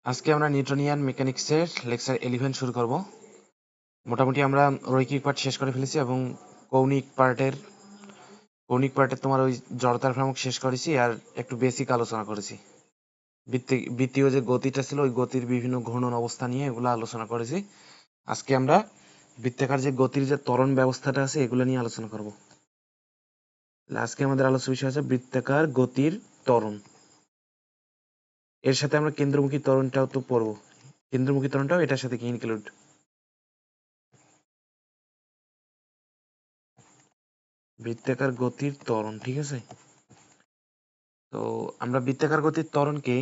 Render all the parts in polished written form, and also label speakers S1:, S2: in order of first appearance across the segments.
S1: আজকে আমরা নিউটনিয়ান মেকানিক্সের লেকচার 11 শুরু করব। মোটামুটি আমরা রৈখিক পার্ট শেষ করে ফেলেছি এবং কৌণিক পার্টের তোমার ওই জড়তার ভ্রামক শেষ করেছি আর একটু বেসিক আলোচনা করেছি। বৃত্তীয় যে গতিটা ছিল ওই গতির বিভিন্ন ঘূর্ণন অবস্থা নিয়ে এগুলো আলোচনা করেছি। আজকে আমরা বৃত্তাকার যে গতির যে ত্বরণ ব্যবস্থাটা আছে এগুলো নিয়ে আলোচনা করব। আজকে আমাদের আলোচ্য বিষয় আছে বৃত্তাকার গতির ত্বরণ। এর সাথে আমরা কেন্দ্রমুখী ত্বরণটাও তো পড়বো। কেন্দ্রমুখী ত্বরণটাও এটার সাথে ইনক্লুড। বৃত্তাকার গতির ত্বরণ, ঠিক আছে। তো আমরা বৃত্তাকার গতির ত্বরণকে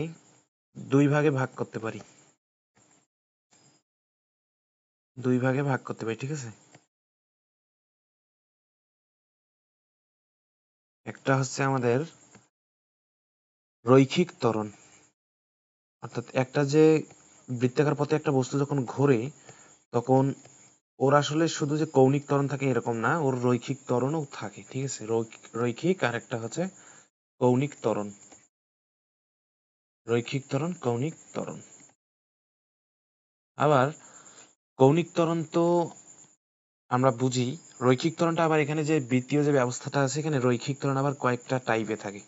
S1: দুই ভাগে ভাগ করতে পারি, ঠিক আছে। একটা হচ্ছে আমাদের রৈখিক ত্বরণ, অর্থাৎ একটা যে বৃত্তাকার পথে একটা বস্তু যখন ঘোরে তখন ওর আসলে শুধু যে কৌণিক ত্বরণ থাকে এরকম না, ওর রৈখিক ত্বরণও থাকে, ঠিক আছে। রৈখিক আর একটা হচ্ছে কৌণিক ত্বরণ। রৈখিক ত্বরণ, কৌণিক ত্বরণ। আবার কৌণিক ত্বরণ তো আমরা বুঝি, রৈখিক ত্বরণটা আবার এখানে যে বৃত্তীয় যে ব্যবস্থাটা আছে এখানে রৈখিক ত্বরণ আবার কয়েকটা টাইপে থাকে।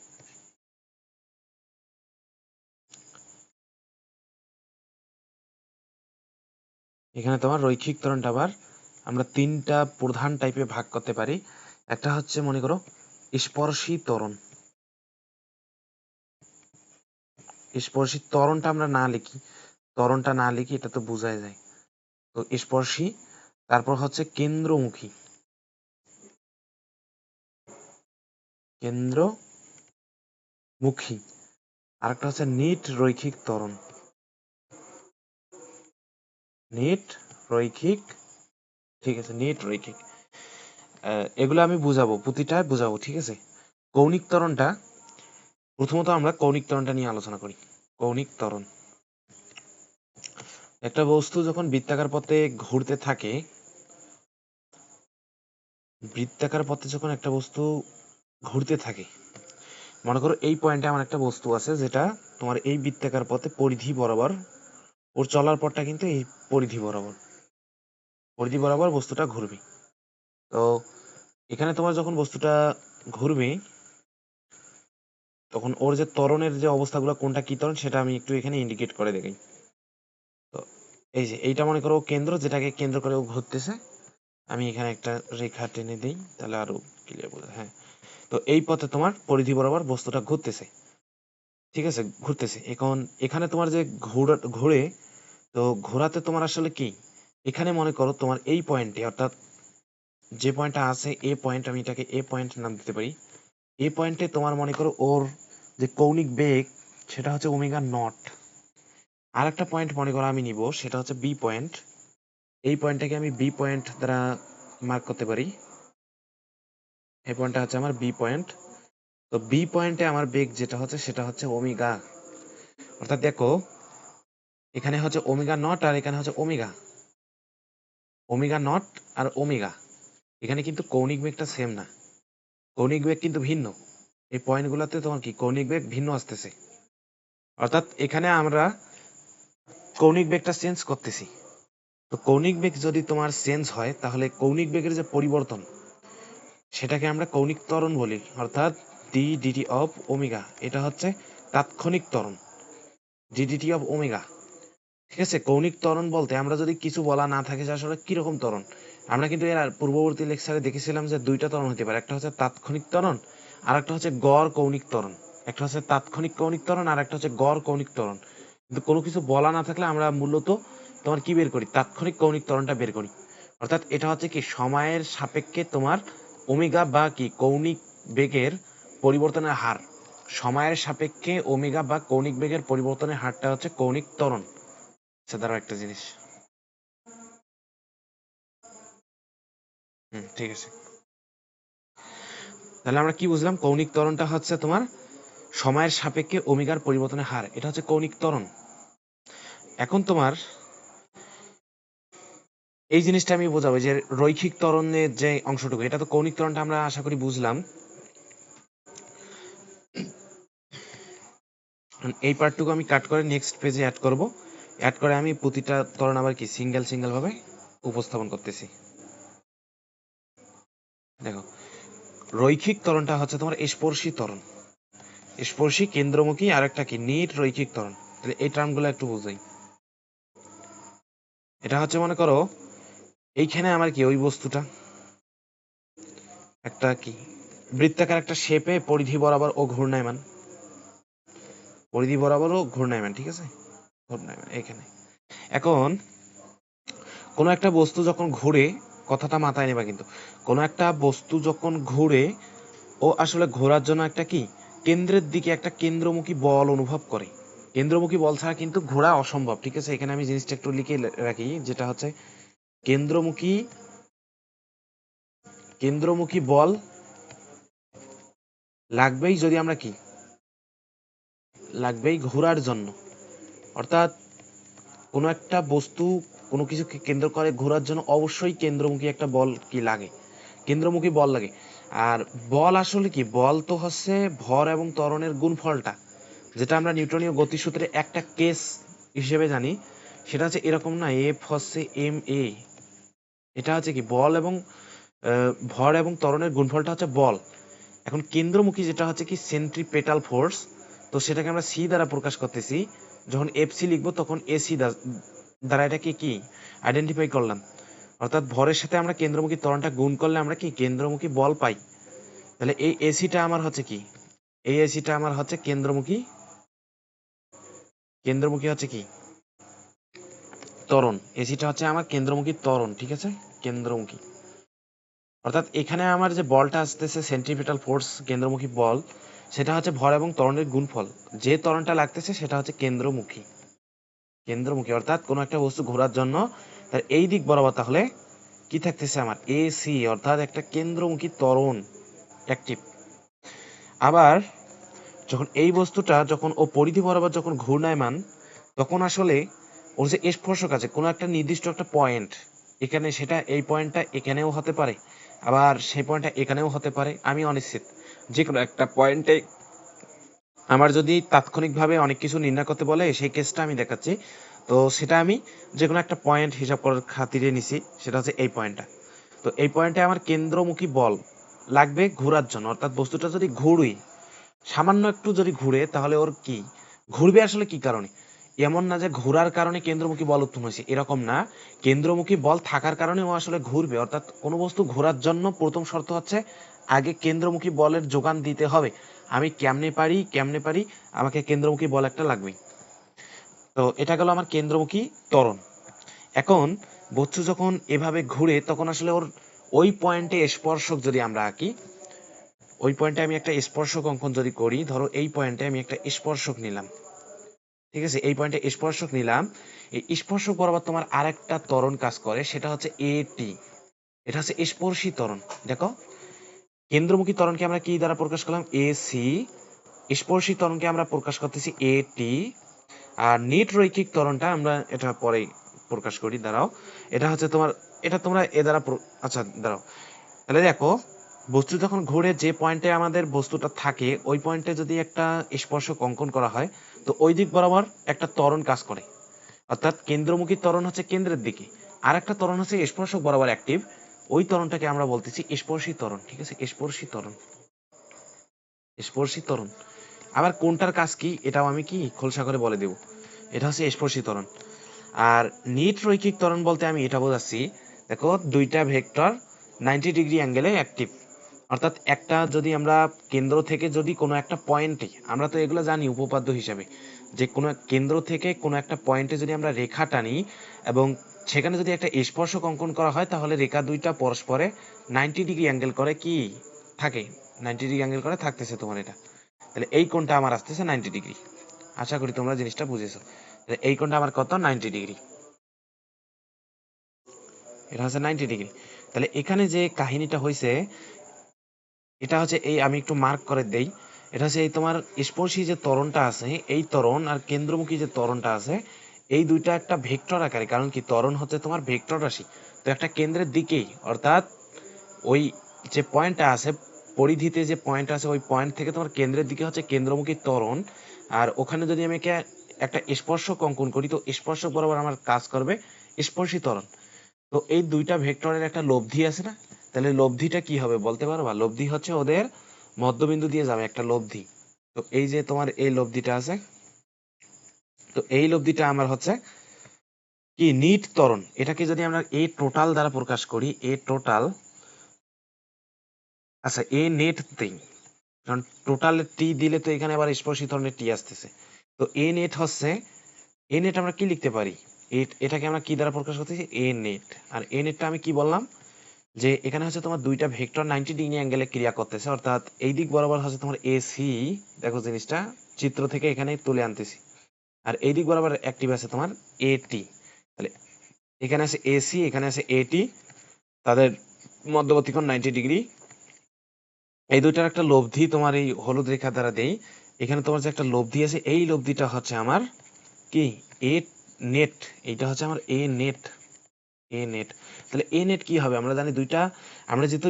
S1: এখানে তোমার রৈখিক ত্বরণটা আবার আমরা তিনটা প্রধান টাইপে ভাগ করতে পারি। একটা হচ্ছে মনে করো স্পর্শী ত্বরণ। স্পর্শী ত্বরণটা আমরা না লিখি এটা তো বোঝাই যায়। তো স্পর্শী, তারপর হচ্ছে কেন্দ্রমুখী, আরেকটা হচ্ছে নিট রৈখিক ত্বরণ। নিট রৈখিক, ঠিক আছে, নিট রৈখিক। এগুলো আমি বুঝাবো, প্রতিটা বুঝাবো, ঠিক আছে। কৌণিক ত্বরণটা, প্রথমত আমরা কৌণিক ত্বরণটা নিয়ে আলোচনা করি। কৌণিক ত্বরণ, একটা বস্তু যখন বৃত্তাকার পথে ঘুরতে থাকে, বৃত্তাকার পথে যখন একটা বস্তু ঘুরতে থাকে, মনে করো এই পয়েন্টে আমার একটা বস্তু আছে যেটা তোমার এই বৃত্তাকার পথে পরিধি বরাবর, ওর চলার পথটা কিন্তু এই পরিধি বরাবর বস্তুটা ঘুরবে। তো এখানে তোমার যখন বস্তুটা ঘুরবে তখন ওর যে ত্বরণের যে অবস্থাগুলো কোনটা কি ত্বরণ সেটা আমি একটু এখানে ইন্ডিকেট করে দেখাই। তো এই যে এইটা মনে করো কেন্দ্র, যেটাকে কেন্দ্র করে ও ঘুরতেছে। আমি এখানে একটা রেখা টেনে দিই তাহলে আরো ক্লিয়ার বোঝা। হ্যাঁ, তো এই পথে তোমার পরিধি বরাবর বস্তুটা ঘুরতেছে, ঠিক আছে, ঘুরতেছে। এখন এখানে তোমার যে ঘোরে, তো ঘোরাতে তোমার আসলে কি, এখানে মনে করো তোমার এই পয়েন্টে, অর্থাৎ যে পয়েন্টটা আছে এ পয়েন্ট, আমি এটাকে এ পয়েন্ট নাম দিতে পারি। এ পয়েন্টে তোমার মনে করো ওর যে কৌণিক বেগ সেটা হচ্ছে ওমেগা নট। আর একটা পয়েন্ট মনে করো আমি নিব, সেটা হচ্ছে বি পয়েন্ট। এই পয়েন্টটাকে আমি বি পয়েন্ট দ্বারা মার্ক করতে পারি। এই পয়েন্টটা হচ্ছে আমার বি পয়েন্ট। তো বি পয়েন্টে আমার বেগ যেটা হচ্ছে সেটা হচ্ছে ওমেগা। অর্থাৎ দেখো এখানে হচ্ছে ওমেগা নট আর এখানে হচ্ছে ওমেগা নট আর ওমেগা। এখানে কিন্তু কৌণিক বেগটা সেম না, কৌণিক বেগ কিন্তু ভিন্ন। এই পয়েন্টগুলোতে তোমার কি কৌণিক বেগ ভিন্ন আসতেছে, অর্থাৎ এখানে আমরা কৌণিক বেগটা চেঞ্জ করতেছি। তো কৌণিক বেগ যদি তোমার চেঞ্জ হয় তাহলে কৌণিক বেগের যে পরিবর্তন সেটাকে আমরা কৌণিক ত্বরণ বলি, অর্থাৎ ডি ডিটি অফ ওমেগা। এটা হচ্ছে তাৎক্ষণিক ত্বরণ, ডি ডিটি অফ ওমেগা, ঠিক আছে। কৌণিক ত্বরণ বলতে আমরা যদি কিছু বলা না থাকে যে আসলে কিরকম ত্বরণ, আমরা কিন্তু এর পূর্ববর্তী লেকচারে দেখেছিলাম যে দুইটা ত্বরণ হতে পারে, একটা হচ্ছে তাৎক্ষণিক ত্বরণ আর একটা হচ্ছে গড় কৌণিক ত্বরণ। একটা হচ্ছে তাৎক্ষণিক কৌণিক ত্বরণ আর একটা হচ্ছে গড় কৌণিক ত্বরণ। কিন্তু কোনো কিছু বলা না থাকলে আমরা মূলত তোমার কি বের করি, তাৎক্ষণিক কৌণিক ত্বরণটা বের করি। অর্থাৎ এটা হচ্ছে কি সময়ের সাপেক্ষে তোমার ওমেগা বা কি কৌণিক বেগের পরিবর্তনের হার, সময়ের সাপেক্ষে ওমেগা বা কৌণিক বেগের পরিবর্তনের হারটা হচ্ছে কৌণিক ত্বরণ। আচ্ছা দাঁড়াও একটা জিনিস, ঠিক আছে। তাহলে আমরা কি বুঝলাম, কৌণিক ত্বরণটা হচ্ছে তোমার সময়ের সাপেক্ষে ওমেগার পরিবর্তনের হার, এটা হচ্ছে কৌণিক ত্বরণ। এখন তোমার এই জিনিসটা আমি বোঝাবো যে রৈখিক ত্বরণের যে অংশটুকু, এটা তো কৌণিক ত্বরণটা আমরা আশা করি বুঝলাম। এই পার্টটুকু আমি কাট করে নেক্সট পেজে অ্যাড করব। অ্যাড করে আমি প্রতিটা ত্বরণ আবার কি সিঙ্গেল সিঙ্গেল ভাবে উপস্থাপন করতেছি। দেখো, রৈখিক ত্বরণটা হচ্ছে তোমার স্পর্শী ত্বরণ, স্পর্শী কেন্দ্রমুখী, আর একটা কি নিট রৈখিক ত্বরণ। তাহলে এই টার্মগুলো একটু বুঝাই। এটা হচ্ছে মনে করো এইখানে আমার কি ওই বস্তুটা একটা কি বৃত্তাকার একটা শেপে পরিধি বরাবর ও ঘূর্ণায়মান, পরিধি বরাবর ও ঘূর্ণায়মান, ঠিক আছে, ঘূর্ণায়মান এখানে। এখন কোনো একটা বস্তু যখন ঘুরে, কথাটা মাথায় নেবা কিন্তু, কোনো একটা বস্তু যখন ঘুরে ও আসলে ঘোরার জন্য একটা কি কেন্দ্রের দিকে একটা কেন্দ্রমুখী বল অনুভব করে। কেন্দ্রমুখী বল ছাড়া কিন্তু ঘোরা অসম্ভব, ঠিক আছে। এখানে আমি জিনিসটা একটু লিখে রাখি, যেটা হচ্ছে কেন্দ্রমুখী কেন্দ্রমুখী বল লাগবেই যদি আমরা কি লাগবেই ঘোরার জন্য, অর্থাৎ কোনো একটা বস্তু কোনো কিছুকে কেন্দ্র করে ঘোরার জন্য অবশ্যই কেন্দ্রমুখী একটা বল কি লাগে, কেন্দ্রমুখী বল লাগে। আর বল আসলে কি, বল তো হচ্ছে ভর এবং ত্বরণের গুণফলটা, যেটা আমরা নিউটনীয় গতিসূত্রে একটা কেস হিসেবে জানি। সেটা হচ্ছে এরকম না, এফ হচ্ছে এম এ, এটা হচ্ছে কি বল এবং ভর এবং ত্বরণের গুণফলটা হচ্ছে বল। এখন কেন্দ্রমুখী যেটা হচ্ছে কি সেন্ট্রিপেটাল ফোর্স, তো সেটাকে আমরা সি দ্বারা প্রকাশ করতেছি। যখন এফ সি লিখবো তখন এসি দ্বারা এটাকে কি আইডেন্টিফাই করলাম, অর্থাৎ ভরের সাথে আমরা কেন্দ্রমুখী ত্বরণটা গুণ করলে আমরা কি কেন্দ্রমুখী বল পাই। তাহলে এই এসিটা আমার হচ্ছে কি, এই এসিটা আমার হচ্ছে কেন্দ্রমুখী, কেন্দ্রমুখী হচ্ছে কি ত্বরণ, এসিটা হচ্ছে আমার কেন্দ্রমুখী ত্বরণ, ঠিক আছে, কেন্দ্রমুখী। অর্থাৎ এখানে আমার যে বলটা আসতেছে সেন্ট্রিপিটাল ফোর্স কেন্দ্রমুখী বল, সেটা হচ্ছে ভর এবং ত্বরণের গুণফল, যে ত্বরণটা লাগতেছে সেটা হচ্ছে কেন্দ্রমুখী, কেন্দ্রমুখী অর্থাৎ কোনো একটা বস্তু ঘোরার জন্য তার এই দিক বরাবর তাহলে কি থাকতেছে আমার এসি, অর্থাৎ একটা কেন্দ্রমুখী ত্বরণ অ্যাক্টিভ। আবার যখন এই বস্তুটা যখন ও পরিধি বরাবর যখন ঘূর্ণায়মান, তখন আসলে ওর যে স্পর্শক আছে কোনো একটা নির্দিষ্ট একটা পয়েন্ট এখানে, সেটা এই পয়েন্টটা এখানেও হতে পারে, আবার সেই পয়েন্টটা এখানেও হতে পারে, আমি অনিশ্চিত। যে কোনো একটা পয়েন্টে আমার যদি তাৎক্ষণিকভাবে অনেক কিছু নির্ণয় করতে বলে, সেই কেসটা আমি দেখাচ্ছি। তো সেটা আমি যে কোনো একটা পয়েন্ট হিসাব করার খাতিরে নিছি, সেটা হচ্ছে এই পয়েন্টটা। তো এই পয়েন্টে আমার কেন্দ্রমুখী বল লাগবে ঘোরার জন্য, অর্থাৎ বস্তুটা যদি ঘুরি, সামান্য একটু যদি ঘুরে, তাহলে ওর কি ঘুরবে আসলে কি কারণে, এমন না যে ঘোরার কারণে কেন্দ্রমুখী বল উৎপন্ন হয়েছে, এরকম না, কেন্দ্রমুখী বল থাকার কারণে ও আসলে ঘুরবে। অর্থাৎ কোনো বস্তু ঘোরার জন্য প্রথম শর্ত হচ্ছে আগে কেন্দ্রমুখী বলের যোগান দিতে হবে। আমি কেমনে পারি, আমাকে কেন্দ্রমুখী বল একটা লাগবে। তো এটা গেল আমার কেন্দ্রমুখী ত্বরণ। এখন বস্তু যখন এভাবে ঘুরে, তখন আসলে ওর ওই পয়েন্টে স্পর্শক যদি আমরা আঁকি, ওই পয়েন্টে আমি একটা স্পর্শক অঙ্কন যদি করি, ধরো এই পয়েন্টে আমি একটা স্পর্শক নিলাম, ঠিক আছে, এই পয়েন্টে স্পর্শক নিলাম। এই স্পর্শক বরাবর তোমার আরেকটা ত্বরণ কাজ করে, সেটা হচ্ছে এটি, এটা হচ্ছে স্পর্শী ত্বরণ। দেখো, কেন্দ্রমুখী ত্বরণকে আমরা কি দ্বারা প্রকাশ করলাম, এসি, স্পর্শী ত্বরণকে আমরা প্রকাশ করতেছি এটি, আর নিট রৈখিক ত্বরণটা আমরা এটা পরে প্রকাশ করি। দাঁড়াও, এটা হচ্ছে তোমার, এটা তোমরা এ দ্বারা আচ্ছা দাঁড়াও, তাহলে দেখো, বস্তু যখন ঘুরে যে পয়েন্টে আমাদের বস্তুটা থাকে, ওই পয়েন্টে যদি একটা স্পর্শক অঙ্কন করা হয়, তো ওই দিক বরাবর একটা ত্বরণ কাজ করে। অর্থাৎ কেন্দ্রমুখী ত্বরণ হচ্ছে কেন্দ্রের দিকে, আর একটা ত্বরণ হচ্ছে স্পর্শক বরাবর অ্যাক্টিভ, ওই ত্বরণটাকে আমরা বলতেছি স্পর্শী ত্বরণ, ঠিক আছে, স্পর্শী ত্বরণ, স্পর্শী ত্বরণ। আবার কোনটার কাজ কি এটাও আমি কি খোলসা করে বলে দেব, এটা হচ্ছে স্পর্শী ত্বরণ। আর নিট রৈখিক ত্বরণ বলতে আমি এটা বোঝাচ্ছি, দেখো দুইটা ভেক্টর 90 ডিগ্রি অ্যাঙ্গেলে অ্যাক্টিভ, অর্থাৎ একটা যদি আমরা কেন্দ্র থেকে যদি কোনো একটা পয়েন্টে, আমরা তো এগুলো জানি উপপাদ্য হিসাবে, যে কোনো কেন্দ্র থেকে কোনো একটা পয়েন্টে যদি আমরা রেখা টানি এবং সেখানে যদি একটা স্পর্শক অঙ্কন করা হয়, তাহলে রেখা দুইটা পরস্পরে 90 ডিগ্রি অ্যাঙ্গেল করে কি থাকে, 90 ডিগ্রি অ্যাঙ্গেল করে থাকতেছে তোমার এটা। তাহলে এই কোণটা আমার আসতেছে 90 ডিগ্রি, আশা করি তোমরা জিনিসটা বুঝেছো। এই কোণটা আমার কত, 90 ডিগ্রি, এটা হচ্ছে 90 ডিগ্রি। তাহলে এখানে যে কাহিনীটা হয়েছে, এটা হচ্ছে এই আমি একটু মার্ক করে দেই, এটা হচ্ছে এই তোমার স্পর্শী যে ত্বরণটা আছে, এই ত্বরণ আর কেন্দ্রমুখী যে ত্বরণটা আছে, এই দুইটা একটা ভেক্টর আকারে, কারণ কি ত্বরণ হচ্ছে তোমার ভেক্টর রাশি, তো একটা কেন্দ্রের দিকেই, অর্থাৎ ওই যে পয়েন্টটা আছে পরিধিতে, যে পয়েন্ট আছে ওই পয়েন্ট থেকে তোমার কেন্দ্রের দিকে হচ্ছে কেন্দ্রমুখী ত্বরণ, আর ওখানে যদি আমি একটা স্পর্শক অঙ্কন করি, তো স্পর্শক বরাবর আমার কাজ করবে স্পর্শী ত্বরণ। তো এই দুইটা ভেক্টরের একটা লব্ধি আছে না, তাহলে লব্ধিটা কি হবে বলতে পারবা? লব্ধি হচ্ছে ওদের মধ্যবিন্দু দিয়ে যাবে একটা লব্ধি। তো এই যে তোমার এই লব্ধিটা আছে, তো এই লব্ধিটা আমার হচ্ছে কি নিট ত্বরণ। এটাকে যদি আমরা এ টোটাল দ্বারা প্রকাশ করি, এ টোটাল, আচ্ছা এ নেট দিই, কারণ টোটাল টি দিলে তো এখানে আবার স্পর্শী ত্বরণের টি আসতেছে। তো এ নেট হচ্ছে, এ নেট আমরা কি লিখতে পারি, এটাকে আমরা কি দ্বারা প্রকাশ করতেছি, এ নেট। আর এ নেটটা আমি কি বললাম, যে এখানে হচ্ছে তোমার দুইটা ভেক্টর 90 ডিগ্রি অ্যাঙ্গেলে ক্রিয়া করতেছে, অর্থাৎ এই দিক বরাবর হচ্ছে তোমার এসি, দেখো জিনিসটা চিত্র থেকে এখানে তুলে আনতেছি, আর এই দিক বরাবর অ্যাক্টিভ আছে তোমার এটি। তাহলে এখানে আছে এসি, এখানে আছে এটি, তাদের মধ্যবর্তী কোণ 90 ডিগ্রি। এই দুইটার একটা লব্ধি তোমার এই হলুদ রেখা দ্বারা দেই। এখানে তোমার যে একটা লব্ধি আছে, এই লব্ধিটা হচ্ছে আমার কি এ নেট, এইটা হচ্ছে আমার এ নেট, এ নেট। তাহলে এ নেট কি হবে, আমরা জানি দুইটা, আমরা যেহেতু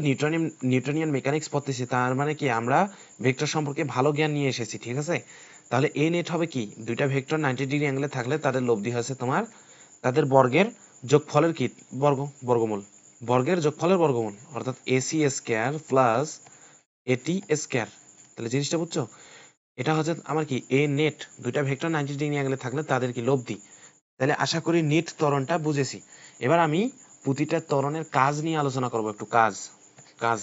S1: নিউটনিয়ান মেকানিক্স পড়তেছি, তার মানে কি আমরা ভেক্টর সম্পর্কে ভালো জ্ঞান নিয়ে এসেছি, ঠিক আছে। তাহলে এ নেট হবে কি, দুইটা ভেক্টর 90 ডিগ্রি অ্যাঙ্গেলে থাকলে তাদের লব্ধি হচ্ছে তোমার তাদের বর্গের যোগফলের কি বর্গমূল, বর্গের যোগফলের বর্গমূল, অর্থাৎ এসি স্কয়ার প্লাস এটি স্কয়ার। তাহলে জিনিসটা বুঝছো, এটা হচ্ছে আমার কি এ নেট, দুইটা ভেক্টর 90 ডিগ্রি অ্যাঙ্গেলে থাকলে তাদের কি লব্ধি। তাহলে আশা করি নেট ত্বরণটা বুঝেছি। এবার আমি প্রতিটা ত্বরণের কাজ নিয়ে আলোচনা করব, একটু কাজ, কাজ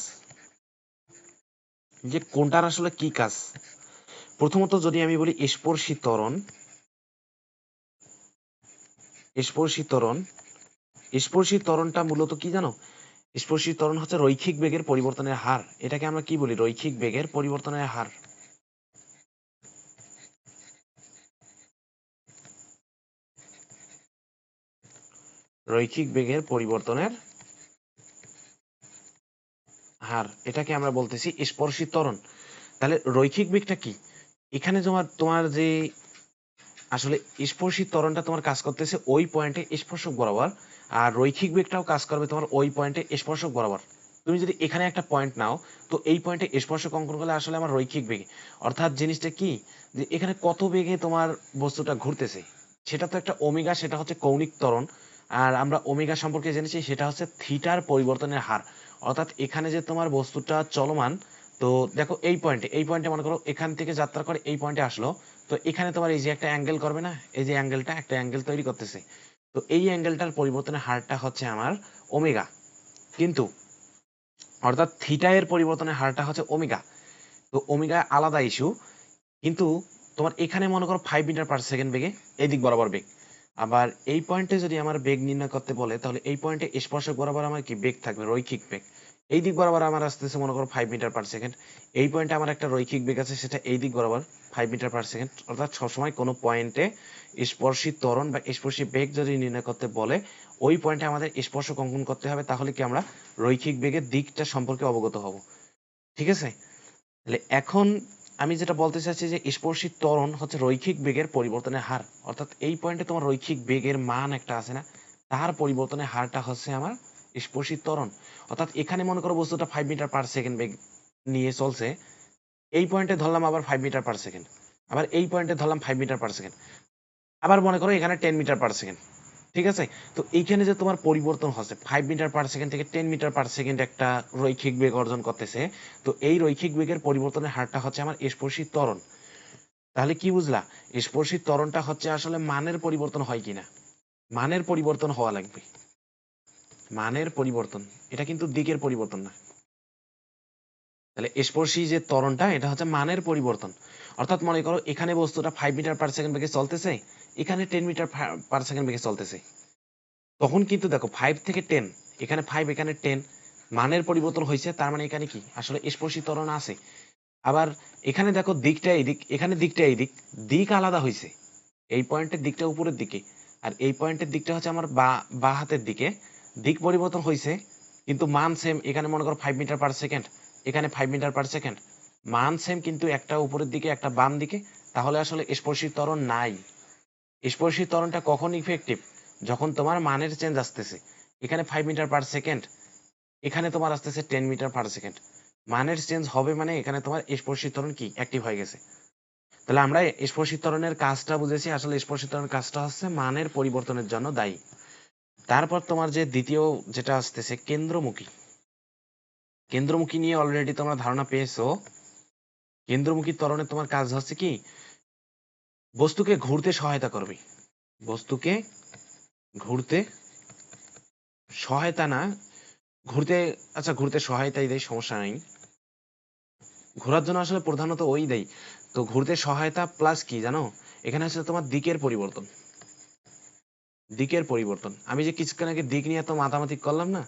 S1: যে কোনটার আসলে কি কাজ। প্রথমত যদি আমি বলি স্পর্শী ত্বরণ, স্পর্শী ত্বরণ, স্পর্শী ত্বরণটা মূলত কি জানো, স্পর্শী ত্বরণ হচ্ছে রৈখিক বেগের পরিবর্তনের হার। এটাকে আমরা কি বলি, রৈখিক বেগের পরিবর্তনের হার। রৈখিক বেগের পরিবর্তনের হার, এটাকে আমরা বলতেছি স্পর্শী ত্বরণ। তাহলে রৈখিক বেগটা কি, এখানে তোমার তোমার যে আসলে স্পর্শী ত্বরণটা তোমার কাজ করতেছে ওই পয়েন্টে স্পর্শক বরাবর, আর রৈখিক বেগটাও কাজ করবে তোমার ওই পয়েন্টে স্পর্শক বরাবর। তুমি যদি এখানে একটা পয়েন্ট নাও, তো এই পয়েন্টে স্পর্শক অঙ্কন করলে আসলে আমার রৈখিক বেগে, অর্থাৎ জিনিসটা কি, যে এখানে কত বেগে তোমার বস্তুটা ঘুরতেছে, সেটা তো একটা ওমেগা, সেটা হচ্ছে কৌণিক ত্বরণ। আর আমরা ওমেগা সম্পর্কে জেনেছি, সেটা হচ্ছে থিটার পরিবর্তনের হার। অর্থাৎ এখানে যে তোমার বস্তুটা চলমান, তো দেখো এই পয়েন্টে মনে করো এখান থেকে যাত্রা করে এই পয়েন্টে আসলো, তো এখানে তোমার এই যে একটা অ্যাঙ্গেল করবে না, এই যে অ্যাঙ্গেলটা একটা অ্যাঙ্গেল তৈরি করতেছে, তো এই অ্যাঙ্গেলটার পরিবর্তনের হারটা হচ্ছে আমার ওমেগা। কিন্তু অর্থাৎ থিটা এর পরিবর্তনের হারটা হচ্ছে ওমেগা। তো ওমেগা আলাদা ইস্যু, কিন্তু তোমার এখানে মনে করো 5 মিটার/সেকেন্ড বেগে এই দিক বরাবর বেগ। আবার এই পয়েন্টে যদি আমার বেগ নির্ণয় করতে বলে, তাহলে এই পয়েন্টে স্পর্শক বরাবর আমার কি বেগ থাকবে, রৈখিক বেগ। এই দিক বরাবর আমার আসতেছে মনে করো 5 মিটার/সেকেন্ড। এই পয়েন্টে আমার একটা রৈখিক বেগ আছে, সেটা এই দিক বরাবর 5 মিটার/সেকেন্ড। অর্থাৎ সবসময় কোনো পয়েন্টে স্পর্শী ত্বরণ বা স্পর্শী বেগ যদি নির্ণয় করতে বলে, ওই পয়েন্টে আমাদের স্পর্শক অঙ্কন করতে হবে, তাহলে কি আমরা রৈখিক বেগের দিকটা সম্পর্কে অবগত হব, ঠিক আছে। তাহলে এখন আমি যেটা বলতে চাচ্ছি, যে স্পর্শী ত্বরণ হচ্ছে রৈখিক বেগের পরিবর্তনের হার। অর্থাৎ এই পয়েন্টে তোমার রৈখিক বেগের মান একটা আছে না, তার পরিবর্তনের হারটা হচ্ছে আমার স্পর্শী ত্বরণ। অর্থাৎ এখানে মনে করো বস্তুটা 5 মিটার/সেকেন্ড বেগ নিয়ে চলছে, এই পয়েন্টে ধরলাম আবার 5 মিটার/সেকেন্ড, আবার এই পয়েন্টে ধরলাম 5 মিটার/সেকেন্ড, আবার মনে করো এখানে 10 মিটার/সেকেন্ড, ঠিক আছে। তো এইখানে যে তোমার পরিবর্তন হচ্ছে 5 মিটার/সেকেন্ড থেকে 10 মিটার/সেকেন্ড একটা রৈখিক বেগ অর্জন করতেছে, তো এই রৈখিক বেগের পরিবর্তনের হারটা হচ্ছে আমার স্পর্শী ত্বরণ। তাহলে কি বুঝলা, স্পর্শী ত্বরণটা হচ্ছে আসলে মানের পরিবর্তন হয় কিনা, মানের পরিবর্তন হওয়া লাগবে, মানের পরিবর্তন, এটা কিন্তু দিকের পরিবর্তন না। তাহলে স্পর্শী যে ত্বরণটা, এটা হচ্ছে মানের পরিবর্তন। অর্থাৎ মনে করো এখানে বস্তুটা 5 মিটার/সেকেন্ড বেগে চলতেছে, এখানে 10 মিটার/সেকেন্ড বেগে চলতেছে, তখন কিন্তু দেখো 5 থেকে 10, এখানে 5 এখানে 10, মানের পরিবর্তন হয়েছে, তার মানে এখানে কি আসলে স্পর্শী ত্বরণ আছে। আবার এখানে দেখো দিকটা এইদিক, এখানে দিকটা এইদিক, দিক আলাদা হয়েছে, এই পয়েন্টের দিকটা উপরের দিকে, আর এই পয়েন্টের দিকটা হচ্ছে আমার বা হাতের দিকে, দিক পরিবর্তন হয়েছে, কিন্তু মান সেম। এখানে মনে করো 5 মিটার/সেকেন্ড, এখানে 5 মিটার/সেকেন্ড, মান সেম, কিন্তু একটা উপরের দিকে একটা বাম দিকে, তাহলে আসলে স্পর্শী ত্বরণ নাই। স্পর্শী ত্বরণটা কখন ইফেক্টিভ, যখন তোমার মানের চেঞ্জ আসতেছে, এখানে 5 মিটার/সেকেন্ড, এখানে তোমার আসতেছে 10 মিটার/সেকেন্ড, মানের চেঞ্জ হবে মানে এখানে তোমার স্পর্শী ত্বরণ কি অ্যাক্টিভ হয়ে গেছে। তাহলে আমরা স্পর্শী ত্বরণের কাজটা বুঝেছি। আসলে স্পর্শী ত্বরণের কাজটা হচ্ছে মানের পরিবর্তনের জন্য দায়ী। তারপর তোমার যে দ্বিতীয় যেটা আসতেছে কেন্দ্রমুখী। কেন্দ্রমুখী নিয়ে অলরেডি তোমরা ধারণা পেয়েছো। কেন্দ্রমুখী ত্বরণে তোমার কাজ হচ্ছে কি, বস্তুকে ঘুরতে সহায়তা করবে। বস্তুকে ঘুরতে সহায়তা না, ঘুরতে, আচ্ছা ঘুরতে সহায়তাই দেয়, সমস্যা নাই। ঘোরার জন্য আসলে প্রধানত ওই দেয়। তো ঘুরতে সহায়তা প্লাস কি জানো, এখানে হচ্ছে তোমার দিকের পরিবর্তন। দিকের পরিবর্তন, আমি যে কিছুক্ষণ আগে দিক নিয়ে এত মাতামাতি করলাম না,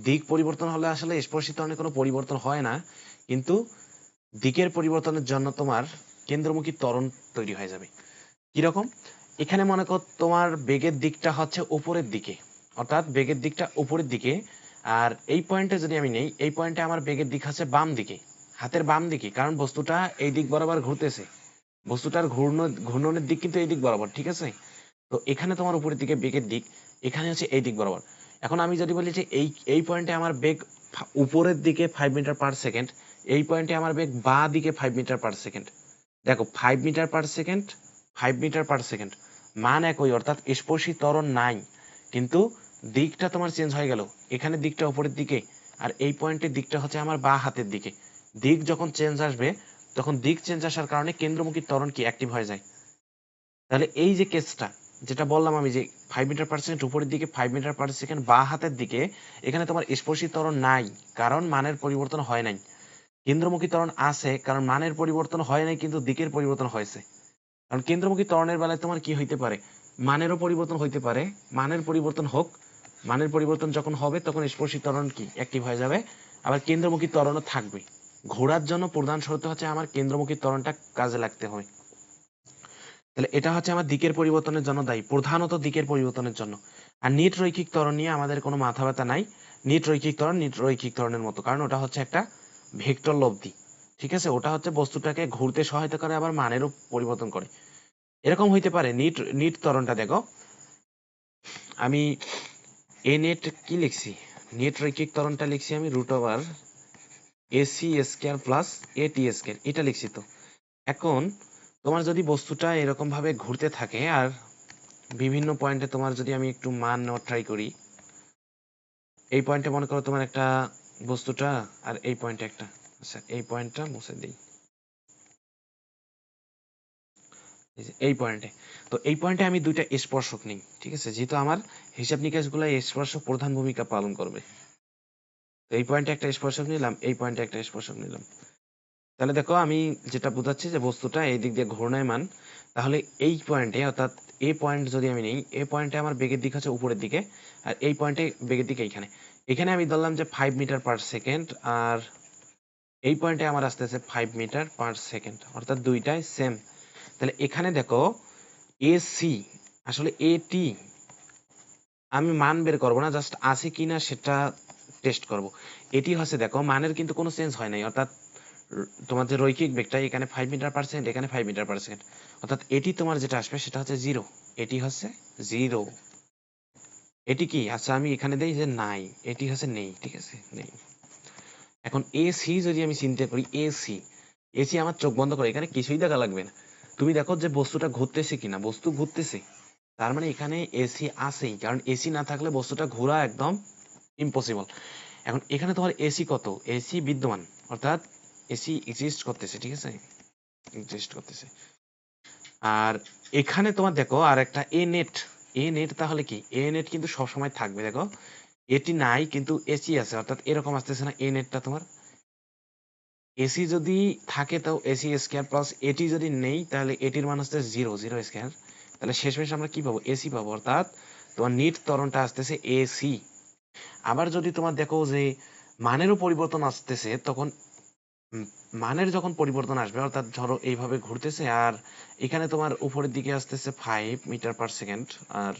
S1: দিক পরিবর্তন হলে আসলে স্পর্শী ত্বরণে কোনো পরিবর্তন হয় না, কিন্তু দিকের পরিবর্তনের জন্য তোমার কেন্দ্রমুখী ত্বরণ তৈরি হয়ে যাবে। কিরকম, এখানে মনে কর তোমার বেগের দিকটা হচ্ছে উপরের দিকে, অর্থাৎ বেগের দিকটা উপরের দিকে। আর এই পয়েন্টে যদি আমি নেই, এই পয়েন্টে আমার বেগের দিক হচ্ছে বাম দিকে, হাতের বাম দিকে, কারণ বস্তুটা এই দিক বরাবর ঘুরতেছে। বস্তুটার ঘূর্ণনের দিক কিন্তু এই দিক বরাবর, ঠিক আছে। তো এখানে তোমার উপরের দিকে বেগের দিক, এখানে হচ্ছে এই দিক বরাবর। এখন আমি যদি বলি যে এই পয়েন্টে আমার বেগ উপরের দিকে 5 মিটার/সেকেন্ড, এই পয়েন্টে আমার বেগ বাঁ দিকে 5 মিটার/সেকেন্ড। দেখো 5 মিটার/সেকেন্ড, 5 মিটার/সেকেন্ড মান একই, অর্থাৎ স্পর্শী ত্বরণ নাই, কিন্তু দিকটা তোমার চেঞ্জ হয়ে গেল। এখানে দিকটা উপরের দিকে, আর এই পয়েন্টের দিকটা হচ্ছে আমার বাঁ হাতের দিকে। দিক যখন চেঞ্জ আসবে, তখন দিক চেঞ্জ আসার কারণে কেন্দ্রমুখী ত্বরণ কি অ্যাক্টিভ হয়ে যায়। তাহলে এই যে কেসটা যেটা বললাম আমি, যে 5 মিটার/সেকেন্ড উপরের দিকে, 5 মিটার/সেকেন্ড বাঁ হাতের দিকে, এখানে তোমার স্পর্শী ত্বরণ নাই, কারণ মানের পরিবর্তন হয় নাই। কেন্দ্রমুখী ত্বরণ আছে, কারণ মানের পরিবর্তন হয় নাই, কিন্তু দিকের পরিবর্তন হয়েছে। কারণ কেন্দ্রমুখী ত্বরণের বেলায় তোমার কি হইতে পারে, মানেরও পরিবর্তন হইতে পারে, মানের পরিবর্তন হোক, মানের পরিবর্তন যখন হবে তখন স্পর্শী ত্বরণ কি অ্যাক্টিভ হয়ে যাবে, আবার কেন্দ্রমুখী ত্বরণও থাকবে। ঘোরার জন্য প্রধান শর্ত হচ্ছে আমার কেন্দ্রমুখী ত্বরণটা কাজে লাগতে হবে। তাহলে এটা হচ্ছে আমার দিকের পরিবর্তনের জন্য দায়ী, প্রধানত দিকের পরিবর্তনের জন্য। আর নিট রৈখিক ত্বরণ নিয়ে আমাদের কোনো মাথা ব্যথা নাই। নিট রৈখিক ত্বরণ নিট রৈখিক ত্বরণের মতো, কারণ ওটা হচ্ছে একটা ভেক্টর লব্ধি, ঠিক আছে। ওটা হচ্ছে বস্তুটাকে ঘুরতে সহায়তা করে, আবার মানেরও পরিবর্তন করে। এরকম হইতে পারে নিট নিট ত্বরণটা দেখো, আমি এ নেট কি লিখছি, নেট রৈখিক ত্বরণটা লিখছি আমি √AC² + AT², এটা লিখছি তো। এখন তোমার যদি বস্তুটা এরকম ভাবে ঘুরতে থাকে, আর বিভিন্ন পয়েন্টে তোমার যদি আমি একটু মান নেওয়ার ট্রাই করি, এই পয়েন্টে মনে করো তোমার একটা বস্তুটা, আর এই পয়েন্টে একটা, আচ্ছা এই পয়েন্টটা মুছে দিই, এই পয়েন্টে। তো এই পয়েন্টে আমি দুইটা স্পর্শক নিই, ঠিক আছে, যেহেতু আমার হিসাব নিকাশগুলো স্পর্শক প্রধান ভূমিকা পালন করবে। তো এই পয়েন্টে একটা স্পর্শক নিলাম, এই পয়েন্টে একটা স্পর্শক নিলাম। তাহলে দেখো আমি যেটা বোঝাচ্ছি যে বস্তুটা এই দিক দিয়ে ঘূর্ণায়মান, তাহলে এই পয়েন্টে, অর্থাৎ এ পয়েন্ট যদি আমি নেই, এ পয়েন্টে আমার বেগের দিক হচ্ছে উপরের দিকে, আর এই পয়েন্টে বেগের দিক এইখানে। এখানে আমি ধরলাম যে 5 মিটার/সেকেন্ড, আর এই পয়েন্টে আমার আসতেছে 5 মিটার/সেকেন্ড, অর্থাৎ দুইটাই সেম। তাহলে এখানে দেখো এসি, আসলে এটি আমি মান বের করবো না, জাস্ট আছে কিনা সেটা টেস্ট করব। এটি হচ্ছে দেখো মানের কিন্তু কোনো চেঞ্জ হয় নাই, অর্থাৎ তোমার যে রৈখিক বেগটা, এখানে 5 মিটার/সেকেন্ড, এখানে 5 মিটার/সেকেন্ড, অর্থাৎ এটি তোমার যেটা আসবে সেটা হচ্ছে 0। এটি হচ্ছে 0। এটি কি, আচ্ছা আমি এখানে দেই যে নাই, এটি হচ্ছে নেই, ঠিক আছে নেই। এখন এসি যদি আমি চিন্তা করি, এসি এসি আমার চোখ বন্ধ করে, এখানে কিছুই দেখা লাগবে না। তুমি দেখো যে বস্তুটা ঘুরতেছে কিনা, বস্তু ঘুরতেছে, তার মানে এখানে এসি আছেই, কারণ এসি না থাকলে বস্তুটা ঘোরা একদম ইম্পসিবল। এখন এখানে তোমার এসি কত, এসি বিদ্যমান, অর্থাৎ এসি এক্সিস্ট করতেছে, ঠিক আছে, এক্সিস্ট করতেছে। আর এখানে তোমার দেখো আর একটা এ নেট, এ নেট তাহলে কি, এ নেট কিন্তু সবসময় থাকবে। দেখো এটি নাই কিন্তু এসি আছে, অর্থাৎ এরকম আসতেছে না, এ নেটটা তোমার। এসি যদি থাকে তাও AC² + এটি যদি নেই, তাহলে এটির মান হচ্ছে 0 তাহলে শেষমেশ আমরা কি পাবো, এসি পাবো, অর্থাৎ তোমার নিট ত্বরণটা আসতেছে এসি। আবার যদি তোমার দেখো যে মানেরও পরিবর্তন আসতেছে, তখন মানের যখন পরিবর্তন আসবে, অর্থাৎ ধরো এইভাবে ঘুরতেছে, আর এখানে তোমার উপরের দিকে আসতেছে 5 মিটার/সেকেন্ড, আর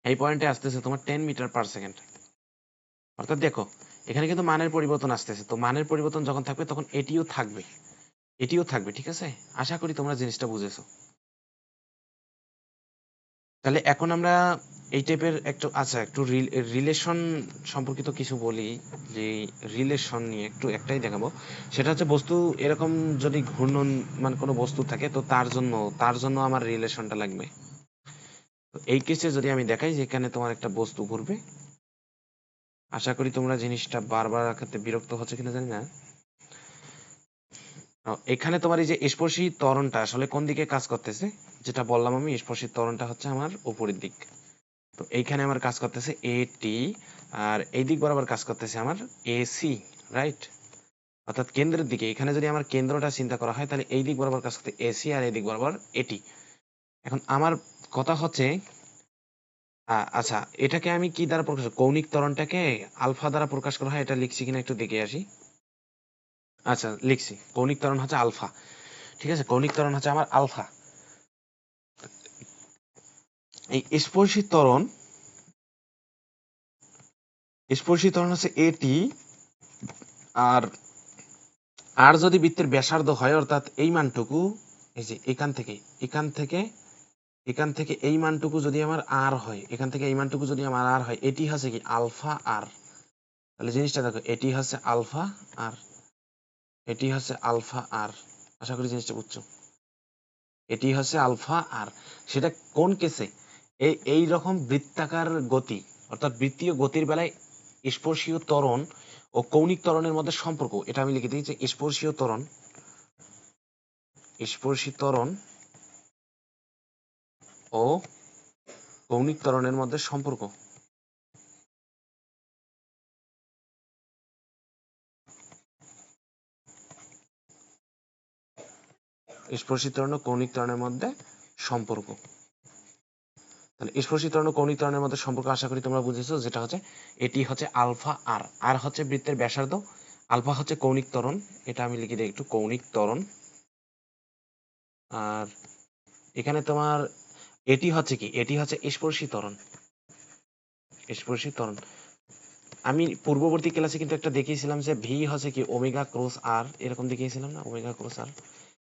S1: এই পয়েন্টে আসতেছে তোমার 10 মিটার/সেকেন্ড। অর্থাৎ দেখো এখানে কিন্তু মানের পরিবর্তন আসতেছে, তো মানের পরিবর্তন যখন থাকবে তখন এটিও থাকবে, এটিও থাকবে, ঠিক আছে। আশা করি তোমরা জিনিসটা বুঝেছো। তাহলে এখন আমরা এই টাইপের একটু আচ্ছা একটু রিলেশন সম্পর্কিত কিছু বলি, যে রিলেশন নিয়ে একটু একটাই দেখাবো। সেটা হচ্ছে বস্তু এরকম যদি ঘূর্ণন মানে কোনো বস্তু থাকে, তো তার জন্য আমার রিলেশনটা লাগবে। তো এই কেসে যদি আমি দেখাই যে এখানে তোমার একটা বস্তু ঘুরবে, আশা করি তোমরা জিনিসটা বারবার রাখাতে বিরক্ত হচ্ছে কিনা জানি না। এখানে তোমার এই যে স্পর্শী ত্বরণটা আসলে কোন দিকে কাজ করতেছে, যেটা বললাম আমি, স্পর্শী ত্বরণটা হচ্ছে আমার উপরের দিক। তো এইখানে আমার কাজ করতেছে এটি, আর এই দিক বরাবর কাজ করতেছে আমার এসি, রাইট? অর্থাৎ কেন্দ্রের দিকে। এখানে যদি আমার কেন্দ্রটা চিন্তা করা হয়, তাহলে এই দিক বরাবর কাজ করতে এসি, আর এই দিক বরাবর এটি। এখন আমার কথা হচ্ছে, আচ্ছা এটাকে আমি কি দ্বারা প্রকাশ, কৌণিক ত্বরণটাকে আলফা দ্বারা প্রকাশ করা হয়, এটা লিখছি কিনা একটু দেখে আসি। আচ্ছা লিখছি, কৌণিক ত্বরণ হচ্ছে আলফা। ঠিক আছে, কৌণিক ত্বরণ হচ্ছে আমার আলফা। এই স্পর্শী ত্বরণ হচ্ছে এটি, আর আর যদি বৃত্তের ব্যাসার্ধ হয়, অর্থাৎ এই মানটুকু, এই যে এখান থেকে এই মানটুকু যদি আমার আর হয়, এখান থেকে এই মানটুকু যদি আমার আর হয়, এটি হচ্ছে কি আলফা আর। তাহলে জিনিসটা দেখো, এটি হচ্ছে আলফা আর, এটি হচ্ছে আলফা আর। আশা করি জিনিসটা বুঝছো। এটি হচ্ছে আলফা আর। সেটা কোন কেসে? এই রকম বৃত্তাকার গতি, অর্থাৎ বৃত্তীয় গতির বেলায় স্পর্শীয় ত্বরণ ও কৌণিক ত্বরণের মধ্যে সম্পর্ক, এটা আমি লিখে দিই যে স্পর্শী ত্বরণ ও কৌণিক ত্বরণের মধ্যে সম্পর্ক। স্পর্শী ত্বরণ ও কৌণিক ত্বরণের মধ্যে সম্পর্ক। তাহলে স্পর্শী ত্বরণ ও কৌণিক ত্বরণের মধ্যে সম্পর্ক আশা করি তোমরা বুঝেছো, যেটা হচ্ছে এটি হচ্ছে আলফা আর, আর হচ্ছে বৃত্তের ব্যাসার্ধ, আলফা হচ্ছে কৌণিক ত্বরণ, এটা আমি লিখে দিই একটু, কৌণিক ত্বরণ। আর এখানে তোমার এটি হচ্ছে কি, এটি হচ্ছে স্পর্শী ত্বরণ। আমি পূর্ববর্তী ক্লাসে কিন্তু একটা দেখিয়েছিলাম যে ভি হচ্ছে কি ওমেগা ক্রস আর, এরকম দেখিয়েছিলাম না, ওমেগা ক্রস আর।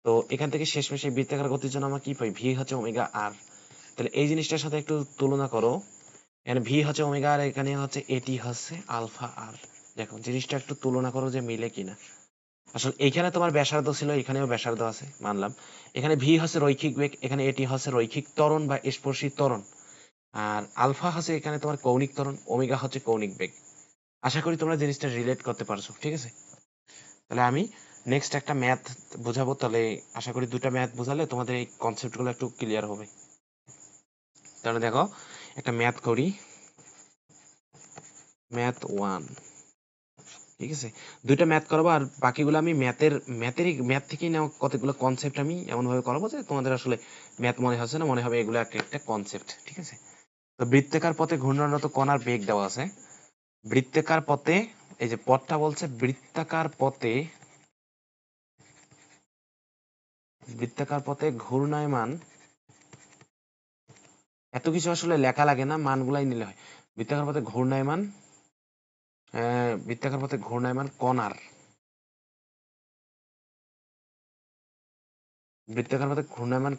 S1: তো এখান থেকে শেষমেশ এই বৃত্তাকার গতির জন্য আমরা কি পাই, ভি হচ্ছে ওমেগা আর। তাহলে এই জিনিসটার সাথে একটু তুলনা করো, এখানে ভি হচ্ছে ওমেগা আর, এখানে হচ্ছে এটি হচ্ছে আলফা আর। দেখো জিনিসটা একটু তুলনা করো যে মিলে কিনা। আসলে এইখানে তোমার ব্যাসার্ধ ছিল, এখানেও ব্যাসার্ধ আছে মানলাম। এখানে ভি হচ্ছে রৈখিক বেগ, এখানে এটি হচ্ছে রৈখিক ত্বরণ বা স্পর্শী ত্বরণ। আর আলফা হচ্ছে এখানে তোমার কৌণিক ত্বরণ, ওমেগা হচ্ছে কৌণিক বেগ। আশা করি তোমরা জিনিসটা রিলেট করতে পারছো, ঠিক আছে? তাহলে আমি নেক্সট একটা ম্যাথ বোঝাবো, তাহলে আশা করি দুটা ম্যাথ বোঝালে তোমাদের এই কনসেপ্টগুলো একটু ক্লিয়ার হবে। তাহলে দেখো একটা ম্যাথ করি, ম্যাথ 1, ঠিক আছে? দুইটা ম্যাথ করাবো, আর বাকিগুলো আমি ম্যাথ থেকেই নেওয়া কতগুলো কনসেপ্ট আমি এমনভাবে করাবো যে তোমাদের আসলে ম্যাথ মনে হচ্ছে না, মনে হবে এগুলো একটা একটা কনসেপ্ট, ঠিক আছে? তো বৃত্তাকার পথে ঘূর্ণনরত কণার বেগ দেওয়া আছে। বৃত্তাকার পথে, এই যে পথটা বলছে বৃত্তাকার পথে ঘূর্ণায়মান, এত কিছু আসলে লেখা লাগে না, মানগুলাই নিলে হয়। বৃত্তাকার পথে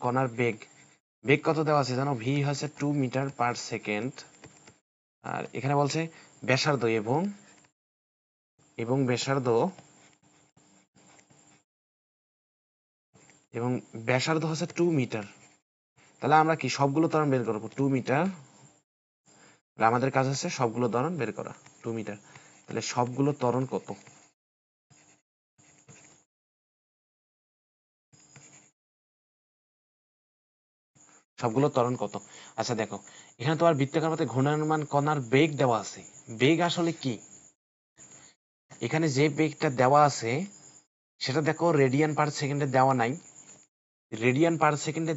S1: কণার, বেগ, কত দেওয়া আছে জানো? ভি হচ্ছে 2 মিটার/সেকেন্ড। আর এখানে বলছে ব্যাসার্ধ এবং ব্যাসার্ধ হচ্ছে 2 মিটার। তাহলে আমরা কি সবগুলো ত্বরণ বের করবো 2 মিটার। আমাদের কাজ হচ্ছে সবগুলো ত্বরণ বের করা, 2 মিটার। তাহলে সবগুলো ত্বরণ কত? আচ্ছা দেখো, এখানে তোমার বৃত্তাকার পথে ঘূর্ণায়মান কণার বেগ দেওয়া আছে। বেগ আসলে কি, এখানে যে বেগটা দেওয়া আছে সেটা দেখো রেডিয়ান/সেকেন্ডে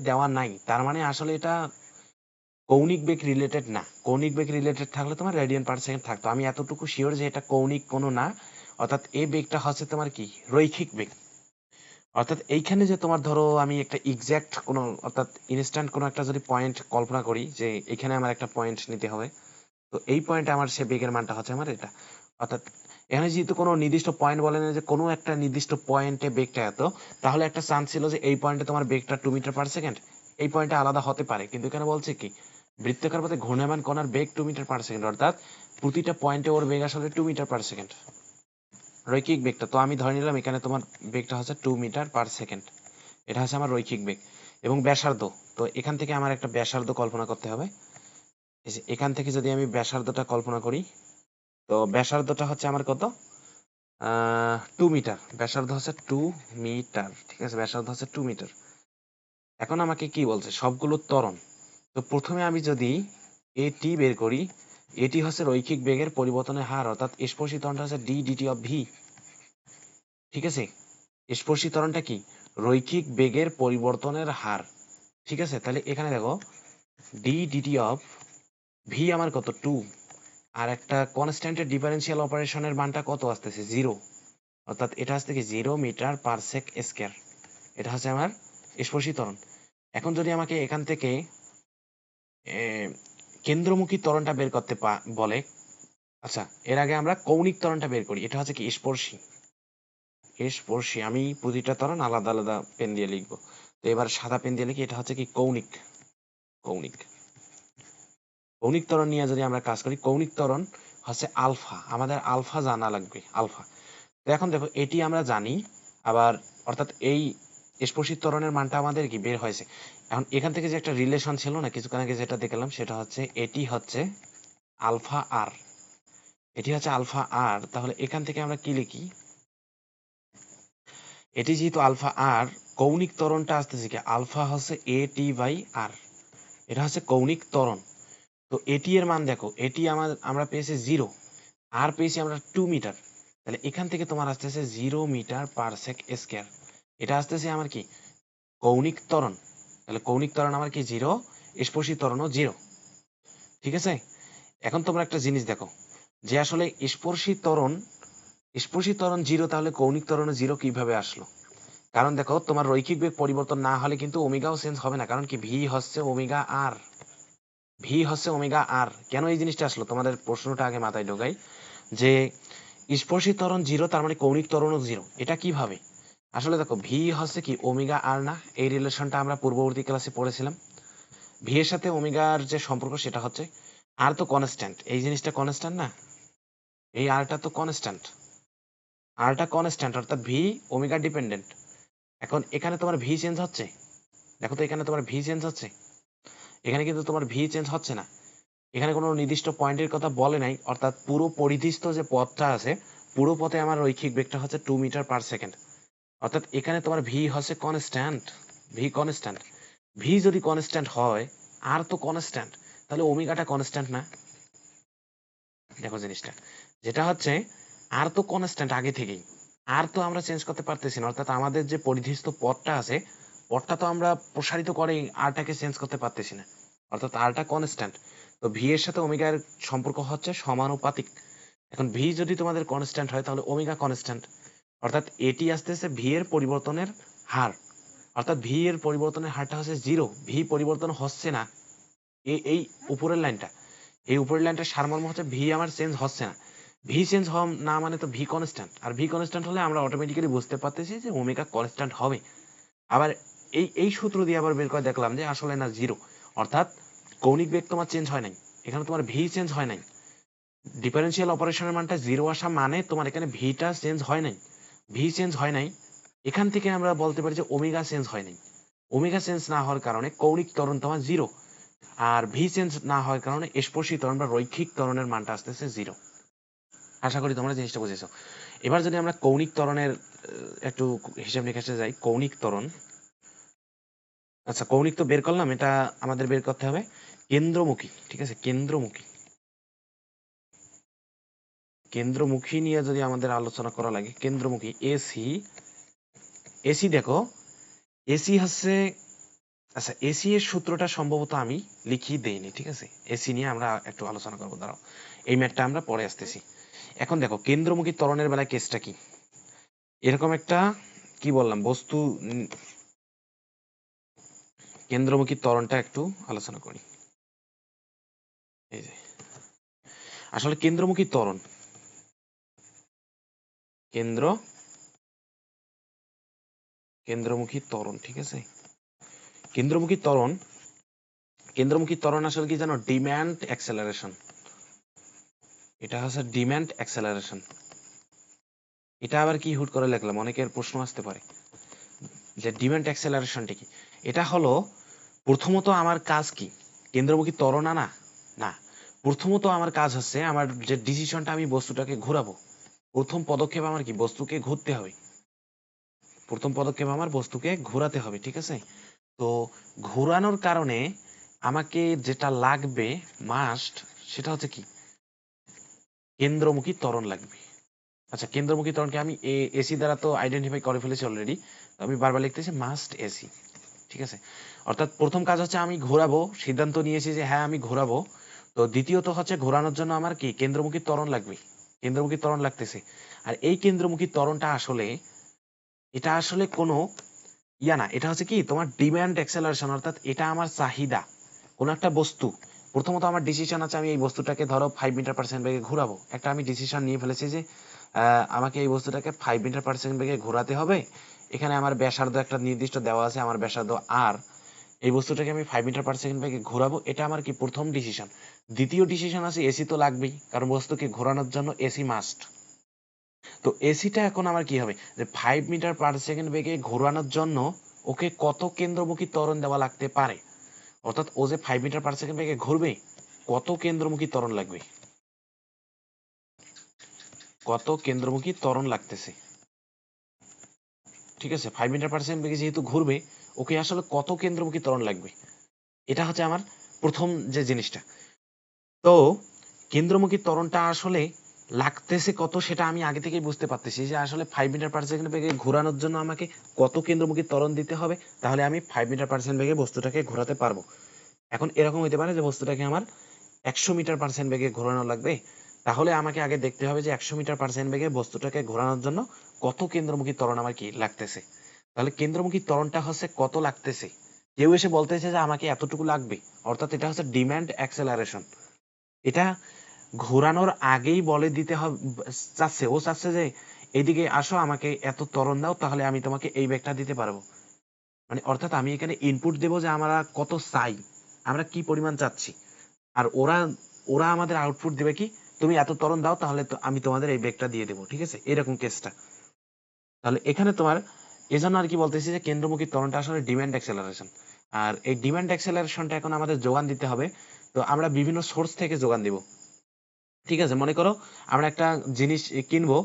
S1: দেওয়া নাই। তার মানে আসলে এটা কৌণিক বেগ রিলেটেড না। কৌণিক বেগ রিলেটেড থাকলে তোমার রেডিয়ান/সেকেন্ড থাকতো। আমি এতটুকু শিওর যে এটা কৌণিক কোনো না, অর্থাৎ এই বেগটা হচ্ছে তোমার কি রৈখিক বেগ। অর্থাৎ এইখানে যে তোমার ধরো আমি একটা এক্সাক্ট কোনো, অর্থাৎ ইনস্ট্যান্ট কোনো একটা যদি পয়েন্ট কল্পনা করি যে এখানে আমার একটা পয়েন্ট নিতে হবে, তো এই পয়েন্টে আমার সে বেগের মানটা হচ্ছে আমার এটা। অর্থাৎ এখানে যেহেতু কোনো নির্দিষ্ট পয়েন্ট বলে না যে কোনো একটা নির্দিষ্ট পয়েন্টে বেগটা এত, তাহলে একটা চান্স ছিল যে এই পয়েন্টে তোমার বেগটা 2 মিটার/সেকেন্ড, এই পয়েন্টে আলাদা হতে পারে, কিন্তু এখানে বলছে কি বৃত্তাকার পথে ঘূর্ণায়মান কণার বেগ 2 মিটার পার সেকেন্ড, অর্থাৎ প্রতিটা পয়েন্টে ওর বেগ আসলে 2 মিটার পার সেকেন্ড। রৈখিক বেগটা তো আমি ধরে নিলাম এখানে তোমার বেগটা হচ্ছে 2 মিটার পার সেকেন্ড, এটা হচ্ছে আমার রৈখিক বেগ। এবং ব্যাসার্ধ, তো এখান থেকে আমার একটা ব্যাসার্ধ কল্পনা করতে হবে। এই যে এখান থেকে যদি আমি ব্যাসার্ধটা কল্পনা করি, তো ব্যাসার্ধটা হচ্ছে আমার কত, 2 মিটার। ব্যাসার্ধ হচ্ছে 2 মিটার, ঠিক আছে, ব্যাসার্ধ হচ্ছে 2 মিটার। এখন আমাকে কি বলছে, সবগুলো ত্বরণ। তো প্রথমে আমি যদি এটি বের করি, এটি হচ্ছে রৈখিক বেগের পরিবর্তনের হার, অর্থাৎ স্পর্শী ত্বরণটা হচ্ছে ডি ডিটি অফ ভি, ঠিক আছে। স্পর্শী ত্বরণটা কি, রৈখিক বেগের পরিবর্তনের হার, ঠিক আছে। তাহলে এখানে দেখো ডি ডিটি অফ ভি আমার কত 2, আর একটা কনস্ট্যান্টের ডিফারেন্সিয়াল অপারেশনের মানটা কত আসতেছে 0, অর্থাৎ এটা আসছে কি 0 মিটার পার সেক স্কয়ার। এটা হচ্ছে আমার স্পর্শী ত্বরণ। এখন যদি আমাকে এখান থেকে কেন্দ্রমুখী ত্বরণটা বের করতে বলে, আচ্ছা এর আগে আমরা কৌণিক ত্বরণটা বের করি। এটা হচ্ছে কি স্পর্শী, স্পর্শী। আমি প্রতিটা ত্বরণ আলাদা আলাদা পেন দিয়ে লিখবো। তো এবার সাদা পেন দিয়ে লিখি, এটা হচ্ছে কি কৌণিক। কৌণিক কৌণিক ত্বরণ নিয়ে যদি আমরা কাজ করি, কৌণিক ত্বরণ হচ্ছে আলফা, আমাদের আলফা জানা লাগবে, আলফা। তো এখন দেখো এটি আমরা জানি, আবার অর্থাৎ এই স্পর্শী ত্বরণের মানটা আমাদের কি বের হয়েছে। এখন এখান থেকে যে একটা রিলেশন ছিল না কিছুক্ষণ আগে যেটা দেখলাম, সেটা হচ্ছে এটি হচ্ছে আলফা আর, এটি হচ্ছে আলফা আর। তাহলে এখান থেকে আমরা কি লিখি, এটি যেহেতু আলফা আর, কৌণিক ত্বরণটা আসতেছে কি আলফা হচ্ছে এ টি বাই আর, এটা হচ্ছে কৌণিক ত্বরণ। তো এটি এর মান দেখো, এটি আমরা পেয়েছি 0, আর পেয়েছি আমরা 2 মিটার। তাহলে এখান থেকে তোমার আসতেছে 0 মিটার পার সেক স্কয়ার, এটা আসতেছে আমার কি কৌণিক ত্বরণ। তাহলে কৌণিক ত্বরণ আমার কি 0, স্পর্শী ত্বরণও 0, ঠিক আছে। এখন তোমরা একটা জিনিস দেখো, যে আসলে স্পর্শী ত্বরণ 0, তাহলে কৌণিক ত্বরণও 0 কিভাবে আসলো। কারণ দেখো তোমার রৈখিক বেগ পরিবর্তন না হলে কিন্তু ওমেগাও চেঞ্জ হবে না, কারণ কি ভি হচ্ছে ওমেগা আর, ভি হচ্ছে ওমেগা আর। কেন এই জিনিসটা আসলো, তোমাদের প্রশ্নটা আগে মাথায় ঢোকাই, যে স্পর্শী ত্বরণ 0, তার মানে কৌণিক ত্বরণও 0, এটা কিভাবে। আসলে দেখো ভি হচ্ছে কি ওমেগা আর না, এই রিলেশনটা আমরা পূর্ববর্তী ক্লাসে পড়েছিলাম। ভি এর সাথে ওমেগার যে সম্পর্ক সেটা হচ্ছে, আর তো কনস্ট্যান্ট, এই জিনিসটা কনস্ট্যান্ট না, এই আরটা তো কনস্ট্যান্ট, আরটা কনস্ট্যান্ট, অর্থাৎ ভি ওমেগা ডিপেন্ডেন্ট। এখন এখানে তোমার ভি চেঞ্জ হচ্ছে, দেখো তো এখানে তোমার ভি চেঞ্জ হচ্ছে, এখানে কিন্তু তোমার ভি চেঞ্জ হচ্ছে না। এখানে কোনো নির্দিষ্ট পয়েন্টের কথা বলে নাই, অর্থাৎ পুরো পরিধিস্থ যে পথটা আছে, পুরো পথে আমার রৈখিক বেগটা হচ্ছে 2 মিটার পার সেকেন্ড, অর্থাৎ এখানে তোমার ভি হচ্ছে কনস্ট্যান্ট, ভি কনস্ট্যান্ট। ভি যদি কনস্ট্যান্ট হয়, আর তো কনস্ট্যান্ট, তাহলে ওমেগাটা কনস্ট্যান্ট না। দেখো জিনিসটা যেটা হচ্ছে, আর তো কনস্ট্যান্ট আগে থেকেই, আর তো আমরা চেঞ্জ করতে পারতেছি না, অর্থাৎ আমাদের যে পরিধিস্থ পথটা আছে, পথটা তো আমরা প্রসারিত করে আরটাকে চেঞ্জ করতে পারতেছি না, অর্থাৎ আরটা কনস্ট্যান্ট। তো ভি এর সাথে ওমেগার সম্পর্ক হচ্ছে সমানুপাতিক। এখন ভি যদি তোমাদের কনস্ট্যান্ট হয়, তাহলে ওমেগা কনস্ট্যান্ট, অর্থাৎ এটি আসতেছে ভি এর পরিবর্তনের হার, অর্থাৎ ভি এর পরিবর্তনের হারটা হচ্ছে 0, ভি পরিবর্তন হচ্ছে না। এই উপরের লাইনটা, এই উপরের লাইনটার সারমর্ম হচ্ছে ভি আমার চেঞ্জ হচ্ছে না। ভি চেঞ্জ হওয়া না মানে তো ভি কনস্ট্যান্ট, আর ভি কনস্ট্যান্ট হলে আমরা অটোমেটিক্যালি বুঝতে পারতেছি যে ওমেগা কনস্ট্যান্ট হবে। আবার এই সূত্র দিয়ে আবার বের করে দেখলাম যে আসলে না 0, অর্থাৎ কৌণিক বেগ তোমার চেঞ্জ হয় নাই, এখানে তোমার ভি চেঞ্জ হয় নাই। ডিফারেন্সিয়াল অপারেশনের মানটা 0 আসা মানে তোমার এখানে ভিটা চেঞ্জ হয় নাই, ভি চেঞ্জ হয় নাই। এখান থেকে আমরা বলতে পারি যে ওমেগা চেঞ্জ হয় নাই। ওমেগা চেঞ্জ না হওয়ার কারণে কৌণিক ত্বরণ তোমার 0, আর ভি চেঞ্জ না হওয়ার কারণে স্পর্শী ত্বরণ বা রৈখিক ত্বরণের মানটা আসতেছে 0। আশা করি তোমরা জিনিসটা বুঝেছো। এবার যদি আমরা কৌণিক ত্বরণের একটু হিসাব নিকাশে যাই, কৌণিক ত্বরণ, আচ্ছা কৌণিক তো বের করলাম, এটা আমাদের বের করতে হবে কেন্দ্রমুখী, ঠিক আছে। কেন্দ্রমুখী, কেন্দ্রমুখী নিয়ে যদি আমাদের আলোচনা করা লাগে, কেন্দ্রমুখী এসি, এসি দেখো, এসি হচ্ছে, আচ্ছা এসি এর সূত্রটা সম্ভবত আমি লিখিয়ে দেইনি, ঠিক আছে। এসি নিয়ে আমরা একটু আলোচনা করবো, দাঁড়াও, এই ম্যাটটা আমরা পরে আসতেছি। এখন দেখো কেন্দ্রমুখী ত্বরণের বেলায় কেসটা কি, এরকম একটা কি বললাম বস্তু, কেন্দ্রমুখী ত্বরণটা একটু আলোচনা করি। এই যে আসলে কেন্দ্রমুখী ত্বরণ, কেন্দ্রমুখী ত্বরণ, ঠিক আছে। কেন্দ্রমুখী ত্বরণ কেন্দ্রমুখী ত্বরণ আসলে কি জানো? Demand acceleration. এটা হচ্ছে ডিম্যান্ড অ্যাক্সেলারেশন। এটা আবার কি হুট করে লিখলাম? অনেকের প্রশ্ন আসতে পারে যে ডিম্যান্ড অ্যাক্সেলারেশনটা কি। এটা হলো প্রথমত আমার কাজ কি? কেন্দ্রমুখী ত্বরণ আনা না, প্রথমত আমার কাজ হচ্ছে আমার যে ডিসিশনটা, আমি বস্তুটাকে ঘোরাবো। প্রথম পদক্ষেপ আমার কি? বস্তুকে ঘুরতে হবে। প্রথম পদক্ষেপ আমার বস্তুকে ঘোরাতে হবে, ঠিক আছে? তো ঘোরানোর কারণে আমাকে যেটা লাগবে মাস্ট, সেটা হচ্ছে কি? কেন্দ্রমুখী ত্বরণ লাগবে। আচ্ছা, কেন্দ্রমুখী ত্বরণকে আমি এসি দ্বারা তো আইডেন্টিফাই করে ফেলেছি অলরেডি, আমি বারবার লিখতেছি মাস্ট এসি, ঠিক আছে? অর্থাৎ প্রথম কাজ হচ্ছে আমি ঘোরাবো, সিদ্ধান্ত নিয়েছি যে হ্যাঁ আমি ঘোরাবো। তো দ্বিতীয়ত হচ্ছে ঘোরানোর জন্য আমার কি? কেন্দ্রমুখী ত্বরণ লাগবে। কেন্দ্রমুখী ত্বরণ লাগতেছে। আর এই কেন্দ্রমুখী ত্বরণটা আসলে, এটা আসলে কোনো ইয়া না, এটা হচ্ছে কি তোমার ডিমান্ড অ্যাক্সেলারেশন। অর্থাৎ এটা আমার চাহিদা। কোন একটা বস্তু, প্রথমত আমার ডিসিশন আছে আমি এই বস্তুটাকে ধরো 5 মিটার পার সেকেন্ড বেগে ঘোরাবো। একটা আমি ডিসিশন নিয়ে ফেলেছি যে আমাকে এই বস্তুটাকে 5 মিটার পার সেকেন্ড বেগে ঘোরাতে হবে। এখানে আমার ব্যাসার্ধ একটা নির্দিষ্ট দেওয়া আছে, আমার ব্যাসার্ধ আর, এই বস্তুটাকে আমি 5 মিটার পার সেকেন্ড বেগে ঘোরাবো। এটা আমার কি প্রথম ডিসিশন। দ্বিতীয় ডিসিশন আছে এসি তো লাগবেই, কারণ বস্তুকে ঘোরানোর জন্য এসি মাস্ট। তো এসিটা এখন আমার কি হবে? যে 5 মিটার পার সেকেন্ড বেগে ঘোরানোর জন্য ওকে কত কেন্দ্রমুখী ত্বরণ দেওয়া লাগতে পারে। অর্থাৎ ও যে 5 মিটার পার সেকেন্ড বেগে ঘুরবে, কত কেন্দ্রমুখী ত্বরণ লাগবে, কত কেন্দ্রমুখী ত্বরণ লাগতেছে, ঠিক আছে? 5 মিটার পার সেকেন্ড বেগে যেহেতু ঘুরবে, ওকে আসলে কত কেন্দ্রমুখী ত্বরণ লাগবে, এটা হচ্ছে আমার প্রথম যে জিনিসটা। তো কেন্দ্রমুখী ত্বরণটা আসলে লাগতেছে কত, সেটা আমি আগে থেকেই বুঝতে পারতেছি যে আসলে 5 মিটার পার সেকেন্ড বেগে ঘোরানোর জন্য আমাকে কত কেন্দ্রমুখী ত্বরণ দিতে হবে, তাহলে আমি 5 মিটার পার সেকেন্ড বেগে বস্তুটাকে ঘোরাতে পারবো। এখন এরকম হতে পারে যে বস্তুটাকে আমার 100 মিটার পার সেকেন্ড বেগে ঘোরানো লাগবে, তাহলে আমাকে আগে দেখতে হবে যে 100 মিটার পার সেকেন্ড বেগে বস্তুটাকে ঘোরানোর জন্য কত কেন্দ্রমুখী ত্বরণ আমার কি লাগতেছে। তাহলে কেন্দ্রমুখী ত্বরণটা হচ্ছে কত লাগতেছে, কেউ এসে বলতেছে যে আমাকে এতটুকু লাগবে, অর্থাৎ এটা হচ্ছে ডিম্যান্ড অ্যাক্সেলারেশন। এটা ঘোরানোর আগেই বলে দিতে হবে, চাচ্ছে, ও চাচ্ছে যে এইদিকে আসো, আমাকে এত ত্বরণ দাও, তাহলে আমি তোমাকে এই ব্যাগটা দিতে পারবো। মানে অর্থাৎ আমি এখানে ইনপুট দেবো যে আমরা কত চাই, আমরা কি পরিমাণ চাচ্ছি, আর ওরা ওরা আমাদের আউটপুট দেবে কি, তুমি এত ত্বরণ দাও, তাহলে তো আমি তোমাদের এই ব্যাগটা দিয়ে দেবো, ঠিক আছে? এরকম কেসটা। তাহলে এখানে তোমার এজন্য আর কি বলতেছি যে কেন্দ্রমুখী ত্বরণটা আসলে ডিম্যান্ড অ্যাক্সেলারেশন। আর এই ডিম্যান্ড অ্যাক্সেলারেশনটা এখন আমাদের যোগান দিতে হবে। তো আমরা বিভিন্ন সোর্স থেকে যোগান দিব, ঠিক আছে? মনে করো আমরা একটা জিনিস কিনবো,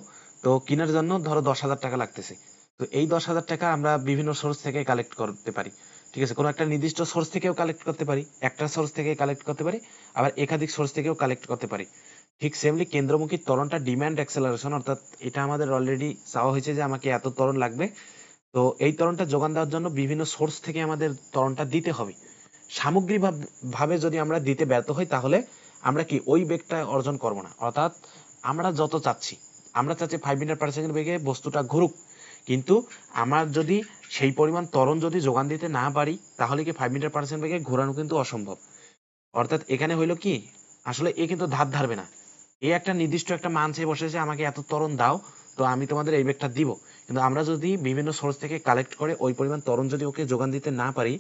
S1: তো কেনার জন্য ধরো 10,000 টাকা লাগতেছে। তো এই 10,000 টাকা আমরা বিভিন্ন সোর্স থেকে কালেক্ট করতে পারি, ঠিক আছে? কোনো একটা নির্দিষ্ট সোর্স থেকেও কালেক্ট করতে পারি, একটা সোর্স থেকে কালেক্ট করতে পারি, আবার একাধিক সোর্স থেকেও কালেক্ট করতে পারি। ঠিক সেমলি কেন্দ্রমুখী ত্বরণটা ডিম্যান্ড অ্যাক্সেলারেশন, অর্থাৎ এটা আমাদের অলরেডি চাওয়া হয়েছে যে আমাকে এত ত্বরণ লাগবে। তো এই ত্বরণটা যোগান দেওয়ার জন্য বিভিন্ন সোর্স থেকে আমাদের ত্বরণটা দিতে হবে। সামগ্রিক ভাবে যদি আমরা দিতে ব্যর্থ হই, তাহলে আমরা কি ওই বেগটা অর্জন করব না। অর্থাৎ আমরা যত চাচ্ছি, আমরা চাচ্ছি 5 মিটার পার সেকেন্ড বেগে বস্তুটা ঘুরুক, কিন্তু আমার যদি সেই পরিমাণ ত্বরণ যদি যোগান দিতে না পারি, তাহলে কি 5 মিটার পার সেকেন্ড বেগে ঘোরানো কিন্তু অসম্ভব। অর্থাৎ এখানে হইলো কি, আসলে এ কিন্তু ধার ধারবে না, এ একটা নির্দিষ্ট একটা মান চেয়ে বসেছে, আমাকে এত ত্বরণ দাও, তো আমি তোমাদের এই বেগটা দিব। কিন্তু আমরা যদি বিভিন্ন সোর্স থেকে কালেক্ট করে ওই পরিমাণ ত্বরণ যদি ওকে যোগান দিতে না পারি,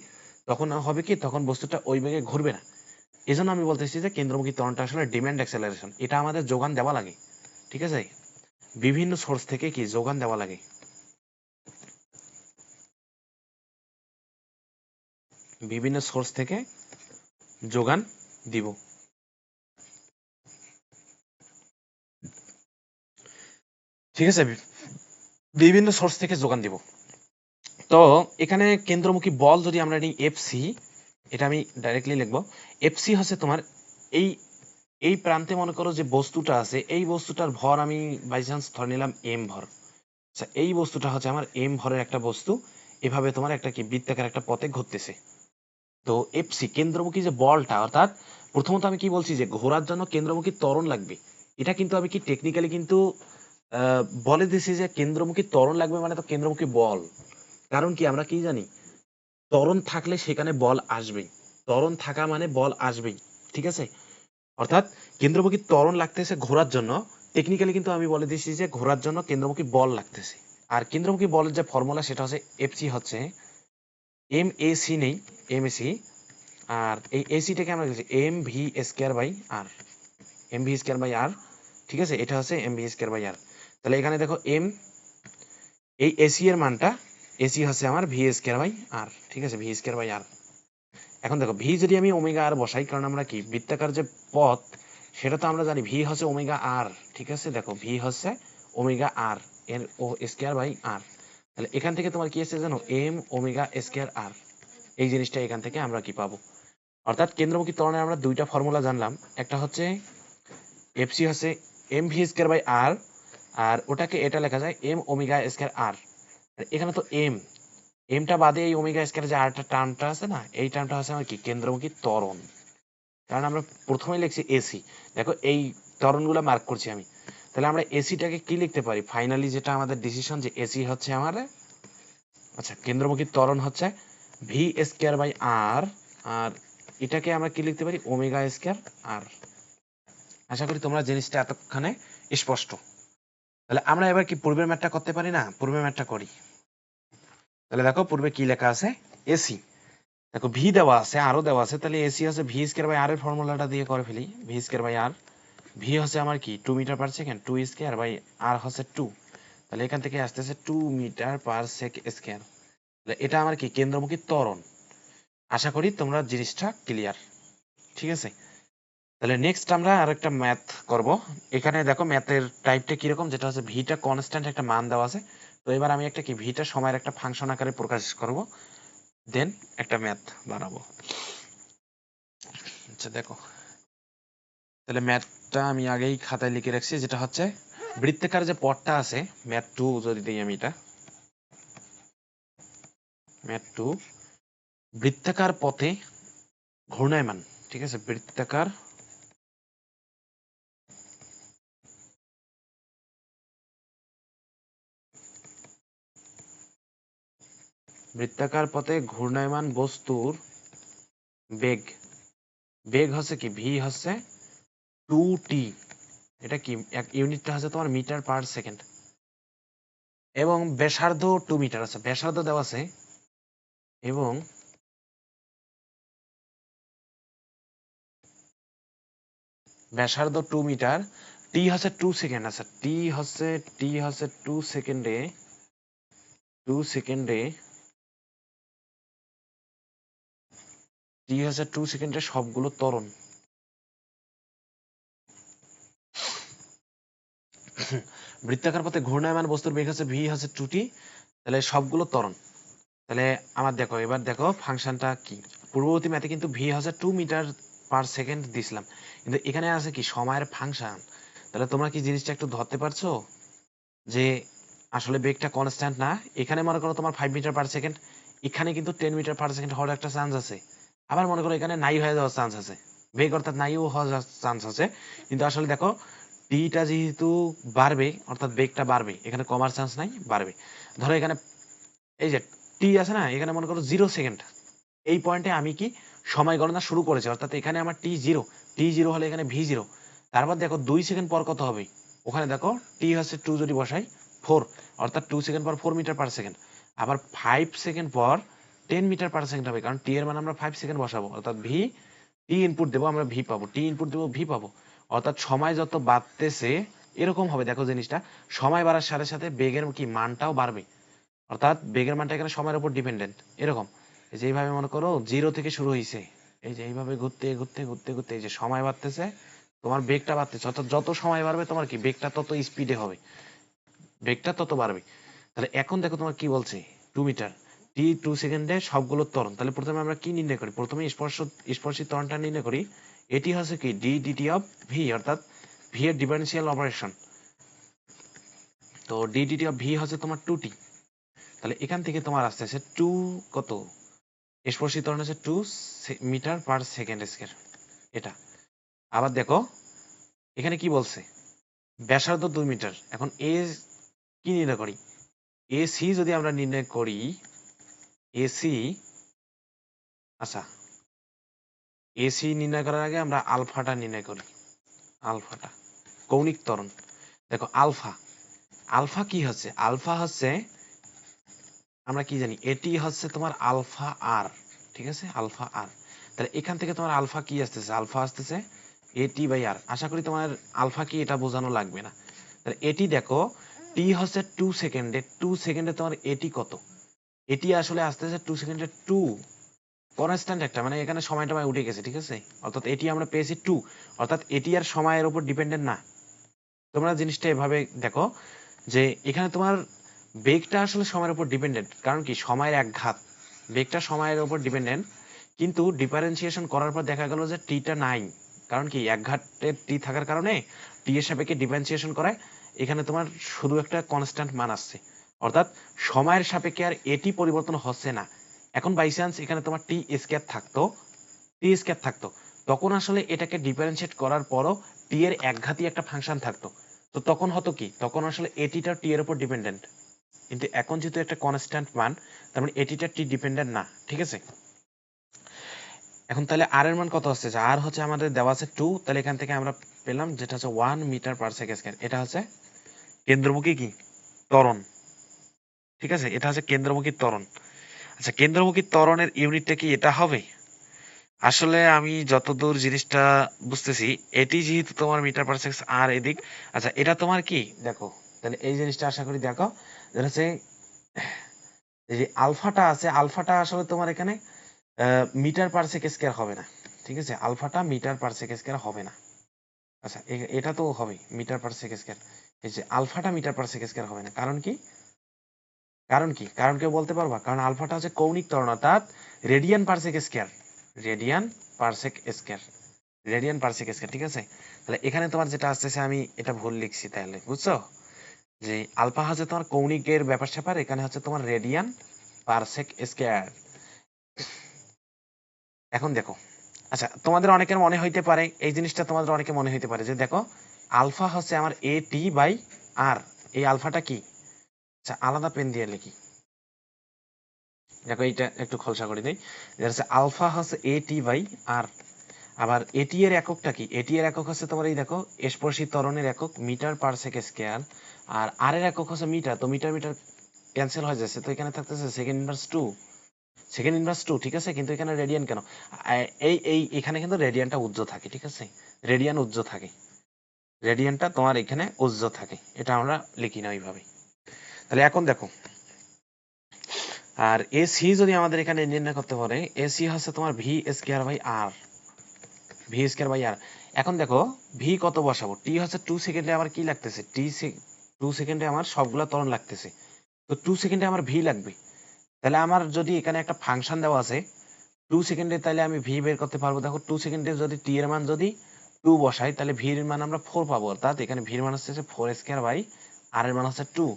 S1: তখন হবে কি, তখন বস্তুটা ওই বেগে ঘুরবে না। এজন্য আমি বলতেছি যে কেন্দ্রমুখী ত্বরণটা আসলে ডিম্যান্ড অ্যাক্সেলারেশন, এটা আমাদের যোগান দেওয়া লাগে, ঠিক আছে? বিভিন্ন সোর্স থেকে কি যোগান দেওয়া লাগে, বিভিন্ন সোর্স থেকে যোগান দিব, ঠিক আছে? বিভিন্ন সোর্স থেকে যোগান দিব। তো এখানে কেন্দ্রমুখী বল যদি আমরা নিই এফসি, এটা আমি ডাইরেক্টলি লিখবো। এফসি হচ্ছে তোমার এই এই প্রান্তে মনে করো যে বস্তুটা আছে, এই বস্তুটার ভর আমি বাই চান্স ধরে নিলাম এম ভর। আচ্ছা, এই বস্তুটা হচ্ছে আমার এম ভরের একটা বস্তু, এভাবে তোমার একটা কি বৃত্তাকার একটা পথে ঘুরতেছে। তো এফসি কেন্দ্রমুখী যে বলটা, অর্থাৎ প্রথমত আমি কি বলছি যে ঘোরার জন্য কেন্দ্রমুখী ত্বরণ লাগবে। এটা কিন্তু আমি কি টেকনিক্যালি কিন্তু বলে দিছি যে কেন্দ্রমুখী ত্বরণ লাগবে, মানে তো কেন্দ্রমুখী বল। কারণ কি, আমরা কি জানি, ত্বরণ থাকলে সেখানে বল আসবেই, ত্বরণ থাকা মানে বল আসবেই, ঠিক আছে? অর্থাৎ কেন্দ্রমুখী ত্বরণ লাগতেছে ঘোরার জন্য, টেকনিক্যালি কিন্তু আমি বলে দিচ্ছি যে ঘোরার জন্য কেন্দ্রমুখী বল লাগতেছে। আর কেন্দ্রমুখী বলের যে ফর্মুলা, সেটা হচ্ছে এফসি হচ্ছে এম এ সি নেই, এম এ সি আর এই এসিটাকে আমরা লিখছি M V square by R, M V square by R, ঠিক আছে, এটা হচ্ছে M V square by R. তাহলে এখানে দেখো এম, এই এসি এর মানটা, এসি হচ্ছে আমার ভি স্কয়ার বাই আর, ঠিক আছে, ভি স্কয়ার বাই আর। এখন দেখো ভি যদি আমি ওমেগা আর বসাই, কারণ আমরা কি বৃত্তাকার যে পথ সেটা তো আমরা জানি ভি হচ্ছে ওমেগা আর, ঠিক আছে, দেখো ভি হচ্ছে ওমেগা আর এর ও স্কয়ার বাই আর। তাহলে এখান থেকে তোমার কি এসে জানো, এম ওমেগা স্কয়ার আর, এই জিনিসটা এখান থেকে আমরা কি পাবো। অর্থাৎ কেন্দ্রমুখী ত্বরণের আমরা দুইটা ফর্মুলা জানলাম, একটা হচ্ছে এফসি হচ্ছে এম ভি স্কয়ার বাই আর, আর ওটাকে এটা লেখা যায় এম ওমেগা স্কয়ার আর। এখানে তো এমটা বাদে এই ওমেগা স্কয়ার যে আরটা টার্মটা আছে না, এই টার্মটা হচ্ছে আমার কি কেন্দ্রমুখী ত্বরণ, কারণ আমরা প্রথমে লিখছি এসি। দেখো এই ত্বরণগুলো মার্ক করছি আমি। তাহলে আমরা এসিটাকে কি লিখতে পারি, ফাইনালি যেটা আমাদের ডিসিশন যে এসি হচ্ছে আমার, আচ্ছা, কেন্দ্রমুখী ত্বরণ হচ্ছে ভি স্কয়ার বাই আর, আর এটাকে আমরা কি লিখতে পারি, ওমেগা স্কয়ার আর। আশা করি তোমরা জিনিসটা এতক্ষণে স্পষ্ট। তাহলে আমরা এবার কি পূর্বের ম্যাথটা করতে পারি না, পূর্বের ম্যাথটা করি। তাহলে দেখো পূর্বে কি লেখা আছে, এসি, দেখো ভি দেওয়া আছে, আরও দেওয়া আছে, তাহলে এসি হচ্ছে ভি স্কয়ার বাই আর এর ফর্মুলাটা দিয়ে করে ফেলি, V square by R. V হচ্ছে আমার কি 2 metre per second, 2 square by R হচ্ছে 2, তাহলে এখান থেকে আসতেছে 2 মিটার পার স্কয়ার। তাহলে এটা আমার কি কেন্দ্রমুখী ত্বরণ। আশা করি তোমরা জিনিসটা ক্লিয়ার, ঠিক আছে। তাহলে নেক্সট আমরা আরেকটা ম্যাথ করব। এখানে দেখো ম্যাথের টাইপটা কিরকম, যেটা হচ্ছে ভিটা কনস্ট্যান্ট একটা মান দেওয়া আছে। তো এবার আমি একটা কি ভিটা সময়ের একটা ফাংশন আকারে প্রকাশ করব, দেন একটা ম্যাথ বানাবো। আচ্ছা দেখো, তাহলে ম্যাথটা আমি আগেই খাতায় লিখে রাখছি, যেটা হচ্ছে বৃত্তাকার যে পথটা আছে, ম্যাথ 2 যদি দিই আমি, এটা ম্যাথ 2, বৃত্তাকার পথে ঘূর্ণায়মান, ঠিক আছে, বৃত্তাকার পথে ঘূর্ণায়মান বস্তুর বেগ, বেগ হচ্ছে কি ভি হচ্ছে 2t, এটা কি এক ইউনিটটা হচ্ছে তোমার মিটার পার সেকেন্ড, এবং ব্যাসার্ধ 2 মিটার আছে, ব্যাসার্ধ দেওয়া আছে, এবং ব্যাসার্ধ 2 মিটার, টি হচ্ছে 2 সেকেন্ড আছে, টি হচ্ছে 2 সেকেন্ডে, 2 সেকেন্ডে, টি হচ্ছে 2 সেকেন্ডে সবগুলো ত্বরণ। বৃত্তাকার পথে ঘূর্ণায়মান বস্তুর বেগ হচ্ছে ভি হচ্ছে 2t, তাহলে সবগুলো ত্বরণ। তাহলে আমার দেখো, এবার দেখো ফাংশনটা কি, পূর্ববর্তী ম্যাথে কিন্তু ভি হচ্ছে 2 মিটার পার সেকেন্ড দিছিলাম, কিন্তু এখানে আছে কি সময়ের ফাংশন। তাহলে তোমরা কি জিনিসটা একটু ধরতে পারছো যে আসলে বেগটা কনস্ট্যান্ট না। এখানে মনে করো তোমার 5 মিটার পার সেকেন্ড, এখানে কিন্তু 10 মিটার পার সেকেন্ড হওয়ার একটা চান্স আছে, আবার মনে করো এখানে নাই হয়ে যাওয়ার চান্স আছে, বেগ অর্থাৎ নাইও হওয়ার চান্স আছে। কিন্তু আসলে দেখো টিটা যেহেতু বাড়বে, অর্থাৎ বেগটা বাড়বে, এখানে কমার চান্স নাই, বাড়বে। ধরো এখানে এই যে টি আছে না, এখানে মনে করো 0 সেকেন্ড, এই পয়েন্টে আমি কি সময় গণনা শুরু করেছি, অর্থাৎ এখানে আমার টি জিরো হলে এখানে ভি 0। তারপর দেখো 2 সেকেন্ড পর কত হবে, ওখানে দেখো টি হচ্ছে 2 যদি বসাই 4, অর্থাৎ 2 সেকেন্ড পর 4 মিটার পার সেকেন্ড। আবার 5 সেকেন্ড পর 10 মিটার পার সেকেন্ড হবে, কারণ টি এর মান আমরা 5 সেকেন্ড বসাবো, অর্থাৎ ভি, টি ইনপুট দেবো আমরা ভি পাবো, টি ইনপুট দেবো ভি পাবো। অর্থাৎ সময় যত বাড়তেছে এরকম হবে, দেখো জিনিসটা সময় বাড়ার সাথে সাথে বেগের কি মানটাও বাড়বে, অর্থাৎ বেগের মানটা এখানে সময়ের উপর ডিপেন্ডেন্ট। এরকম এই যে এইভাবে মনে করো 0 থেকে শুরু হয়েছে, এই যে এইভাবে ঘুরতে ঘুরতে ঘুরতে ঘুরতে এই যে সময় বাড়তেছে, তোমার বেগটা বাড়তেছে, অর্থাৎ যত সময় বাড়বে তোমার কি বেগটা তত স্পিডে হবে, বেগটা তত বাড়বে। তাহলে এখন দেখো তোমার কি বলছে, 2 মিটার, টি 2 সেকেন্ডে সবগুলো ত্বরণ। তাহলে প্রথমে আমরা কি নির্ণয় করি, প্রথমে স্পর্শী ত্বরণটা নির্ণয় করি। এটি হচ্ছে কি ডি ডিটি অফ ভি, অর্থাৎ ভি এর ডিফারেন্সিয়াল অপারেশন। তো ডি ডিটি অফ ভি হচ্ছে তোমার 2t। তাহলে এখান থেকে তোমার আসতেছে 2 কত, স্পর্শী ত্বরণ হচ্ছে 2 মিটার পার সেকেন্ড স্কয়ার, এটা। আবার দেখো এখানে কি বলছে, ব্যাসার্ধ 2 মিটার। এখন এ কি নির্ণয় করি, এসি যদি আমরা নির্ণয় করি, এসি, আচ্ছা, এসি নির্ণয় করার আগে আমরা আলফাটা নির্ণয় করি, আলফাটা কৌণিক ত্বরণ। দেখো আলফা, আলফা কি হচ্ছে, আলফা হচ্ছে আমরা কি জানি, এটি হচ্ছে তোমার আলফা আর, ঠিক আছে, আলফা আর। তাহলে এখান থেকে তোমার আলফা কি আসতেছে, আলফা আসতেছে এটি বাই আর। আশা করি তোমার আলফা কি এটা বোঝানো লাগবে না। তাহলে এটি দেখো টি হচ্ছে 2 সেকেন্ডে, 2 সেকেন্ডে তোমার এটি কত, এটি আসলে আসতেছে 2 সেকেন্ডে 2, কনস্ট্যান্ট একটা, মানে এখানে সময়টা উঠে গেছে, ঠিক আছে, অর্থাৎ এটি আমরা পেয়েছি 2, অর্থাৎ এটি আর সময়ের উপর ডিপেন্ডেন্ট না। তোমরা জিনিসটা এভাবে দেখো যে এখানে তোমার বেগটা আসলে সময়ের উপর ডিপেন্ডেন্ট, কারণ কি সময়ের এক ঘাত, বেগটা সময়ের উপর ডিপেন্ডেন্ট, কিন্তু ডিফারেন্সিয়েশন করার পর দেখা গেল যে টিটা নাই, কারণ কি এক ঘাটের টি থাকার কারণে টি এর সাপেক্ষে ডিফারেন্সিয়েশন করায় এখানে তোমার শুধু একটা কনস্ট্যান্ট মান আসছে, অর্থাৎ সময়ের সাপেক্ষে আর এটি পরিবর্তন হচ্ছে না। এখন বাই চান্স এখানে তোমার টি স্কয়ার থাকতো, তখন আসলে এটাকে ডিফারেন্সিয়েট করার পরও টি এর একঘাতী একটা ফাংশন থাকতো, তো তখন হতো কি, তখন আসলে এটিটা টি এর উপর ডিপেন্ডেন্ট, কিন্তু এখন যেহেতু একটা কনস্ট্যান্ট মান, তার মানে এটিটা টি ডিপেন্ডেন্ট না, ঠিক আছে। এখন তাহলে আর এর মান কত আসছে, আর হচ্ছে আমাদের দেওয়া আছে 2, তাহলে এখান থেকে আমরা পেলাম যেটা হচ্ছে 1 মিটার পার সেকেন্ড স্কয়ার, এটা হচ্ছে কেন্দ্রমুখী কি ত্বরণ, ঠিক আছে, এটা হচ্ছে কেন্দ্রমুখী ত্বরণ। আচ্ছা, কেন্দ্রমুখী ত্বরণের ইউনিটটা কি এটা হবে? আসলে আমি যতদূর জিনিসটা বুঝতেছি, এটি যেহেতু তোমার মিটার পার সেকেন্ড আর এদিক, আচ্ছা এটা তোমার কি দেখো, তাহলে এই জিনিসটা আশা করি দেখো, যেটা হচ্ছে এই যে আলফাটা আছে, আলফাটা আসলে তোমার এখানে মিটার পার সেকেন্ড স্কয়ার হবে না, ঠিক আছে, আলফাটা মিটার পার সেকেন্ড স্কয়ার হবে না। আচ্ছা এটা তো হবে মিটার পার সেকেন্ড স্কয়ার, এই যে আলফাটা মিটার পার সেকেন্ড স্কয়ার হবে না, কারণ কি, কারণ কেউ বলতে পারবা, কারণ আলফাটা হচ্ছে কৌণিক ত্বরণ, অর্থাৎ radian per second square, radian per second square, radian per second square, ঠিক আছে। তাহলে এখানে তোমার যেটা আসতেছে আমি এটা ভুল লিখছি, তাহলে বুঝছো যে আলফা হচ্ছে তোমার কৌণিকের ব্যাপার স্যাপার, এখানে হচ্ছে তোমার রেডিয়ান পার সেকেন্ড স্কয়ার। এখন দেখো, আচ্ছা তোমাদের অনেকের মনে হইতে পারে এই জিনিসটা, তোমাদের অনেকে মনে হইতে পারে যে দেখো আলফা হচ্ছে আমার এ টি বাই আর, এই আলফাটা কি, আচ্ছা আলাদা পেন দিয়ে লিখি, দেখো এইটা একটু খোলসা করে দিই, যেটা হচ্ছে আলফা হচ্ছে এ টি বাই আর, আবার এটি এর এককটা কি, এটি এর একক হচ্ছে তোমার এই দেখো স্পর্শী ত্বরণের একক মিটার পার সেকেন্ড স্কয়ার, আর এর একক হচ্ছে মিটার, তো মিটার মিটার ক্যান্সেল হয়ে যাচ্ছে, তো এখানে থাকতেছে সেকেন্ড ইনভার্স 2, সেকেন্ড ইনভার্স 2, ঠিক আছে, কিন্তু এখানে রেডিয়ান কেন, এখানে কিন্তু রেডিয়ানটা উজ্জ্ব থাকে, ঠিক আছে, রেডিয়ান উজ্জ্ব থাকে, রেডিয়ানটা তোমার এখানে উজ্জ্ব থাকে, এটা আমরা লিখি না ওইভাবে। তাহলে এখন দেখো, আর এসি যদি আমাদের এখানে নির্ণয় করতে পারে, এসি হচ্ছে তোমার V square by R, V square by R. এখন দেখো ভি কত বসাবো, টি হচ্ছে 2 সেকেন্ডে আমার কি লাগতেছে, 2 সেকেন্ডে আমার সবগুলা ত্বরণ লাগতেছে, তো 2 সেকেন্ডে আমার ভি লাগবে, তাহলে আমার যদি এখানে একটা ফাংশন দেওয়া আছে 2 সেকেন্ডে, তাহলে আমি ভি বের করতে পারবো, দেখো 2 সেকেন্ডে যদি টি এর মান যদি 2 বসাই, তাহলে ভি এর মান আমরা 4 পাবো, অর্থাৎ এখানে ভি এর মান হচ্ছে 4 স্কয়ার বাই আর এর মান হচ্ছে 2,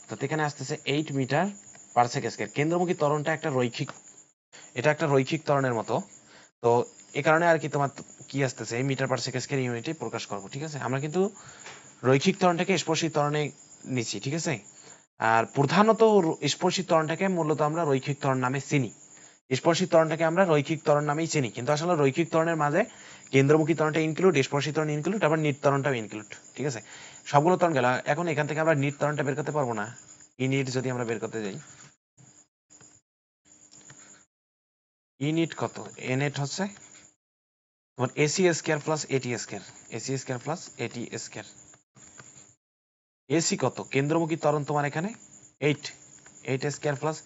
S1: তো এখানে আসতেছে 8 মিটার পার সেকেন্ড স্কয়ার। কেন্দ্রমুখী ত্বরণটা একটা রৈখিক, এটা একটা রৈখিক ত্বরণের মতো, তো এই কারণে আর কি তোমার কি আসতেছে এই মিটার পার সেকেন্ড স্কয়ার ইউনিটে প্রকাশ করব, ঠিক আছে, আমরা কিন্তু রৈখিক ত্বরণটাকে স্পর্শী ত্বরণে নিচ্ছি, ঠিক আছে, আর প্রধানত স্পর্শী ত্বরণটাকে মূলত আমরা রৈখিক ত্বরণ নামে চিনি, স্পর্শী ত্বরণটাকে আমরা রৈখিক ত্বরণ নামেই চিনি, কিন্তু আসলে রৈখিক ত্বরণের মাঝে কেন্দ্রমুখী ত্বরণটা ইনক্লুড, স্পর্শী ত্বরণ ইনক্লুড, আবার নিট ত্বরণটাও ইনক্লুড, ঠিক আছে, সবগুলো ত্বরণ গেল। এখন এখান থেকে আমরা নিট ত্বরণটা বের করতে পারবো না, ইনিট যদি আমরা বের করতে যাই, ইনিট কত, এনএট হচ্ছে তোমার এসি স্কয়ার প্লাস এটি স্কয়ার, এসি স্কয়ার প্লাস এটি স্কয়ার, এসি কত, কেন্দ্রমুখী ত্বরণ তোমার এখানে 8 স্কয়ার প্লাস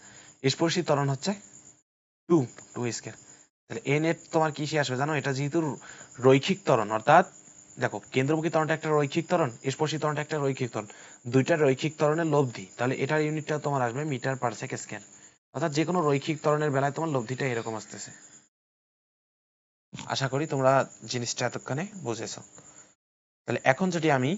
S1: স্পর্শী ত্বরণ হচ্ছে 2 স্কয়ার, তাহলে এ নেট তোমার কি সে আসবে জানো, এটা যেহেতু রৈখিক ত্বরণ, অর্থাৎ দেখো কেন্দ্রমুখী ত্বরণটা একটা রৈখিক ত্বরণ, স্পর্শী ত্বরণটা একটা রৈখিক ত্বরণ, দুইটা রৈখিক ত্বরণের লব্ধি, তাহলে এটার ইউনিটটা তোমার আসবে মিটার পার সেকেন্ড স্কয়ার, অর্থাৎ যে কোনো রৈখিক ত্বরণের বেলায় তোমার লব্ধিটা এরকম আসতেছে। আশা করি তোমরা জিনিসটা এতক্ষণে বুঝেছো। তাহলে এখন যদি আমি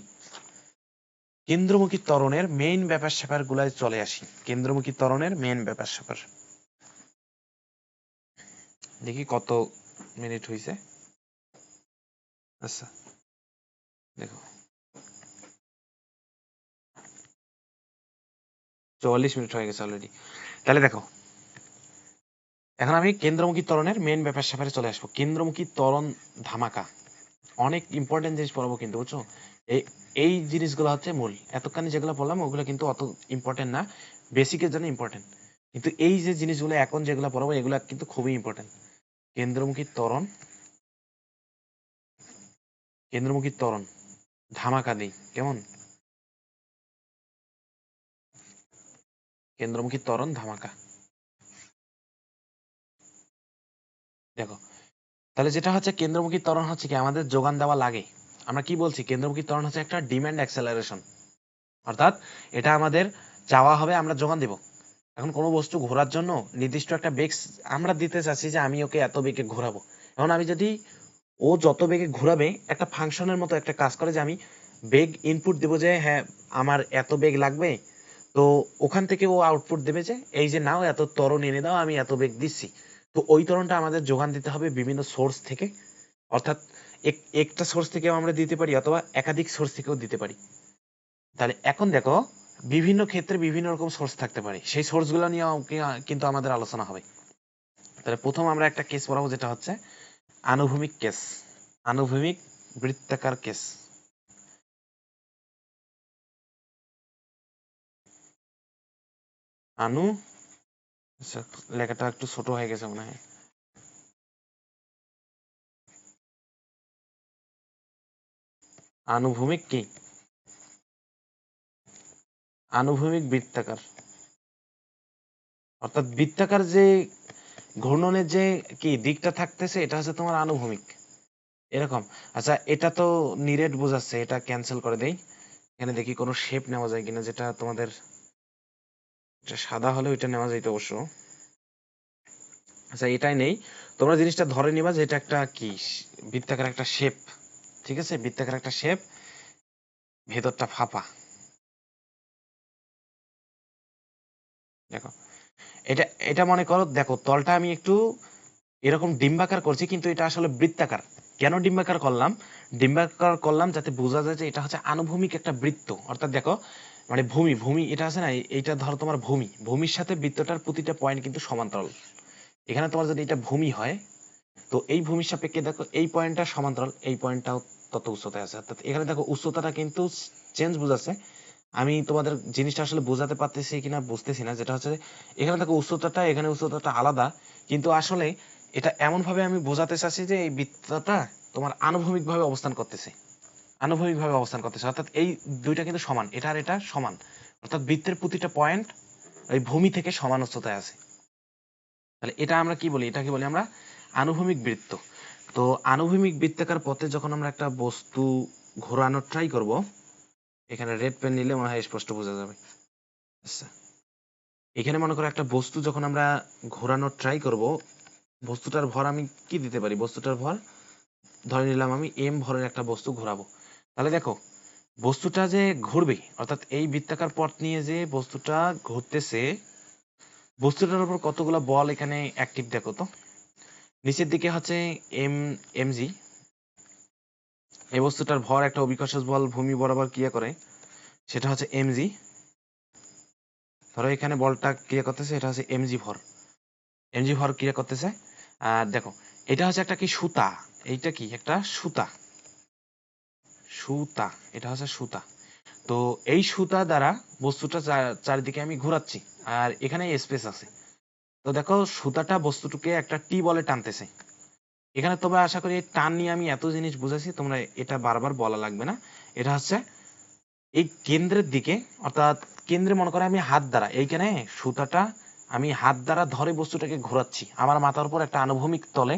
S1: কেন্দ্রমুখী ত্বরণের মেইন ব্যাপার স্যাপার গুলায় চলে আসি, কেন্দ্রমুখী ত্বরণের মেইন ব্যাপার স্যাপার দেখি কত মিনিট হয়েছে। আচ্ছা দেখো 44 মিনিট হয়ে গেছে অলরেডি। তাহলে দেখো এখন আমি কেন্দ্রমুখী ত্বরণের মেইন ব্যাপার স্যাপারে চলে আসবো। কেন্দ্রমুখী ত্বরণ ধামাকা অনেক ইম্পর্টেন্ট জিনিস পড়াবো কিন্তু, বুঝছো, এই এই জিনিসগুলো হচ্ছে মূল, এতক্ষণে যেগুলো বললাম ওগুলো কিন্তু অত ইম্পর্টেন্ট না, বেসিকের জন্য ইম্পর্টেন্ট, কিন্তু এই যে জিনিসগুলো এখন যেগুলো পড়াবো এগুলো কিন্তু খুবই ইম্পর্টেন্ট। কেন্দ্রমুখী ত্বরণ ধামাকা দিই কেমন, কেন্দ্রমুখী ত্বরণ ধামাকা। দেখো তাহলে যেটা হচ্ছে কেন্দ্রমুখী ত্বরণ হচ্ছে কি আমাদের যোগান দেওয়া লাগে। আমরা কি বলছি, কেন্দ্রমুখী ত্বরণ হচ্ছে একটা ডিমান্ড অ্যাক্সেলারেশন, অর্থাৎ এটা আমাদের চাওয়া হবে, আমরা যোগান দেব। এখন কোনো বস্তু ঘোরার জন্য নির্দিষ্ট একটা বেগ আমরা দিতে চাচ্ছি যে আমি ওকে এত বেগে ঘোরাবো। এখন আমি যদি ও যত বেগে ঘোরাবে একটা ফাংশনের মতো একটা কাজ করে যে আমি বেগ ইনপুট দেবো যে হ্যাঁ আমার এত বেগ লাগবে, তো ওখান থেকে ও আউটপুট দেবে যে এই যে নাও এত ত্বরণ এনে দাও, আমি এত বেগ দিচ্ছি। তো ওই ত্বরণটা আমাদের যোগান দিতে হবে বিভিন্ন সোর্স থেকে, অর্থাৎ একটা সোর্স থেকেও আমরা দিতে পারি অথবা একাধিক সোর্স থেকেও দিতে পারি। তাহলে এখন দেখো বিভিন্ন ক্ষেত্রে বিভিন্ন রকম সোর্স থাকতে পারে, সেই সোর্সগুলো নিয়ে কিন্তু আমাদের আলোচনা হবে। তাহলে প্রথম আমরা একটা কেস পড়াবো যেটা হচ্ছে আনুভূমিক কেস, আনুভূমিক বৃত্তাকার কেস। লেখাটা একটু ছোট হয়ে গেছে মনে হয়। আনুভূমিক কি, আনুভূমিক বৃত্তাকার, অর্থাৎ বৃত্তাকার যে ঘূর্ণনের যে কি দিকটা থাকতেছে এটা হচ্ছে তোমার আনুভূমিক এরকম। আচ্ছা এটা তো নিরেট বোঝাচ্ছে, এটা ক্যান্সেল করে দেই। এখানে দেখি কোনো শেপ নেওয়া যায় কিনা, যেটা তোমাদের সাদা হলে ওইটা নেওয়া যাইতো অবশ্য। আচ্ছা এটাই নেই, তোমরা জিনিসটা ধরে নিবা যে এটা একটা কি বৃত্তাকার একটা শেপ, ঠিক আছে, বৃত্তাকার একটা শেপ, ভেতরটা ফাঁপা। দেখো এটা এটা মনে করো, দেখো তলটা আমি একটু এরকম ডিম্বাকার করছি, কিন্তু এটা আসলে বৃত্তাকার। কেন ডিম্বাকার করলাম, ডিম্বাকার করলাম যাতে বোঝা যায় যে এটা হচ্ছে আনুভূমিক একটা বৃত্ত। অর্থাৎ দেখো মানে ভূমি ভূমি এটা আছে না, এইটা ধরো তোমার ভূমি, ভূমির সাথে বৃত্তটার প্রতিটা পয়েন্ট কিন্তু সমান্তরাল। এখানে তোমার যদি এটা ভূমি হয়, তো এই ভূমির সাপেক্ষে দেখো এই পয়েন্টটা সমান্তরাল, এই পয়েন্টটাও তত উচ্চতায় আছে। অর্থাৎ এখানে দেখো উচ্চতাটা কিন্তু চেঞ্জ বোঝাচ্ছে। আমি তোমাদের জিনিসটা আসলে বোঝাতে পারতেছি কিনা বুঝতেছি না, যেটা হচ্ছে এখানে দেখো উচ্চতাটা, এখানে উচ্চতাটা আলাদা, কিন্তু আসলে এটা এমন ভাবে আমি বোঝাতে চাচ্ছি যে এই বৃত্তটা তোমার আনুভূমিক ভাবে অবস্থান করতেছে, আনুভূমিক ভাবে অবস্থান করতেছে, অর্থাৎ এই দুইটা কিন্তু সমান, এটা আর এটা সমান, অর্থাৎ বৃত্তের প্রতিটা পয়েন্ট এই ভূমি থেকে সমান উচ্চতায় আছে। তাহলে এটা আমরা কি বলি, এটাকে বলি আমরা আনুভূমিক বৃত্ত। তো আনুভূমিক বৃত্তাকার পথে যখন আমরা একটা বস্তু ঘোরানোর ট্রাই করব, এখানে রেড পেন নিলে মনে হয় স্পষ্ট বোঝা যাবে। আচ্ছা এখানে মনে করো একটা বস্তু যখন আমরা ঘোরানোর ট্রাই করব, বস্তুটার ভর আমি কি দিতে পারি, বস্তুটার ভর ধরে নিলাম আমি এম ভরের একটা বস্তু ঘোরাবো। তাহলে দেখো বস্তুটা যে ঘুরবে, অর্থাৎ এই বৃত্তাকার পথ নিয়ে যে বস্তুটা ঘুরতেছে, বস্তুটার উপর কতগুলো বল এখানে অ্যাক্টিভ দেখো তো। নিচের দিকে হচ্ছে mg, এই বস্তুটার ভর একটা অভিকর্ষজ বল ভূমি বরাবর ক্রিয়া করে, সেটা হচ্ছে mg। ধরো এখানে বলটা ক্রিয়া করতেছে, এটা হচ্ছে mg ভর ক্রিয়া করতেছে। আর দেখো এটা হচ্ছে একটা কি সুতা, এইটা কি একটা সুতা, সুতা এটা হচ্ছে সুতা। তো এই সুতা দ্বারা বস্তুটা চারিদিকে আমি ঘোরাচ্ছি, আর এখানে স্পেস আছে। তো দেখো সুতাটা বস্তুটাকে একটা টি বলে টানতেছে। এখানে তোমরা আশা করি টান নিয়ে আমি এত জিনিস বুঝাইছি, তোমরা এটা বারবার বলা লাগবে না। এটা হচ্ছে এই কেন্দ্রের দিকে, অর্থাৎ কেন্দ্রে মনে করো আমি হাত দ্বারা এইখানে সুতাটা আমি হাত দ্বারা ধরে বস্তুটাকে ঘোরাচ্ছি, আমার মাথার উপর একটা আনুভূমিক তলে,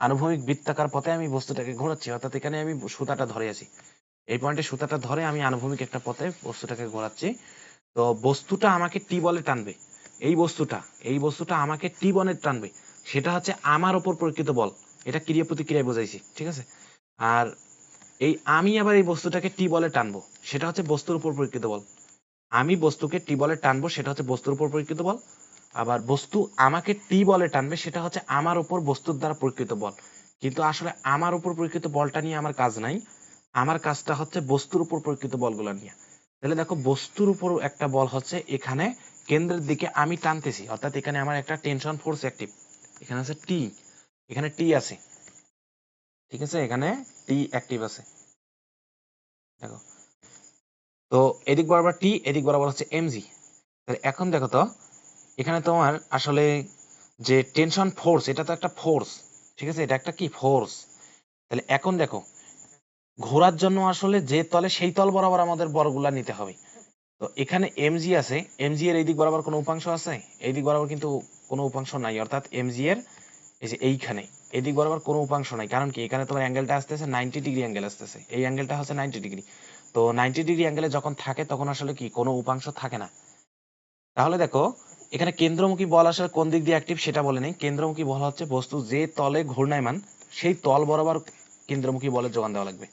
S1: আনুভূমিক বৃত্তাকার পথে আমি বস্তুটাকে ঘোরাচ্ছি, অর্থাৎ এখানে আমি সুতাটা ধরে আছি, এই পয়েন্টে সুতাটা ধরে আমি আনুভূমিক একটা পথে বস্তুটাকে ঘোরাচ্ছি। তো বস্তুটা আমাকে টি বলে টানবে, এই বস্তুটা আমাকে টি বলে টানবে, সেটা হচ্ছে আমার ওপর প্রকৃত বল। এটা ক্রিয়া প্রতিক্রিয়ায় বোঝাইছি, ঠিক আছে। আর আমি আবার এই বস্তুটাকে টি বলে টানবো, সেটা হচ্ছে বস্তুর উপর প্রকৃত বল। আমি বস্তুকে টি বলে টানবো, সেটা হচ্ছে বস্তুর উপর প্রকৃত বল। আবার বস্তু আমাকে টি বলে টানবে, সেটা হচ্ছে আমার উপর বস্তুর দ্বারা প্রকৃত বল। কিন্তু আসলে আমার উপর প্রকৃত বলটা নিয়ে আমার কাজ নাই, আমার কাজটা হচ্ছে বস্তুর উপর প্রকৃত বলগুলো নিয়ে। তাহলে দেখো বস্তুর উপর একটা বল হচ্ছে এখানে কেন্দ্রের দিকে আমি টানতেছি, অর্থাৎ এখানে আমার একটা টেনশন ফোর্স অ্যাক্টিভ, এখানে আছে টি, এখানে টি আছে, ঠিক আছে, এখানে টি অ্যাক্টিভ আছে। দেখো তো এদিক বরাবর টি, এদিক বরাবর হচ্ছে mg। তাহলে এখন দেখো তো এখানে তোমার আসলে যে টেনশন ফোর্স, এটা তো একটা ফোর্স, ঠিক আছে, এটা একটা কি ফোর্স। তাহলে এখন দেখো ঘোরার জন্য আসলে যে তলে সেই তল বরাবর আমাদের বলগুলা নিতে হবে। তো এখানে এমজি আছে, এমজি এর এই দিক বরাবর কোনো উপাংশ আছে? এই দিক বরাবর কিন্তু কোনো উপাংশ নাই, অর্থাৎ এমজি এর এই যে এইখানে এই দিক বরাবর কোনো উপাংশ নাই। কারণ কি, এখানে তোমার অ্যাঙ্গেলটা আসতেছে 90 ডিগ্রি অ্যাঙ্গেল আসতেছে, এই অ্যাঙ্গেলটা হচ্ছে 90 ডিগ্রি। তো 90 ডিগ্রি অ্যাঙ্গেলে যখন থাকে তখন আসলে কি কোনো উপাংশ থাকে না। তাহলে দেখো এখানে কেন্দ্রমুখী বল আসলে কোন দিক দিয়ে অ্যাক্টিভ সেটা বলে নেই। কেন্দ্রমুখী বল হচ্ছে বস্তু যে তলে ঘূর্ণায়মান সেই তল বরাবর কেন্দ্রমুখী বলের যোগান দেওয়া লাগবে।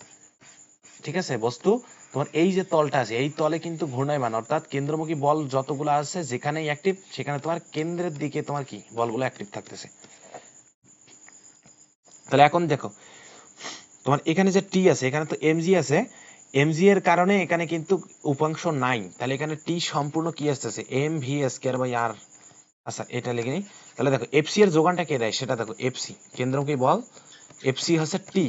S1: ঠিক আছে, বস্তু তোমার এই যে তলটা আছে এই তলে কিন্তু ঘূর্ণায়মান, অর্থাৎ কেন্দ্রমুখী বল যতগুলো আছে যেখানেই অ্যাক্টিভ সেখানে তোমার কেন্দ্রের দিকে তোমার কি বলগুলো অ্যাক্টিভ থাকতেছে। তাহলে এখন দেখো তোমার এখানে যে টি আছে এখানে তো এমজি আছে, এমজি এর কারণে এখানে কিন্তু উপাংশ নাই। তাহলে এখানে টি সম্পূর্ণ কি আসতেছে M V square by R. আচ্ছা এটা লিখে নিই। তাহলে দেখো এফসি এর যোগানটা কে দেয় সেটা দেখো, এফসি কেন্দ্রমুখী বল, এফসি হচ্ছে টি।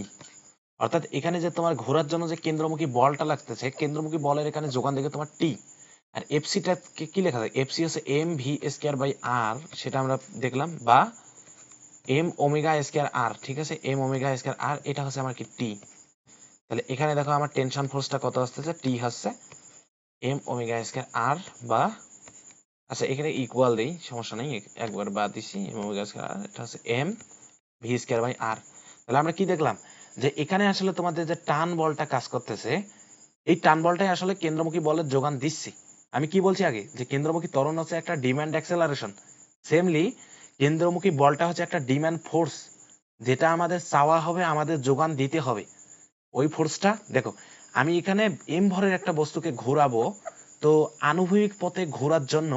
S1: অর্থাৎ এখানে যে তোমার ঘোরার জন্য যে কেন্দ্রমুখী বলটা লাগতেছে কেন্দ্রমুখী বলের এখানে যোগান দেখে তোমার টি। আর এফসিটা কি লেখা যায়, এফসি হচ্ছে এম ভি স্কয়ার বাই আর, সেটা আমরা দেখলাম, বা এম ওমেগা স্কয়ার আর। ঠিক আছে, এম ওমেগা স্কয়ার আর এটা হচ্ছে আমার কি টি। তাহলে এখানে দেখো আমার টেনশন ফোর্সটা কত আসতেছে, টি হচ্ছে এম ওমেগা স্কয়ার আর বা, আচ্ছা এখানে ইকুয়াল দেই সমস্যা নেই, একবার বাদ দিছি, এম ওমেগা স্কয়ার আর এটা হচ্ছে M V square by R. তাহলে আমরা কি দেখলাম যে এখানে আসলে তোমাদের যে টান বলটা কাজ করতেছে এই টান বলটাই আসলে কেন্দ্রমুখী বলের যোগান দিচ্ছে। আমি কি বলছি আগে যে কেন্দ্রমুখী ত্বরণ হচ্ছে একটা ডিমান্ড অ্যাক্সেলারেশন, সেমলি কেন্দ্রমুখী বলটা হচ্ছে একটা ডিমান্ড ফোর্স, যেটা আমাদের চাওয়া হবে আমাদের যোগান দিতে হবে। ওই ফোর্সটা দেখো আমি এখানে এম ভরের একটা বস্তুকে ঘোরাবো, তো আনুভূমিক পথে ঘোরার জন্য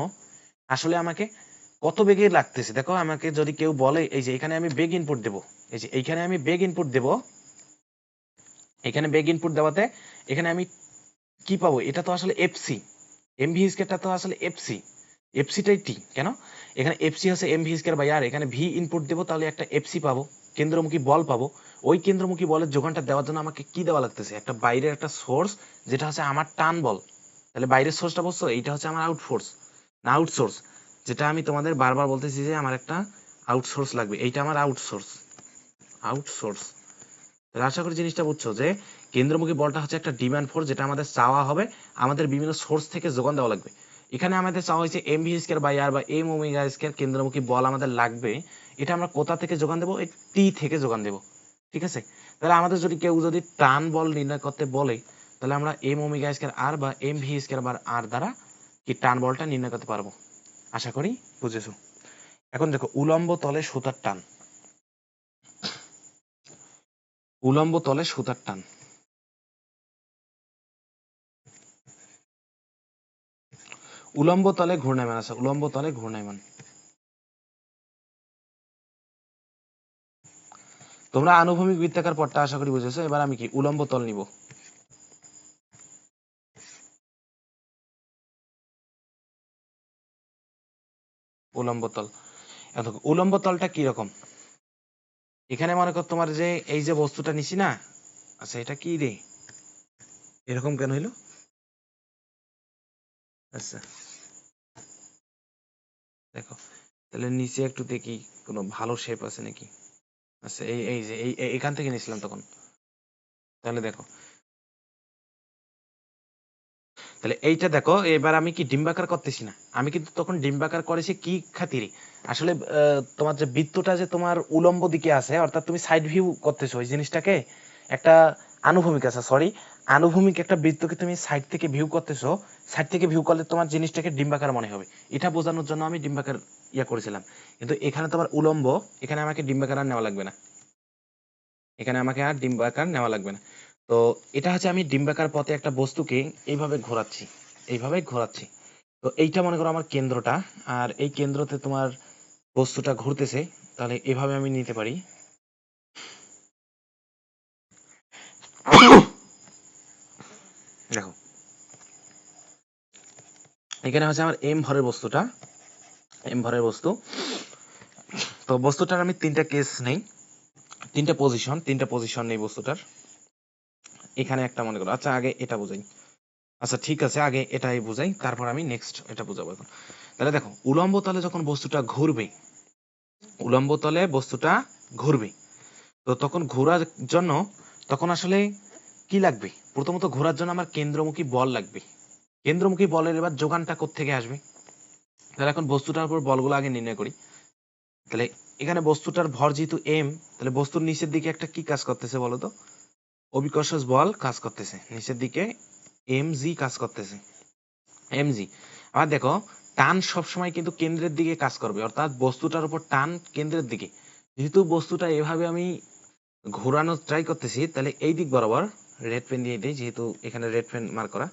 S1: আসলে আমাকে কত বেগে লাগতেছে। দেখো আমাকে যদি কেউ বলে এই যে এখানে আমি বেগ ইনপুট দেবো, এই যে এইখানে আমি বেগ ইনপুট দেবো, এখানে বেগ ইনপুট দেওয়াতে এখানে আমি কি পাবো, এটা তো আসলে এফসি, এমভি স্কয়ারটা তো আসলে এফসি, এফসিটাই টি কেন, এখানে এফসি হচ্ছে এমভি স্কয়ার বাই আর, এখানে ভি ইনপুট দেবো তাহলে একটা এফসি পাবো, কেন্দ্রমুখী বল পাবো। ওই কেন্দ্রমুখী বলের যোগানটা দেওয়ার জন্য আমাকে কি দেওয়া লাগতেছে, একটা বাইরের একটা সোর্স যেটা হচ্ছে আমার টান বল। তাহলে বাইরের সোর্সটা বলছো এইটা হচ্ছে আমার আউট ফোর্স না আউটসোর্স, যেটা আমি তোমাদের বারবার বলতেছি যে আমার একটা আউটসোর্স লাগবে, এইটা আমার আউটসোর্স, আউটসোর্স। তাহলে আশা করি জিনিসটা বুঝছো যে কেন্দ্রমুখী বলটা হচ্ছে একটা ডিমান্ড ফোর্স, যেটা আমাদের চাওয়া হবে আমাদের বিভিন্ন সোর্স থেকে যোগান দেওয়া লাগবে। এখানে আমাদের চাওয়া হয়েছে এম ভি স্কয়ার বাই আর বা এম ওমেগা স্কয়ার কেন্দ্রমুখী বল আমাদের লাগবে, এটা আমরা কোথা থেকে যোগান দেবো, এই টি থেকে যোগান দেবো। ঠিক আছে, তাহলে আমাদের যদি কেউ যদি টান বল নির্ণয় করতে বলে তাহলে আমরা এম ওমেগা স্কয়ার আর বা এম ভি স্কয়ার বার আর দ্বারা কি টান বলটা নির্ণয় করতে পারবো। আশা করি বুঝেছো। এখন দেখো উলম্ব তলে সুতার টান, উলম্ব তলে সুতার টান। উলম্ব তলে ঘূর্ণায়মান আছে, উলম্ব তলে ঘূর্ণায়মান। তোমরা আনুভূমিক বৃত্তাকার পথটা আশা করি বুঝেছো। এবার আমি কি উলম্ব তল নিব, উলম্ব তল। দেখো উলম্ব তলটা কি রকম, এখানে মনে কর তোমার যে এই যে বস্তুটা নিছি না, আচ্ছা এটা কি রে এরকম কেন হইলো, আচ্ছা দেখো তাহলে নিচে একটু দেখি কোনো ভালো শেপ আছে নাকি। আচ্ছা এই এই যে এখান থেকে নিছিলাম তখন। তাহলে দেখো তাহলে এইটা দেখো এবার আমি কি ডিম্বাকার করতেছি না, আমি কিন্তু তখন ডিম্বাকার করেছি কি খাতিরে, আসলে তোমার যে বৃত্তটা যে তোমার উলম্ব দিকে আছে অর্থাৎ তুমি সাইড ভিউ করতেছো ওই জিনিসটাকে, একটা আনুভূমিক আছে সরি, আনুভূমিক একটা বৃত্তকে তুমি সাইড থেকে ভিউ করতেছো, সাইড থেকে ভিউ করলে তোমার জিনিসটাকে ডিম্বাকার মনে হবে, এটা বোঝানোর জন্য আমি ডিম্বাকার ইয়া করেছিলাম। কিন্তু এখানে তোমার উলম্ব, এখানে আমাকে ডিম্বাকার আর নেওয়া লাগবে না, এখানে আমাকে আর ডিম্বাকার নেওয়া লাগবে না। তো এটা হচ্ছে আমি ডিম্বাকার পথে একটা বস্তুকে এইভাবে ঘোরাচ্ছি, এইভাবে ঘোরাচ্ছি। তো এইটা মনে করো আমার কেন্দ্রটা, আর এই কেন্দ্রতে তোমার বস্তুটা ঘুরতেছে, তাহলে এভাবে আমি নিতে পারি। দেখো এখানে হচ্ছে আমার এম ভরের বস্তুটা, এম ভরের বস্তু। তো বস্তুটার আমি তিনটা কেস নেই, তিনটা পজিশন নেই বস্তুটার। এখানে একটা মনে করো, আচ্ছা আগে এটা বুঝাই, আচ্ছা ঠিক আছে আগে এটাই বুঝাই তারপর আমি নেক্সট এটা বুঝাবো এখন। তাহলে দেখো উলম্ব তলে যখন বস্তুটা ঘুরবে, উলম্ব তলে বস্তুটা ঘুরবে, তো তখন ঘোরার জন্য তখন আসলে কি লাগবে? প্রথমত ঘোরার জন্য আমার কেন্দ্রমুখী বল লাগবে। কেন্দ্রমুখী বলের এবার যোগানটা কোত্থেকে আসবে? তাহলে এখন বস্তুটার উপর বলগুলো আগে নির্ণয় করি। তাহলে এখানে বস্তুটার ভর যেহেতু m, তাহলে বস্তুর নিচের দিকে একটা কি কাজ করতেছে বলো তো? অভিকর্ষজ বল কাজ করতেছে। নিচের দিকে mg কাজ করতেছে। mg। আবার দেখো টান সবসময় কিন্তু কেন্দ্রের দিকে কাজ করবে, অর্থাৎ বস্তুটার উপর টান কেন্দ্রের দিকে। যেহেতু বস্তুটা এভাবে আমি ঘোরানোর ট্রাই করতেছি, তাহলে এই দিক বরাবর রেড পেন দিয়ে দিই, যেহেতু এখানে রেড পেন মার্ক করা।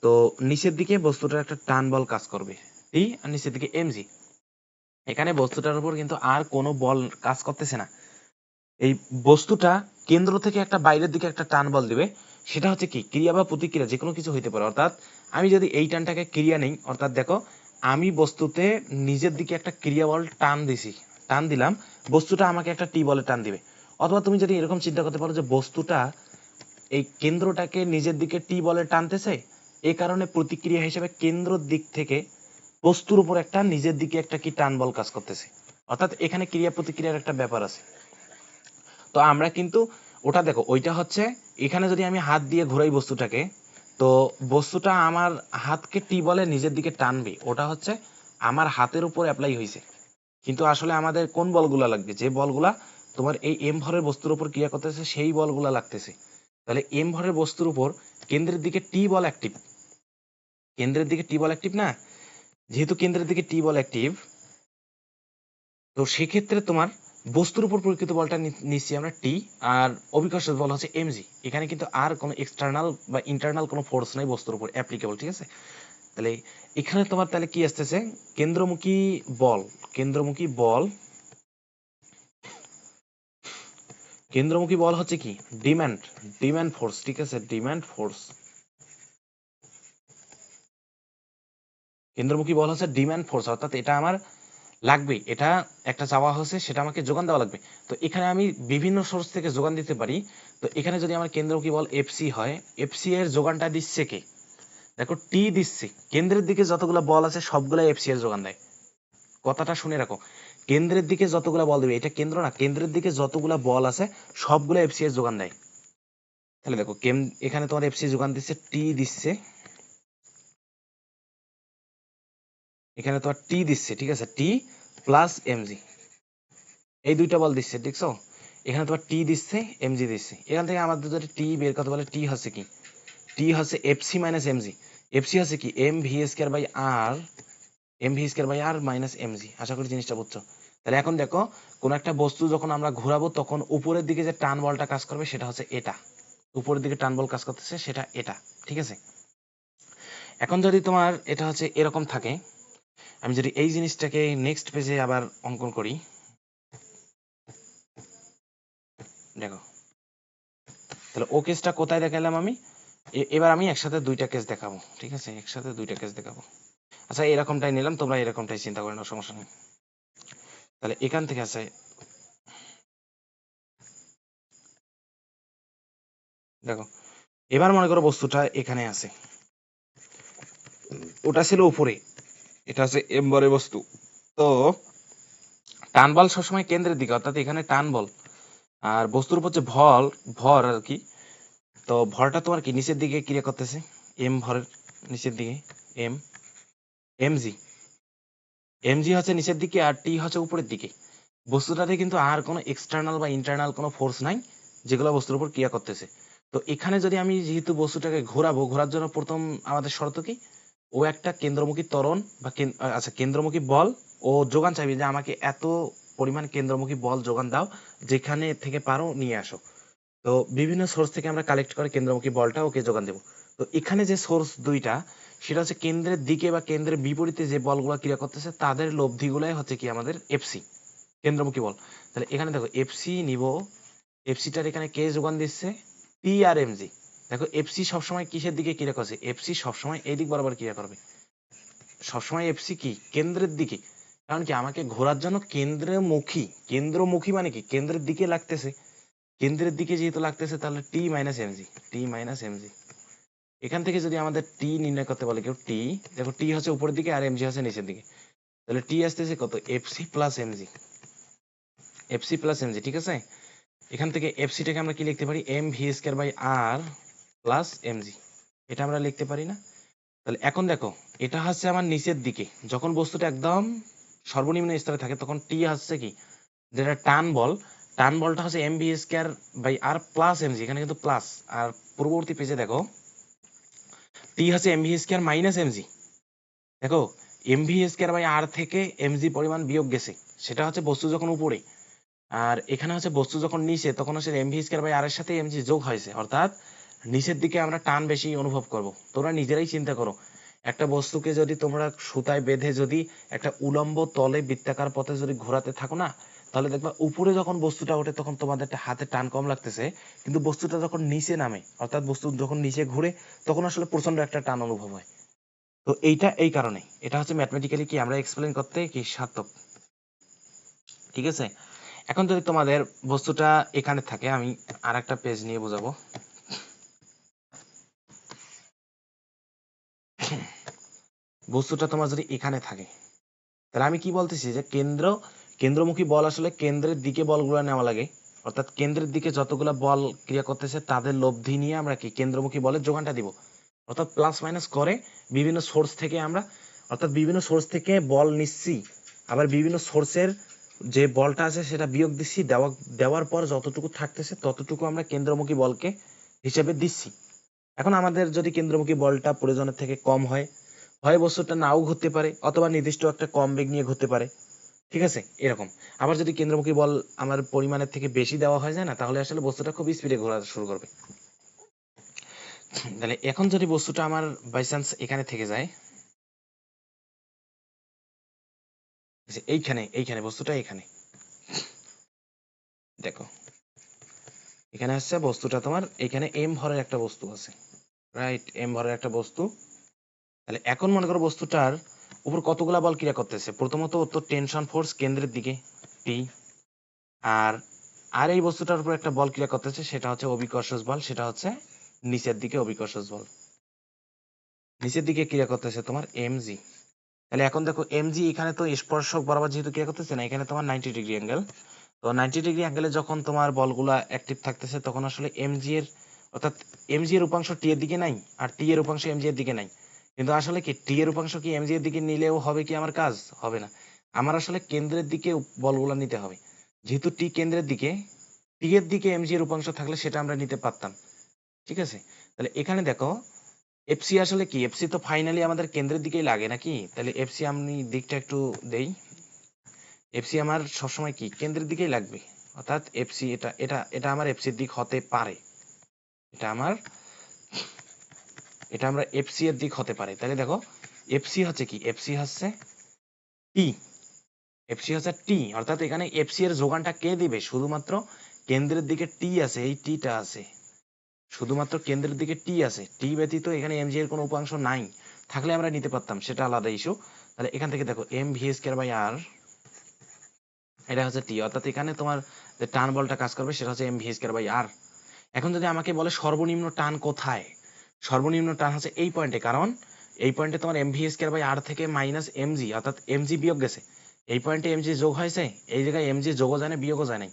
S1: তো নিচের দিকে বস্তুটার একটা টান বল কাজ করবে টি, আর নিচের দিকে mg। এখানে বস্তুটার উপর কিন্তু আর কোনো বল কাজ করতেছে না। এই বস্তুটা কেন্দ্র থেকে একটা বাইরের দিকে একটা টান বল দিবে, সেটা হচ্ছে কি ক্রিয়া বা প্রতিক্রিয়া, যে কোনো কিছু হইতে পারে। অর্থাৎ আমি যদি এই টানটাকে ক্রিয়া নেই, অর্থাৎ দেখো আমি বস্তুতে নিজের দিকে একটা ক্রিয়া বল টান দিছি, টান দিলাম, বস্তুটা আমাকে একটা টি বলে টান দিবে। অথবা তুমি যদি এরকম চিন্তা করতে পারো যে বস্তুটা এই কেন্দ্রটাকে নিজের দিকে টি বলে টানতেছে, এই কারণে প্রতিক্রিয়া হিসেবে কেন্দ্রের দিক থেকে বস্তুর উপর একটা নিজের দিকে একটা কি টান বল কাজ করতেছে। অর্থাৎ এখানে ক্রিয়া প্রতিক্রিয়ার একটা ব্যাপার আছে। তো আমরা কিন্তু ওটা দেখো, ওইটা হচ্ছে এখানে যদি আমি হাত দিয়ে ঘুরাই বস্তুটাকে, তো বস্তুটা আমার হাতকে টি বলে নিজের দিকে টানবে, ওটা হচ্ছে আমার হাতের উপর অ্যাপ্লাই হয়েছে। কিন্তু আসলে আমাদের কোন বলগুলা লাগবে? যে বলগুলা তোমার এই এম ভরের বস্তুর উপর ক্রিয়া করতেছে সেই বলগুলা লাগতেছে। তাহলে এম ভরের বস্তুর উপর কেন্দ্রের দিকে টি বল অ্যাক্টিভ, কেন্দ্রের দিকে টি বল অ্যাক্টিভ না? যেহেতু কেন্দ্রের দিকে টি বল অ্যাক্টিভ, তো সেক্ষেত্রে তোমার বস্তুর উপর প্রকৃত বলটা নিচ্ছি আমরা টি, আর অভিকর্ষ বল হচ্ছে mg। এখানে কিন্তু আর কোনো এক্সটার্নাল বা ইন্টারনাল কোনো ফোর্স নাই বস্তুর উপর অ্যাপ্লিকেবল, ঠিক আছে? তাহলে এখানে তোমার তাহলে কি আসতেছে? কেন্দ্রমুখী বল, কেন্দ্রমুখী বল, কেন্দ্রমুখী বল হচ্ছে কি ডিমান্ড, ডিমান্ড ফোর্স, ঠিক আছে? Demand force. কেন্দ্রমুখী বল হচ্ছে ডিমান্ড ফোর্স, অর্থাৎ এটা আমার লাগবে, এটা একটা চাওয়া হচ্ছে, সেটা আমাকে যোগান দেওয়া লাগবে। তো এখানে আমি বিভিন্ন সোর্স থেকে যোগান দিতে পারি। তো এখানে যদি আমার কেন্দ্রমুখী বল এফসি হয়, এফসি এর যোগানটা দিচ্ছে কে? দেখো টি দিচ্ছে। কেন্দ্রের দিকে যতগুলো বল আছে সবগুলো এফসি এর যোগান দেয়। কথাটা শুনে রাখো, কেন্দ্রের দিকে যতগুলো বল দেবে, এটা কেন্দ্র না, কেন্দ্রের দিকে যতগুলো বল আছে সবগুলো এফসি এর যোগান দেয়। তাহলে দেখো এখানে তোমার এফসি যোগান দিচ্ছে, টি দিচ্ছে, এখানে তোমার টি দিচ্ছে, ঠিক আছে? টি প্লাস এমজি, এই দুইটা বল দিচ্ছে, দেখছো? এখানে তোমার টি দিচ্ছে, এমজি দিচ্ছে। এখান থেকে আমাদের যদি টি বের করতে বলে, টি হচ্ছে কি? টি হচ্ছে এফসি মাইনাস এমজি। এফসি হচ্ছে কি M V square by R, M V square by R minus MG. আশা করি জিনিসটা বুঝছো। তাহলে এখন দেখো, কোন একটা বস্তু যখন আমরা ঘোরাবো তখন উপরের দিকে যে টান বলটা কাজ করবে সেটা হচ্ছে এটা, উপরের দিকে টান বল কাজ করতেছে সেটা এটা, ঠিক আছে? এখন যদি তোমার এটা হচ্ছে এরকম থাকে, আমি যদি এই জিনিসটাকে নেক্সট পেজে আবার অঙ্কন করি, দেখো তাহলে ও কেসটা কোথায় দেখালাম আমি? এবার আমি একসাথে দুইটা কেস দেখাবো, ঠিক আছে? একসাথে দুইটা কেস দেখাবো। আচ্ছা এরকমটাই নিলাম, তোমরা এরকমটাই চিন্তা করে নাও, সমস্যা নেই। তাহলে এখান থেকে আছে, দেখো এবার মনে করো বস্তুটা এখানে আছে, ওটা ছিল উপরে, এটা আছে এমবরে বস্তু। তো টান বল সবসময় কেন্দ্রের দিকে, অর্থাৎ এখানে টান বল, আর বস্তুর উপর যে ভর আর কি, তো ভরটা তোমার কি নিচের দিকে ক্রিয়া করতেছে, এম ভরের নিচের দিকে, এম, এমজি, এমজি হচ্ছে নিচের দিকে আর টি হচ্ছে উপরের দিকে। বস্তুটাতে কিন্তু আর কোনো এক্সটার্নাল বা ইন্টারনাল কোনো ফোর্স নাই যেগুলো বস্তুর উপর ক্রিয়া করতেছে। তো এখানে যদি আমি যেহেতু বস্তুটাকে ঘোরাবো, ঘোরার জন্য প্রথম আমাদের শর্ত কি? ও একটা কেন্দ্রমুখী ত্বরণ বা আচ্ছা কেন্দ্রমুখী বল ও যোগান চাইবে, যে আমাকে এত পরিমাণ কেন্দ্রমুখী বল যোগান দাও, যেখানে থেকে পারো নিয়ে আসো। তো বিভিন্ন সোর্স থেকে আমরা কালেক্ট করে কেন্দ্রমুখী বলটা ওকে যোগান দেবো। তো এখানে যে সোর্স দুইটা, সেটা হচ্ছে কেন্দ্রের দিকে বা কেন্দ্রের বিপরীতে যে বলগুলো ক্রিয়া করতেছে তাদের লব্ধিগুলাই হচ্ছে কি আমাদের এফসি, কেন্দ্রমুখী বল। তাহলে এখানে দেখো এফসি নিব, এফসিটার এখানে কে যোগান দিচ্ছে? P R MG. দেখো এফসি সবসময় কিসের দিকে ক্রিয়া করছে? এফসি সবসময় এই দিক বরাবর ক্রিয়া করবে। সবসময় এফসি কি কেন্দ্রের দিকে, কারণ কি আমাকে ঘোরার জন্য কেন্দ্রমুখী, কেন্দ্রমুখী মানে কি কেন্দ্রের দিকে লাগতেছে, কেন্দ্রের দিকে যেহেতু লাগতেছে তাহলে টি মাইনাস এমজি, টি মাইনাস এমজি। এখান থেকে যদি আমাদের টি নির্ণয় করতে বলে কেউ, টি দেখো টি হচ্ছে উপরের দিকে আর এমজি হচ্ছে নিচের দিকে, তাহলে টি আসতেছে কত? FC plus MG, FC plus MG, ঠিক আছে? এখান থেকে এফসিটাকে আমরা কি লিখতে পারি, M V square by R plus MG, এটা আমরা লিখতে পারি না? তাহলে এখন দেখো, এটা হচ্ছে আমার নিচের দিকে, যখন বস্তুটা একদম সর্বনিম্ন স্তরে থাকে তখন টি হচ্ছে কি, যেটা টান বল, টান বলটা হচ্ছে M V square by R plus MG, এখানে কিন্তু প্লাস। আর পূর্ববর্তী পেজে দেখো টি হচ্ছে M V square minus MG. দেখো M V square by R থেকে এমজি পরিমাণ বিয়োগ গেছে, সেটা হচ্ছে বস্তু যখন উপরে, আর এখানে হচ্ছে বস্তু যখন নিচে তখন হচ্ছে এম ভি স্কয়ার বাই আর এর সাথে এমজি যোগ হয়েছে, অর্থাৎ নিচের দিকে আমরা টান বেশি অনুভব করব। তোমরা নিজেরাই চিন্তা করো, একটা বস্তুকে যদি তোমরা সুতায় বেঁধে যদি একটা উলম্ব তলে বৃত্তাকার পথে যদি ঘোরাতে থাকো না, তাহলে দেখবা উপরে যখন বস্তুটা ওঠে তখন তোমাদের হাতে টান কম লাগতেছে, কিন্তু বস্তুটা যখন নিচে নামে, অর্থাৎ বস্তু যখন নিচে ঘুরে, তখন আসলে প্রচন্ড একটা টান অনুভব হয়। তো এইটা এই কারণে, এটা হচ্ছে ম্যাথমেটিক্যালি কি আমরা এক্সপ্লেন করতে কি সার্থক। ঠিক আছে, এখন যদি তোমাদের বস্তুটা এখানে থাকে, আমি আর একটা পেজ নিয়ে বোঝাবো। বস্তুটা তোমার যদি এখানে থাকে, তাহলে আমি কি বলতেছি যে কেন্দ্রমুখী বল আসলে কেন্দ্রের দিকে বলগুলো নেওয়া লাগে, অর্থাৎ কেন্দ্রের দিকে যতগুলো বল ক্রিয়া করতেছে তাদের লব্ধি নিয়ে আমরা কি কেন্দ্রমুখী বলের যোগানটা দিব, অর্থাৎ প্লাস মাইনাস করে বিভিন্ন সোর্স থেকে আমরা, অর্থাৎ বিভিন্ন সোর্স থেকে বল নিচ্ছি, আবার বিভিন্ন সোর্সের যে বলটা আছে সেটা বিয়োগ দিচ্ছি, দেওয়ার পর যতটুকু থাকতেছে ততটুকু আমরা কেন্দ্রমুখী বলকে হিসেবে দিচ্ছি। এখন আমাদের যদি কেন্দ্রমুখী বলটা প্রয়োজনের থেকে কম হয়, হয় বস্তুটা নাও ঘুরতে পারে, অথবা নির্দিষ্ট একটা কম বেগ নিয়ে ঘুরতে পারে। ঠিক আছে, এরকম। আবার যদি কেন্দ্রমুখী বল আমার পরিমাণের থেকে বেশি দেওয়া হয় যায় না, তাহলে আসলে বস্তুটা খুব স্পিডে ঘোরা শুরু করবে। তাহলে এখন যদি বস্তুটা আমার বাই চান্স এখানে থেকে যায়, এইখানে এইখানে বস্তুটা এখানে, দেখো এখানে আসছে বস্তুটা তোমার এখানে এম ভরের একটা বস্তু আছে, রাইট, এম ভরের একটা বস্তু। তাহলে এখন মনে করো বস্তুটার উপর কতগুলা বল ক্রিয়া করতেছে, প্রথমত তো টেনশন ফোর্স কেন্দ্রের দিকে টি, আর আর এই বস্তুটার উপর একটা বল ক্রিয়া করতেছে, সেটা হচ্ছে অভিকর্ষজ বল, সেটা হচ্ছে নিচের দিকে অভিকর্ষজ বল, নিচের দিকে ক্রিয়া করতেছে তোমার এমজি। তাহলে এখন দেখো এমজি এখানে তো স্পর্শক বরাবর যেহেতু ক্রিয়া করতেছে না, এখানে তোমার 90 ডিগ্রি অ্যাঙ্গেল, তো 90 ডিগ্রি অ্যাঙ্গেলে যখন তোমার বলগুলা অ্যাক্টিভ থাকতেছে তখন আসলে এমজি এর, অর্থাৎ এমজি এর উপাংশ টি এর দিকে নাই, আর টি এর উপাংশ এমজি এর দিকে নাই, কিন্তু আসলে কি টি এর উপাংশ কি এমজি এর দিকে নিলেও হবে কি আমার কাজ হবে না, আমার আসলে কেন্দ্রের দিকে বলগুলা নিতে হবে, যেহেতু টি কেন্দ্রের দিকে, টি এর দিকে এমজি এর উপাংশ থাকলে সেটা আমরা নিতে পারতাম। ঠিক আছে, তাহলে এখানে দেখো এফসি আসলে কি, এফসি তো ফাইনালি আমাদের কেন্দ্রের দিকেই লাগে নাকি, তাহলে এফসি আমি দিকটা একটু দেই, এফসি আমার সবসময় কি কেন্দ্রের দিকেই লাগবে, অর্থাৎ এফসি এটা এটা এটা আমার এফসির দিক হতে পারে, এটা আমার, এটা আমরা এফসি এর দিক হতে পারে। তাহলে দেখো এফসি হচ্ছে কি, এফসি হচ্ছে টি, এফসি হচ্ছে টি, অর্থাৎ এখানে এফসি এর যোগানটা কে দিবে, শুধুমাত্র কেন্দ্রের দিকে টি আছে, এই টিটা আছে, শুধুমাত্র কেন্দ্রের দিকে টি আছে, টি ব্যতীত এখানে এমজি এর কোনো উপাংশ নাই, থাকলে আমরা নিতে পারতাম, সেটা আলাদা ইস্যু। তাহলে এখান থেকে দেখো এম ভি স্কয়ার বাই আর, এটা হচ্ছে টি, অর্থাৎ এখানে তোমার যে টান বলটা কাজ করবে সেটা হচ্ছে M V square by R. এখন যদি আমাকে বলে সর্বনিম্ন টান কোথায়, সর্বনিম্ন টান হচ্ছে এই পয়েন্টে, কারণ এই পয়েন্টে তোমার M V square by R থেকে মাইনাস এমজি, অর্থাৎ এমজি বিয়োগ গেছে, এই পয়েন্টে এমজি যোগ হয়েছে, এই জায়গায় এমজি যোগও যায় না বিয়োগও যায় নাই।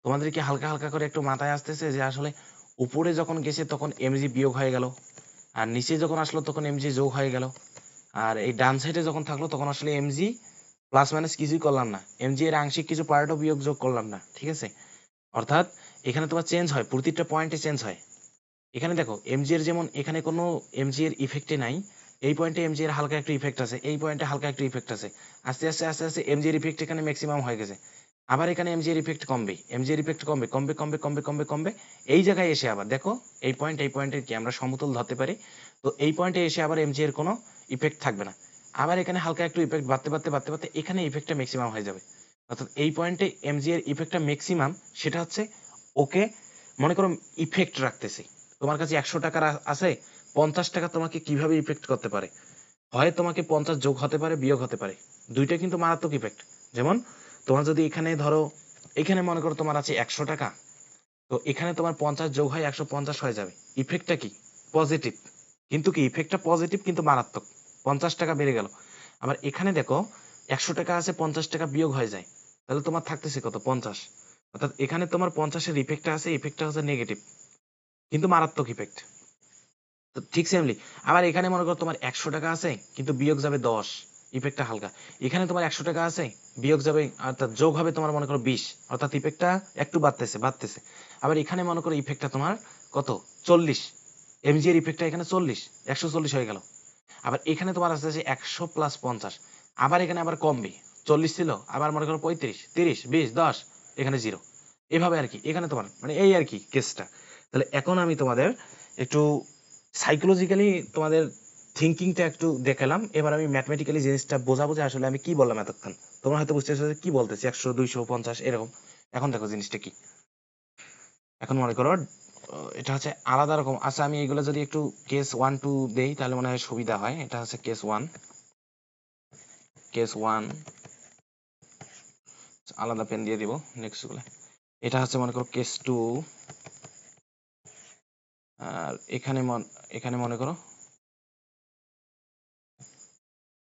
S1: তোমাদের কি হালকা হালকা করে একটু মাথায় আসতেছে যে আসলে উপরে যখন গেছে তখন এমজি বিয়োগ হয়ে গেল, আর নিচে যখন আসলো তখন এমজি যোগ হয়ে গেল, আর এই ডান সাইডে যখন থাকলো তখন আসলে এমজি প্লাস মাইনাস কিছুই করলাম না, এমজি এর আংশিক কিছু পার্টও বিয়োগ যোগ করলাম না। ঠিক আছে, অর্থাৎ এখানে তোমার চেঞ্জ হয়, প্রতিটা পয়েন্টে চেঞ্জ হয়। এখানে দেখো এমজি এর যেমন এখানে কোনো এমজি এর ইফেক্টে নাই, এই পয়েন্টে এমজি এর হালকা একটু ইফেক্ট আছে, এই পয়েন্টে হালকা একটু ইফেক্ট আছে, আস্তে আস্তে আস্তে আস্তে এমজি এর ইফেক্ট এখানে ম্যাক্সিমাম হয়ে গেছে, আবার এখানে এমজি এর ইফেক্ট কমবে, এমজি এর ইফেক্ট কমবে কমবে কমবে কমবে কমবে কমবে, এই জায়গায় এসে আবার দেখো এই পয়েন্টের কি আমরা সমতল ধরতে পারি, তো এই পয়েন্টে এসে আবার এমজি এর কোনো ইফেক্ট থাকবে না, আবার এখানে হালকা একটু ইফেক্ট বাড়তে বাড়তে বাড়তে বাড়তে এখানে ইফেক্টটা ম্যাক্সিমাম হয়ে যাবে, অর্থাৎ এই পয়েন্টে এমজি এর ইফেক্টটা ম্যাক্সিমাম, সেটা হচ্ছে ওকে মনে করো ইফেক্ট রাখতেছে, তোমার কাছে 100 টাকার আছে, 50 টাকা তোমাকে কিভাবে ইফেক্ট করতে পারে, হয় তোমাকে 50 যোগ হতে পারে বিয়োগ হতে পারে, দুইটা কিন্তু মারাত্মক ইফেক্ট। যেমন তোমার যদি এখানে ধরো, এখানে মনে করো তোমার আছে 100 টাকা, তো এখানে তোমার 50 যোগ হয় 150 হয়ে যাবে, ইফেক্টটা কি পজিটিভ, কিন্তু কি ইফেক্টটা পজিটিভ কিন্তু মারাত্মক, 50 টাকা বেড়ে গেল। আবার এখানে দেখো 100 টাকা আছে 50 টাকা বিয়োগ হয়ে যায়, তাহলে তোমার থাকতেছে কত 50, অর্থাৎ এখানে তোমার 50-এর ইফেক্টটা আছে, ইফেক্টটা হচ্ছে নেগেটিভ কিন্তু মারাত্মক ইফেক্ট। তো ঠিক সেমলি আবার এখানে মনে করো তোমার 100 টাকা আছে কিন্তু বিয়োগ যাবে 10, ইফেক্টটা হালকা। এখানে তোমার 100 টাকা আছে, বিয়োগ যাবে অর্থাৎ যোগ হবে তোমার মনে করো 20, অর্থাৎ ইফেক্টটা একটু বাড়তেছে। আবার এখানে মনে করো ইফেক্টটা তোমার কত 40, এমজি এর ইফেক্টটা এখানে 40, 140 হয়ে গেল। আবার এখানে তোমার আছে যে 100 প্লাস 50, আবার এখানে আবার কমবে, 40 ছিল আবার মনে করো 35, 30, 20, 10, এখানে 0, এভাবে আর কি। এখানে তোমার মানে এই আর কি কেসটা। তাহলে এখন আমি তোমাদের একটু সাইকোলজিক্যালি তোমাদের থিঙ্কিংটা একটু দেখালাম, এবার আমি ম্যাথমেটিক্যালি জিনিসটা বোঝাবো যে আসলে আমি কি বললাম এতক্ষণ। তোমরা হয়তো বুঝতে পারছো কি বলতেছি, 100, 200, 50 এরকম। এখন দেখো জিনিসটা কি। এখন মনে করো এটা হচ্ছে আলাদা রকম। আচ্ছা আমি এগুলো যদি একটু কেস 1, 2 দেই তাহলে মনে হয় সুবিধা হয়। এটা হচ্ছে কেস 1, আলাদা পেন দিয়ে দিব নেক্সট গুলো। এটা হচ্ছে মনে করো কেস 2, আর এখানে মনে করো,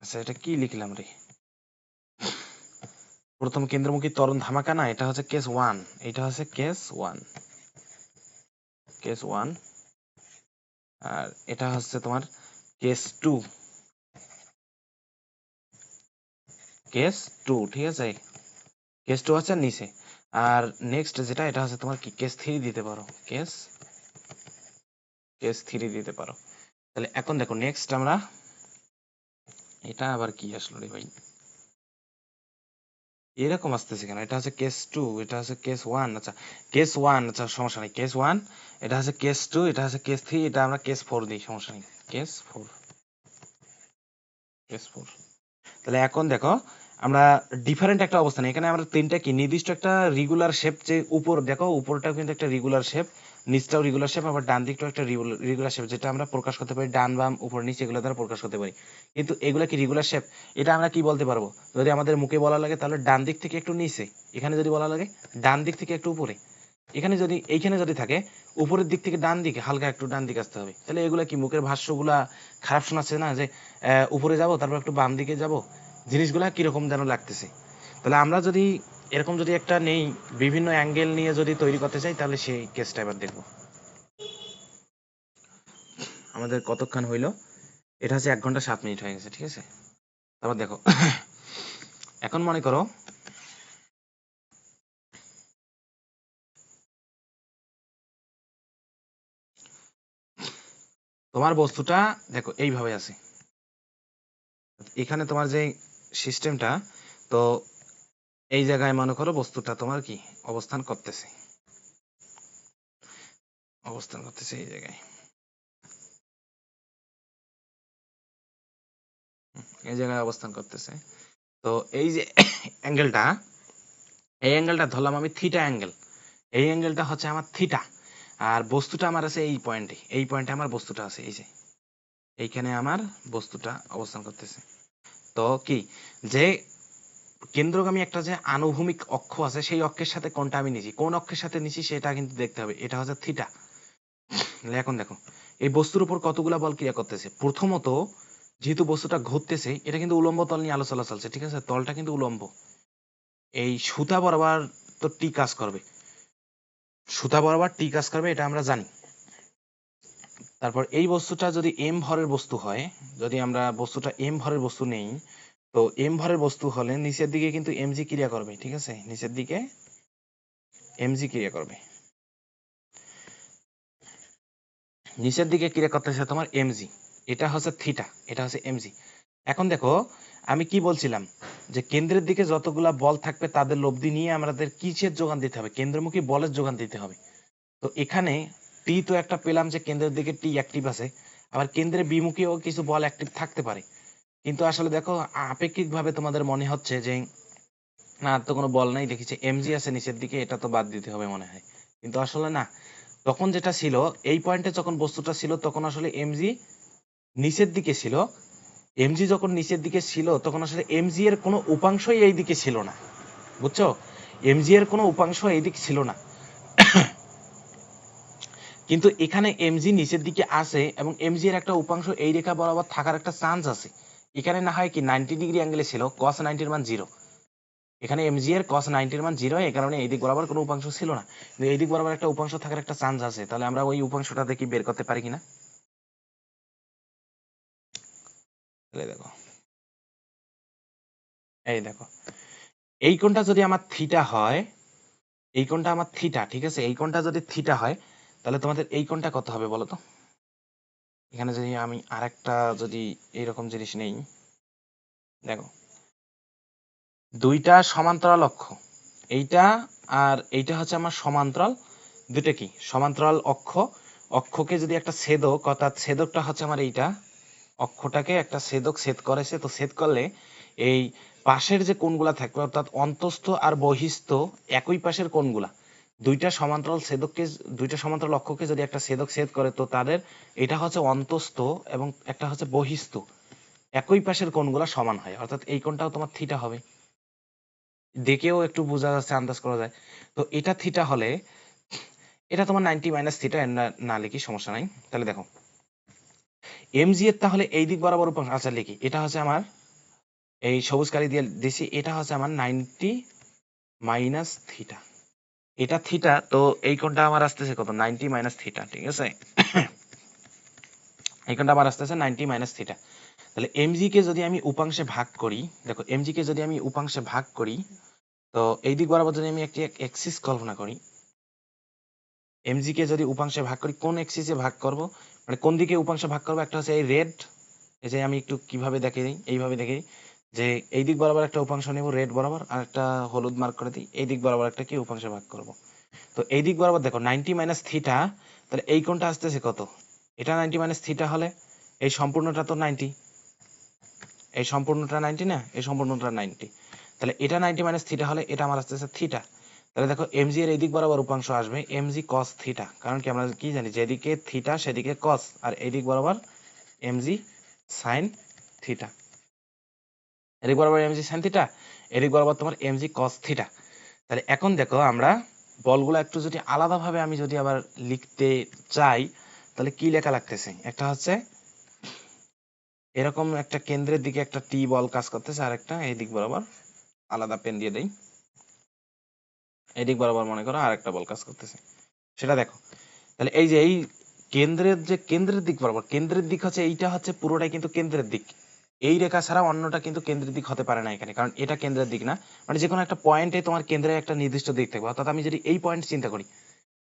S1: আচ্ছা এটা কি লিখলাম রে, প্রথম কেন্দ্রমুখী ত্বরণ ধামাকা না, এটা হচ্ছে কেস 1, এটা হচ্ছে কেস 1, আর এটা হচ্ছে তোমার কেস 2, ঠিক আছে। কেস 2 হচ্ছে নিচে। আর নেক্সট যেটা এটা হচ্ছে তোমার কি কেস 3 দিতে পারো, কেস 3 দিতে পারো। তাহলে এখন দেখো নেক্সট আমরা, এটা আবার কি আসলো রে ভাই, এরকম আসতেছে কেন? এটা হচ্ছে কেস 2, এটা হচ্ছে কেস 1, আচ্ছা কেস 1, আচ্ছা সমস্যা নেই, কেস 1, এটা হচ্ছে কেস 2, এটা হচ্ছে কেস 3, এটা আমরা কেস 4 দিই, সমস্যা নেই, কেস 4। তাহলে এখন দেখো আমরা ডিফারেন্ট একটা অবস্থানে, এখানে আমরা তিনটা কি নির্দিষ্ট একটা রেগুলার শেপ, যে উপর দেখো উপরটাও কিন্তু একটা রেগুলার শেপ, নিচটাও রেগুলার শেপ, আবার ডান দিকটাও একটা রেগুলার শেপ, যেটা আমরা প্রকাশ করতে পারি ডান বাম উপর নিচে এগুলো দ্বারা প্রকাশ করতে পারি। কিন্তু এগুলা কি রেগুলার শেপ? এটা আমরা কি বলতে পারবো, যদি আমাদের মুখে বলা লাগে তাহলে ডান দিক থেকে একটু নিচে, এখানে যদি বলা লাগে ডান দিক থেকে একটু উপরে, এখানে যদি এইখানে যদি থাকে উপরের দিক থেকে ডান দিকে হালকা একটু ডান দিকে আসতে হবে। তাহলে এগুলা কি মুখের ভাষ্যগুলা খারাপ শোনাচ্ছে না, যে উপরে যাব তারপর একটু বাম দিকে যাব, জিনিসগুলা কিরকম যেন লাগতেছে। তাহলে আমরা যদি এরকম যদি একটা নেই, বিভিন্ন অ্যাঙ্গেল নিয়ে যদি তৈরি করতে চাই, তাহলে সেই কেসটা এবার দেখবো। আমাদের কতক্ষণ হইলো? এটা হচ্ছে 1 ঘন্টা 7 মিনিট হয়ে গেছে, ঠিক আছে। তারপর দেখো এখন মনে করো তোমার বস্তুটা দেখো এইভাবে আছে, এখানে তোমার যে সিস্টেমটা, তো এই জায়গায় মনে করো বস্তুটা তোমার কি অবস্থান করতেছে, এই জায়গায়, এই জায়গায় অবস্থান করতেছে। তো এই যে অ্যাঙ্গেলটা, এই অ্যাঙ্গেলটা ধরলাম আমি থিটা অ্যাঙ্গেল, এই অ্যাঙ্গেলটা হচ্ছে আমার থিটা, আর বস্তুটা আমার আছে এই পয়েন্টে, এই পয়েন্টে আমার বস্তুটা আছে, এই যে এইখানে আমার বস্তুটা অবস্থান করতেছে। তো কি যে কেন্দ্রগামী একটা যে আনুভূমিক অক্ষ আছে, সেই অক্ষের সাথে কোনটা আমি নিছি, কোন অক্ষের সাথে নিছি সেটা কিন্তু দেখতে হবে, এটা হচ্ছে থিটা। এখন দেখো এই বস্তুর উপর কতগুলা বল ক্রিয়া করতেছে। প্রথমত যেহেতু বস্তুটা ঘুরতেছে, এটা কিন্তু উলম্ব তল নিয়ে আলোচনা চলছে, ঠিক আছে, তলটা কিন্তু উলম্ব, এই সুতা বরাবর তো টি কাজ করবে, এটা আমরা জানি। তারপর এই বস্তুটা যদি এম ভরের বস্তু হয়, যদি আমরা বস্তুটা এম ভরের বস্তু নেই, তো এম ভরের বস্তু হলে নিচের দিকে কিন্তু এমজি ক্রিয়া করবে, ঠিক আছে, নিচের দিকে এমজি ক্রিয়া করবে, নিচের দিকে ক্রিয়া করতেছে তোমার এমজি, এটা হচ্ছে থিটা, এটা হচ্ছে এমজি। এখন দেখো আমি কি বলছিলাম, যে কেন্দ্রের দিকে যতগুলা বল থাকবে তাদের লব্ধি নিয়ে আমাদের কিসের যোগান দিতে হবে, কেন্দ্রমুখী বলের যোগান দিতে হবে। তো এখানে টি তো একটা পেলাম যে কেন্দ্রের দিকে টি অ্যাক্টিভ আছে, আবার কেন্দ্রের বিমুখীও কিছু বল অ্যাক্টিভ থাকতে পারে। কিন্তু আসলে দেখো আপেক্ষিকভাবে তোমাদের মনে হচ্ছে যে না আর তো কোনো বল নাই, দেখেছি এমজি আছে নিচের দিকে, এটা তো বাদ দিতে হবে মনে হয়। কিন্তু আসলে না, তখন যেটা ছিল এই পয়েন্টে যখন বস্তুটা ছিল তখন আসলে এমজি নিচের দিকে ছিল, এমজি যখন নিচের দিকে ছিল তখন আসলে এমজি এর কোনো উপাংশই এই দিকে ছিল না, বুঝছো, এমজি এর কোনো উপাংশ এই দিকে ছিল না। কিন্তু এখানে এমজি নিচের দিকে আছে এবং এমজি এর একটা উপাংশ এই রেখা বরাবর থাকার একটা চান্স আছে। এখানে না হয় কি 90 ডিগ্রি অ্যাঙ্গেলে ছিল, cos 90 এর মান 0, এখানে এমজি এর cos 90 এর মান 0, এই কারণে এই দিক বরাবর কোনো উপাংশ ছিল না, কিন্তু এই দিক বরাবর একটা উপাংশ থাকার একটা চান্স আছে। তাহলে আমরা ওই উপাংশটা দেখি বের করতে পারি কিনা। তাহলে দেখো, এই দেখো, এই কোণটা যদি আমার থিটা হয়, এই কোণটা আমার থিটা, ঠিক আছে, এই কোণটা যদি থিটা হয়, তাহলে তোমাদের এই কোণটা কত হবে বলো তো। এখানে যদি আমি আরেকটা যদি এইরকম জিনিস নেই, দেখো দুইটা সমান্তরাল অক্ষ, এইটা আর এইটা হচ্ছে আমার সমান্তরাল, দুটো কি সমান্তরাল অক্ষ, অক্ষকে যদি একটা ছেদক, অর্থাৎ ছেদকটা হচ্ছে আমার এইটা, অক্ষটাকে একটা ছেদক ছেদ করেছে, তো ছেদ করলে এই পাশের যে কোণগুলা থাকবে, অর্থাৎ অন্তস্থ আর বহিস্থ একই পাশের কোণগুলা, দুইটা সমান্তরাল ছেদককে, দুইটা সমান্তরাল অক্ষকে যদি একটা ছেদক ছেদ করে, তো তাদের এটা হচ্ছে অন্তস্থ এবং একটা হচ্ছে বহিস্থ, একই পাশের কোণগুলা সমান হয়, অর্থাৎ এই কোণটাও তোমার থিটা হবে। দেখেও একটু বোঝা যাচ্ছে, আন্দাজ করা যায়। তো এটা থিটা হলে এটা তোমার 90 মাইনাস থিটা, না লিখি সমস্যা নাই। তাহলে দেখো এমজি এর তাহলে এই দিক বরাবর উপাংশ, আচ্ছা লিখি, এটা হচ্ছে আমার এই সবুজ কালি দিয়ে দিছি, এটা হচ্ছে আমার 90 মাইনাস থিটা, এটা থিটা, তো এই কোণটা আমার আসতেছে কত, 90 মাইনাস থিটা, ঠিক আছে। এই কোণটা আমার আসতেছে 90 মাইনাস থিটা। তাহলে এমজি কে যদি আমি উপাংশে ভাগ করি, দেখো এমজি কে যদি আমি উপাংশে ভাগ করি, তো এই দিক বরাবর যদি আমি একটি এক্সিস কল্পনা করি, এমজি কে যদি উপাংশে ভাগ করি, কোন এক্সিসে ভাগ করব, মানে কোন দিকে উপাংশে ভাগ করব, একটা হচ্ছে এই রেড, এই যে আমি একটু কিভাবে দেখে দিই, এইভাবে দেখে দিই, যে এই দিক বরাবর একটা উপাংশ নেব রেড বরাবর, আর একটা হলুদ মার্ক করে দিই, এই দিক বরাবর একটা কি উপাংশে ভাগ করব। তো এই দিক বরাবর দেখো 90 মাইনাস থিটা, তাহলে এই কোণটা আসতেছে কত, এটা 90 মাইনাস থিটা হলে এই সম্পূর্ণটা তো 90, এই সম্পূর্ণটা 90 না, এই সম্পূর্ণটা 90, তাহলে এটা 90 মাইনাস থিটা হলে এটা আমার আসতেছে থিটা। তাহলে দেখো এমজি এর এই দিক বরাবর উপাংশ আসবে এমজি কস থিটা, কারণ কি আমরা কি জানি, যেদিকে থিটা সেদিকে কস, আর এই দিক বরাবর এমজি সাইন থিটা, এদিক বরাবর এমজি সাইন থিটা, এদিক বরাবর তোমার এমজি কস থিটা। তাহলে এখন দেখো আমরা বলগুলো একটু যদি আলাদাভাবে আমি যদি আবার লিখতে চাই, তাহলে কি লেখা লাগতেছে, একটা হচ্ছে এরকম একটা কেন্দ্রের দিকে একটা টি বল কাজ করতেছে, আর একটা এই দিক বরাবর, আলাদা পেন দিয়ে দেই, এই দিক বরাবর মনে করো আর একটা বল কাজ করতেছে, সেটা দেখো। তাহলে এই যে এই কেন্দ্রের যে কেন্দ্রের দিক বরাবর, কেন্দ্রের দিক হচ্ছে এইটা, হচ্ছে পুরোটাই কিন্তু কেন্দ্রের দিক, এই রেখা ছাড়া অন্যটা কিন্তু কেন্দ্রের দিক হতে পারে না এখানে, কারণ এটা কেন্দ্রের দিক না, মানে যে কোনো একটা পয়েন্টে তোমার কেন্দ্রের একটা নির্দিষ্ট দিক থাকবে, অর্থাৎ আমি যদি এই পয়েন্ট চিন্তা করি,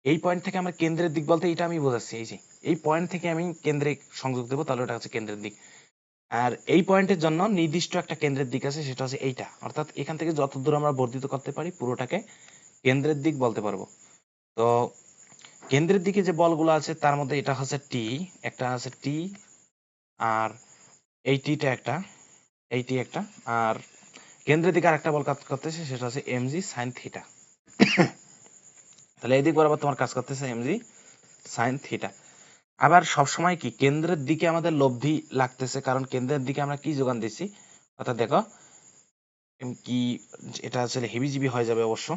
S1: এই পয়েন্ট থেকে আমার কেন্দ্রের দিক বলতে এটা আমি বোঝাচ্ছি, এই যে এই পয়েন্ট থেকে আমি কেন্দ্রে সংযোগ দেবো, তাহলে ওটা হচ্ছে কেন্দ্রের দিক। আর এই পয়েন্টের জন্য নির্দিষ্ট একটা কেন্দ্রের দিক আছে, সেটা হচ্ছে এইটা, অর্থাৎ এখান থেকে যত দূর আমরা বর্ধিত করতে পারি পুরোটাকে কেন্দ্রের দিক বলতে পারবো। তো কেন্দ্রের দিকে যে বলগুলো আছে তার মধ্যে এটা হচ্ছে টি, একটা আছে টি, আর এই টিটা একটা, এই টি একটা, আর কেন্দ্রের দিকে আরেকটা বল কাজ করতেছে, সেটা হচ্ছে এমজি সাইন থিটা। তাহলে এই দিক বরাবর তোমার কাজ করতেছে এমজি সাইন থিটা। আবার সবসময় কি কেন্দ্রের দিকে আমাদের লব্ধি লাগতেছে, কারণ কেন্দ্রের দিকে আমরা কি যোগান দিচ্ছি, অর্থাৎ দেখো কি, এটা আসলে হেবিজিবি হয়ে যাবে অবশ্য,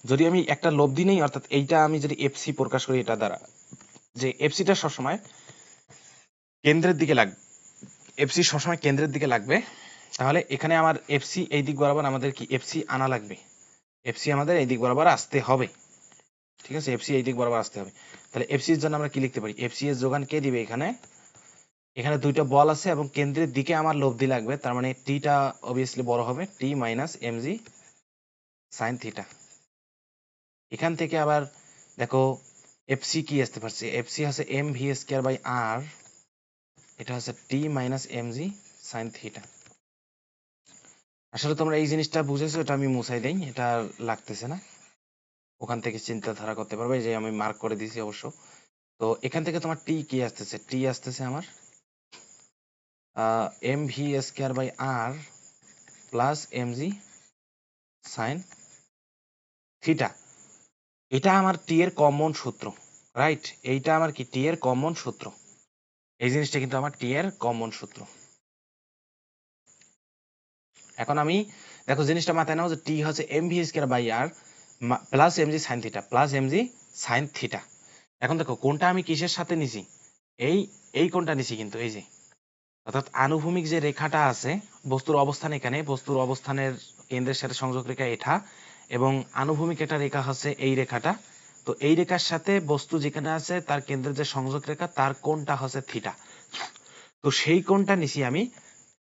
S1: যদি আমি একটা লব্ধি নেই, অর্থাৎ এইটা আমি যদি এফসি প্রকাশ করি এটা দ্বারা, যে এফসিটা সবসময় কেন্দ্রের দিকে লাগবে, এফসি সবসময় কেন্দ্রের দিকে লাগবে, তাহলে এখানে আমার এফসি এই দিক বরাবর আমাদের কি এফসি আনা লাগবে, এফসি আমাদের এই দিক বরাবর আসতে হবে, ঠিক আছে, এফসি এই দিক বরাবর আসতে হবে। তাহলে এফসি এর জন্য আমরা কি লিখতে পারি, এফসি এর যোগান কে দিবে, এখানে এখানে দুইটা বল আছে এবং কেন্দ্রের দিকে আমার লব্ধি লাগবে, তার মানে টিটা অবভিয়াসলি বড় হবে, টি মাইনাস এমজি সাইন থিটা। এখান থেকে আবার দেখো এফসি কি আসতে পারছে, এফসি হচ্ছে এম ভি স্কয়ার বাই আর, এটা হচ্ছে টি মাইনাস এমজি সাইন থিটা। আসলে তোমরা এই জিনিসটা বুঝেছো, এটা আমি মুছাই দেই, এটা আর লাগতেছে না, ওখান থেকে চিন্তাধারা করতে পারবে, যে আমি মার্ক করে দিয়েছি অবশ্য। তো এখান থেকে তোমার টি কি আসতেছে, টি আসতেছে আমার M V square by R plus MG sine theta, এটা আমার টি এর কমন সূত্র, রাইট, এইটা আমার কি টি এর কমন সূত্র, এই জিনিসটা কিন্তু আমার টি এর কমন সূত্র। এখন আমি দেখো জিনিসটা মাথায় নাও, যে টি হচ্ছে M V square by R plus MG sine theta, plus MG sine theta. এখন দেখো কোনটা আমি কিসের সাথে নিছি, এই এই কোনটা নিছি কিন্তু এই যে, অর্থাৎ আনুভূমিক যে রেখাটা আছে, বস্তুর অবস্থান এখানে, বস্তুর অবস্থানের কেন্দ্রের সাথে সংযোগ রেখা এটা, এবং আনুভূমিক একটা রেখা হচ্ছে এই রেখাটা। তো এই রেখার সাথে বস্তু যেখানে আছে তার কেন্দ্রের যে সংযোগ রেখা তার কোণটা হচ্ছে থিটা। তো সেই কোণটা নিছি আমি,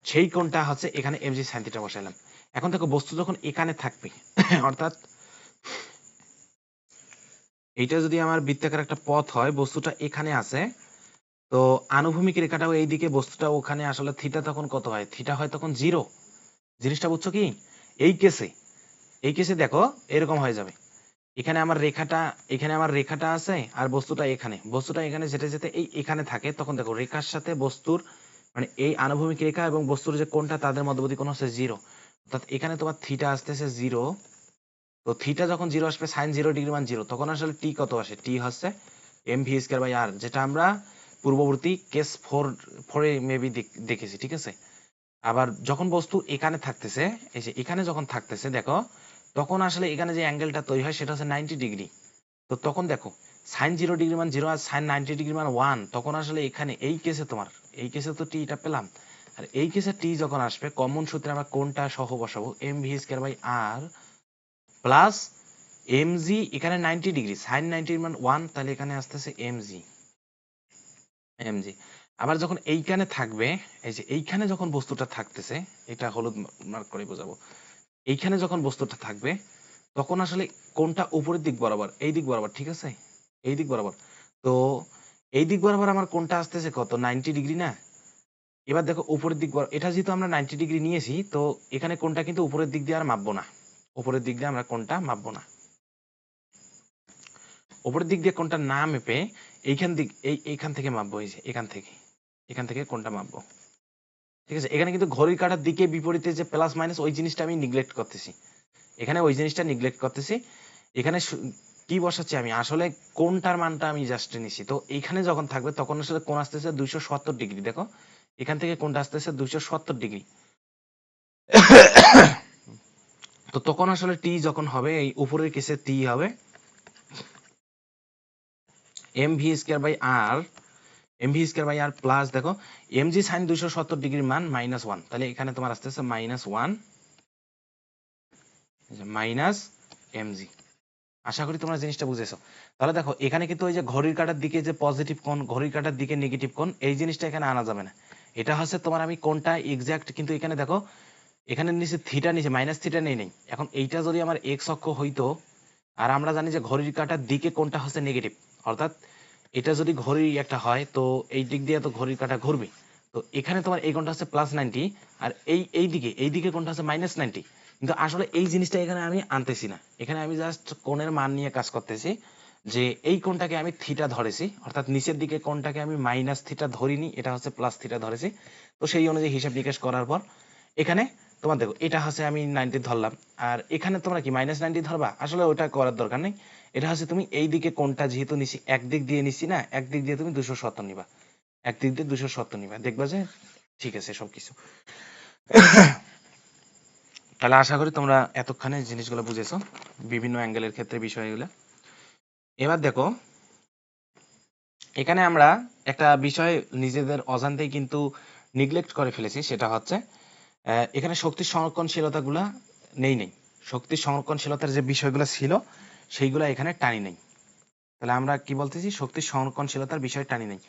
S1: সেই কোণটা হচ্ছে এখানে এমজি সাইন থিটা বসাইলাম। এখন দেখো বস্তু যখন এখানে থাকবে অর্থাৎ এইটা যদি আমার বৃত্তাকার একটা পথ হয়, বস্তুটা এখানে আছে, তো আনুভূমিক রেখাটাও এইদিকে, বস্তুটা ওখানে, আসলে থিটা তখন কত হয়? থিটা হয় তখন 0। জিনিসটা বুঝছো কি? এই কেসে, এই কেসে দেখো এরকম হয়ে যাবে, এখানে আমার রেখাটা, এখানে আমার রেখাটা আছে আর বস্তুটা এখানে, বস্তুটা এখানে যেতে যেতে এই এখানে থাকে, তখন দেখো রেখার সাথে বস্তুর মানে এই আনুভূমিক রেখা এবং বস্তুর যে কোণটা তাদের মধ্যবর্তী কোণ হচ্ছে 0। অর্থাৎ এখানে তোমার থিটা আসতেছে 0। তো থিটা যখন 0 আসবে, সাইন 0 ডিগ্রি মান 0, তখন আসলে টি কত আসে? টি হচ্ছে mv²/r, যেটা আমরা পূর্ববর্তী কেস 4 মেবি দেখেছি, ঠিক আছে? আবার যখন বস্তু এখানে থাকতেছে, এই যে এখানে যখন থাকতেছে দেখো, তখন আসলে এখানে যে অ্যাঙ্গেলটা তৈরি হয় সেটা হচ্ছে 90 ডিগ্রি। তো তখন দেখো সাইন 0 ডিগ্রি মান 0 আর সাইন 90 ডিগ্রি মান 1, তখন আসলে এখানে এই কেসে তোমার, এই কেসে তো টিটা পেলাম, আর এই কেসে টি যখন আসবে কমন সূত্রে আমরা কোনটা সহ বসাবো? mv²/r প্লাস mg, এখানে 90 ডিগ্রি, সাইন 90 মান 1, তাহলে এখানে আসতেছে mg। আবার যখন এইখানে থাকবে, এই যে এইখানে যখন বস্তুটা থাকতেছে, এটা হলুদ মার্ক করে বোঝাবো, এইখানে যখন বস্তুটা থাকবে তখন আসলে কোনটা উপরের দিক বরাবর, এই দিক বরাবর, ঠিক আছে? এই দিক বরাবর। তো এই দিক বরাবর আমার কোনটা আসতেছে কত? 90 ডিগ্রি না? এবার দেখো উপরের দিক বরাবর, এটা যেহেতু আমরা 90 ডিগ্রি নিয়েছি, তো এখানে কোনটা কিন্তু উপরের দিক দিয়ে আর মাপবো না, উপরের দিক দিয়ে আমরা কোনটা মাপবো না, উপরের দিক দিয়ে কোনটা না মেপে এইখান থেকে মাপবো, এই যে এখান থেকে কোনটা মাপবো, ঠিক আছে? এখানে কিন্তু ঘড়ির কাঁটার দিকে বিপরীতে যে প্লাস মাইনাস, ওই জিনিসটা আমি নিগলেক্ট করতেছি, এখানে ওই জিনিসটা নিগলেক্ট করতেছি। এখানে কি বসাচ্ছি আমি? আসলে কোনটার মানটা আমি জাস্ট নিছি। তো এইখানে যখন থাকবে তখন আসলে কোণ আসতেছে 270 ডিগ্রি, দেখো এখান থেকে কোণটা আসতেছে 270 ডিগ্রি। তো তখন আসলে টি যখন হবে, এই উপরের কেসে টি হবে mv²/r, mv²/r প্লাস দেখো mg সাইন 270 ডিগ্রির মান -1, তাহলে এখানে তোমার আসতেছে -1 মাইনাস mg। আশা করি তোমরা জিনিসটা বুঝেছো। তাহলে দেখো এখানে কিন্তু ওই যে ঘড়ির কাঁটার দিকে যে পজিটিভ কোণ, ঘড়ির কাঁটার দিকে নেগেটিভ কোণ, এই জিনিসটা এখানে আনা যাবে না। এটা হচ্ছে তোমার, আমি কোণটা এক্সাক্ট, কিন্তু এখানে দেখো এখানে নিচে থিটা, নিচে মাইনাস থিটা নেই। এখন এইটা যদি আমার এক্স অক্ষ হইতো, আর আমরা জানি যে ঘড়ির কাঁটার দিকে কোণটা হচ্ছে নেগেটিভ, অর্থাৎ এটা যদি ঘড়ি একটা হয় তো এই দিক দিয়ে তো ঘড়ির কাঁটা ঘুরবে। তো এখানে তোমার এই কোণটা হচ্ছে +90, আর এই দিকে কোণটা হচ্ছে -90। কিন্তু আসলে এই জিনিসটা এখানে আমি আনতেছি না, এখানে আমি জাস্ট কোণের মান নিয়ে কাজ করতেছি, যে এই কোণটাকে আমি থিটা ধরেছি, অর্থাৎ নিচের দিকে কোণটাকে আমি মাইনাস থিটা ধরিনি, এটা হচ্ছে প্লাস থিটা ধরেছি। তো সেই অনুযায়ী হিসাব নিকাশ করার পর এখানে তোমার দেখো এটা হচ্ছে আমি 90 ধরলাম, আর এখানে তোমরা কি -90 ধরবা? আসলে ওটা করার দরকার নেই। এটা হচ্ছে তুমি এই দিকে কোণটা যেহেতু নিছি, একদিক দিয়ে নিছি না, একদিক দিয়ে তুমি 270 নিবা, একদিক দিয়ে 270 নিবা, দেখবা যে ঠিক আছে সবকিছু। তাহলে আশা করি তোমরা এতক্ষণে জিনিসগুলো বুঝেছো, বিভিন্ন অ্যাঙ্গেলের ক্ষেত্রে বিষয়গুলো। এবার দেখো এখানে আমরা একটা বিষয় নিজেদের অজান্তেই কিন্তু নিগলেক্ট করে ফেলেছি, সেটা হচ্ছে এখানে শক্তির সংরক্ষণশীলতাগুলা নেই। শক্তির সংরক্ষণশীলতার যে বিষয়গুলো ছিল সেইগুলো এখানে টানি নেই। তাহলে আমরা কি বলতেছি? শক্তির সংরক্ষণশীলতার বিষয় টানি নেই।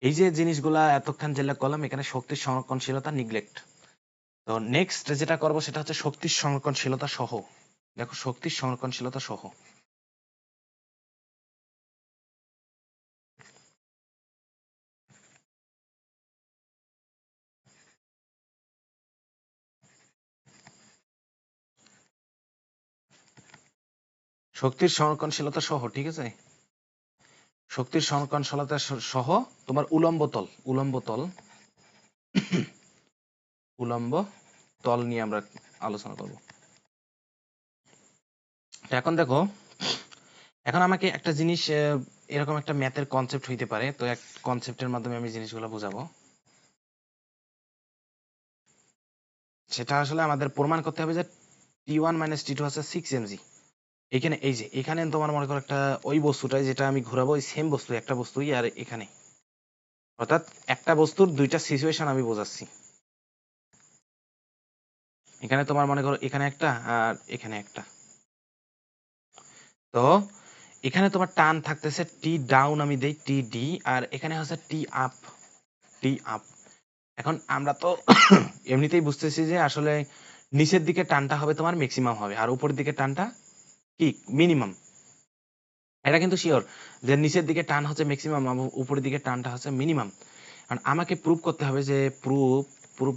S1: এই যে জিনিসগুলা এতক্ষণ যেটা করলাম, এখানে শক্তির সংরক্ষণশীলতা নিগলেক্ট। তো নেক্সট যেটা করব সেটা হচ্ছে শক্তির সংরক্ষণশীলতা সহ। দেখো শক্তির সংরক্ষণশীলতা সহ, শক্তির সংরক্ষণশীলতা সহ, ঠিক আছে? শক্তির সংরক্ষণশীলতা সহ তোমার উলম্ব তল নিয়ে আমরা আলোচনা করব। এখন দেখো, এখন আমাকে একটা জিনিস, এরকম একটা ম্যাথের কনসেপ্ট হইতে পারে, তো এক কনসেপ্টের মাধ্যমে আমি জিনিসগুলো বোঝাবো। সেটা আসলে আমাদের প্রমাণ করতে হবে যে T1 - T2 হচ্ছে 6 mg। এখানে এই যে এখানে তোমার মনে করো একটা ওই বস্তুটাই যেটা আমি ঘোরাবো, ওই সেম বস্তু, একটা বস্তুই, আর এখানে অর্থাৎ একটা বস্তুর দুইটা সিচুয়েশন আমি বোঝাচ্ছি। এখানে তোমার মনে করো এখানে একটা আর এখানে একটা। তো এখানে তোমার টান থাকতেছে টি ডাউন, আমি দেই টি ডি, আর এখানে হচ্ছে টি আপ, টি আপ। এখন আমরা তো এমনিতেই বুঝতেছি যে আসলে নিচের দিকে টানটা হবে তোমার ম্যাক্সিমাম হবে, আর উপরের দিকে টানটা কি মিনিমাম। এটা কিন্তু শিওর যে নিচের দিকে টান হচ্ছে ম্যাক্সিমাম, উপরের দিকে টানটা হচ্ছে মিনিমাম। কারণ আমাকে প্রুভ করতে হবে যে প্রুভ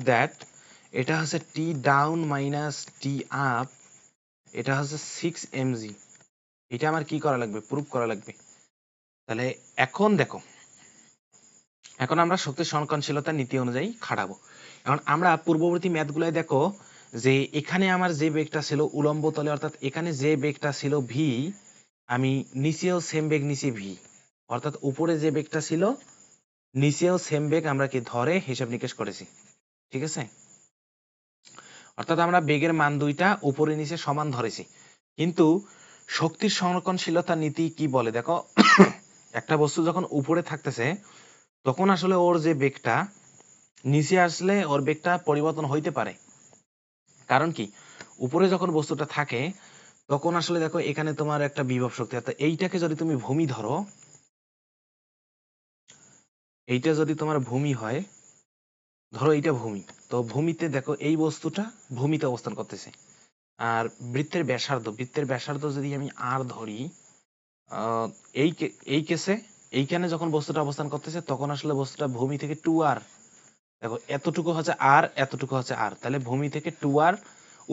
S1: দ্যাট এটা হচ্ছে টি ডাউন মাইনাস টি আপ, এটা হচ্ছে 6 mg। এটা আমার কি করা লাগবে? প্রুভ করা লাগবে। তাহলে এখন দেখো, এখন আমরা শক্তির সহনশীলতার নীতি অনুযায়ী খাটাবো। এখন আমরা পূর্ববর্তী ম্যাথগুলোয় দেখো যে এখানে আমার যে বেগটা ছিল উলম্ব তলে, অর্থাৎ এখানে যে বেগটা ছিল ভি, আমি নিচেও সেম বেগ নিচে ভি, অর্থাৎ উপরে যে বেগটা ছিল নিচেও সেম বেগ আমরা কি ধরে হিসাব নিকেশ করেছি। ঠিক আছে, অর্থাৎ আমরা বেগের মান দুইটা উপরে নিচে সমান ধরেছি। কিন্তু শক্তির সংরক্ষণশীলতা নীতি কি বলে দেখো, একটা বস্তু যখন উপরে থাকতেছে তখন আসলে ওর যে বেগটা নিচে আসলে ওর বেগটা পরিবর্তন হইতে পারে। কারণ কি, উপরে যখন বস্তুটা থাকে তখন আসলে দেখো এখানে তোমার একটা বিভব শক্তি, অর্থাৎ এইটাকে যদি তুমি ভূমি ধরো, এইটা যদি তোমার ভূমি হয়, ধরো এইটা ভূমি, তো ভূমিতে দেখো এই বস্তুটা ভূমিতে অবস্থান করতেছে। আর বৃত্তের ব্যাসার্ধ যদি আমি আর ধরি, আহ, এই কেসে এইখানে যখন বস্তুটা অবস্থান করতেছে তখন আসলে বস্তুটা ভূমি থেকে 2r, দেখো এতটুকু হচ্ছে আর, এতটুকু হচ্ছে আর, তাহলে ভূমি থেকে 2r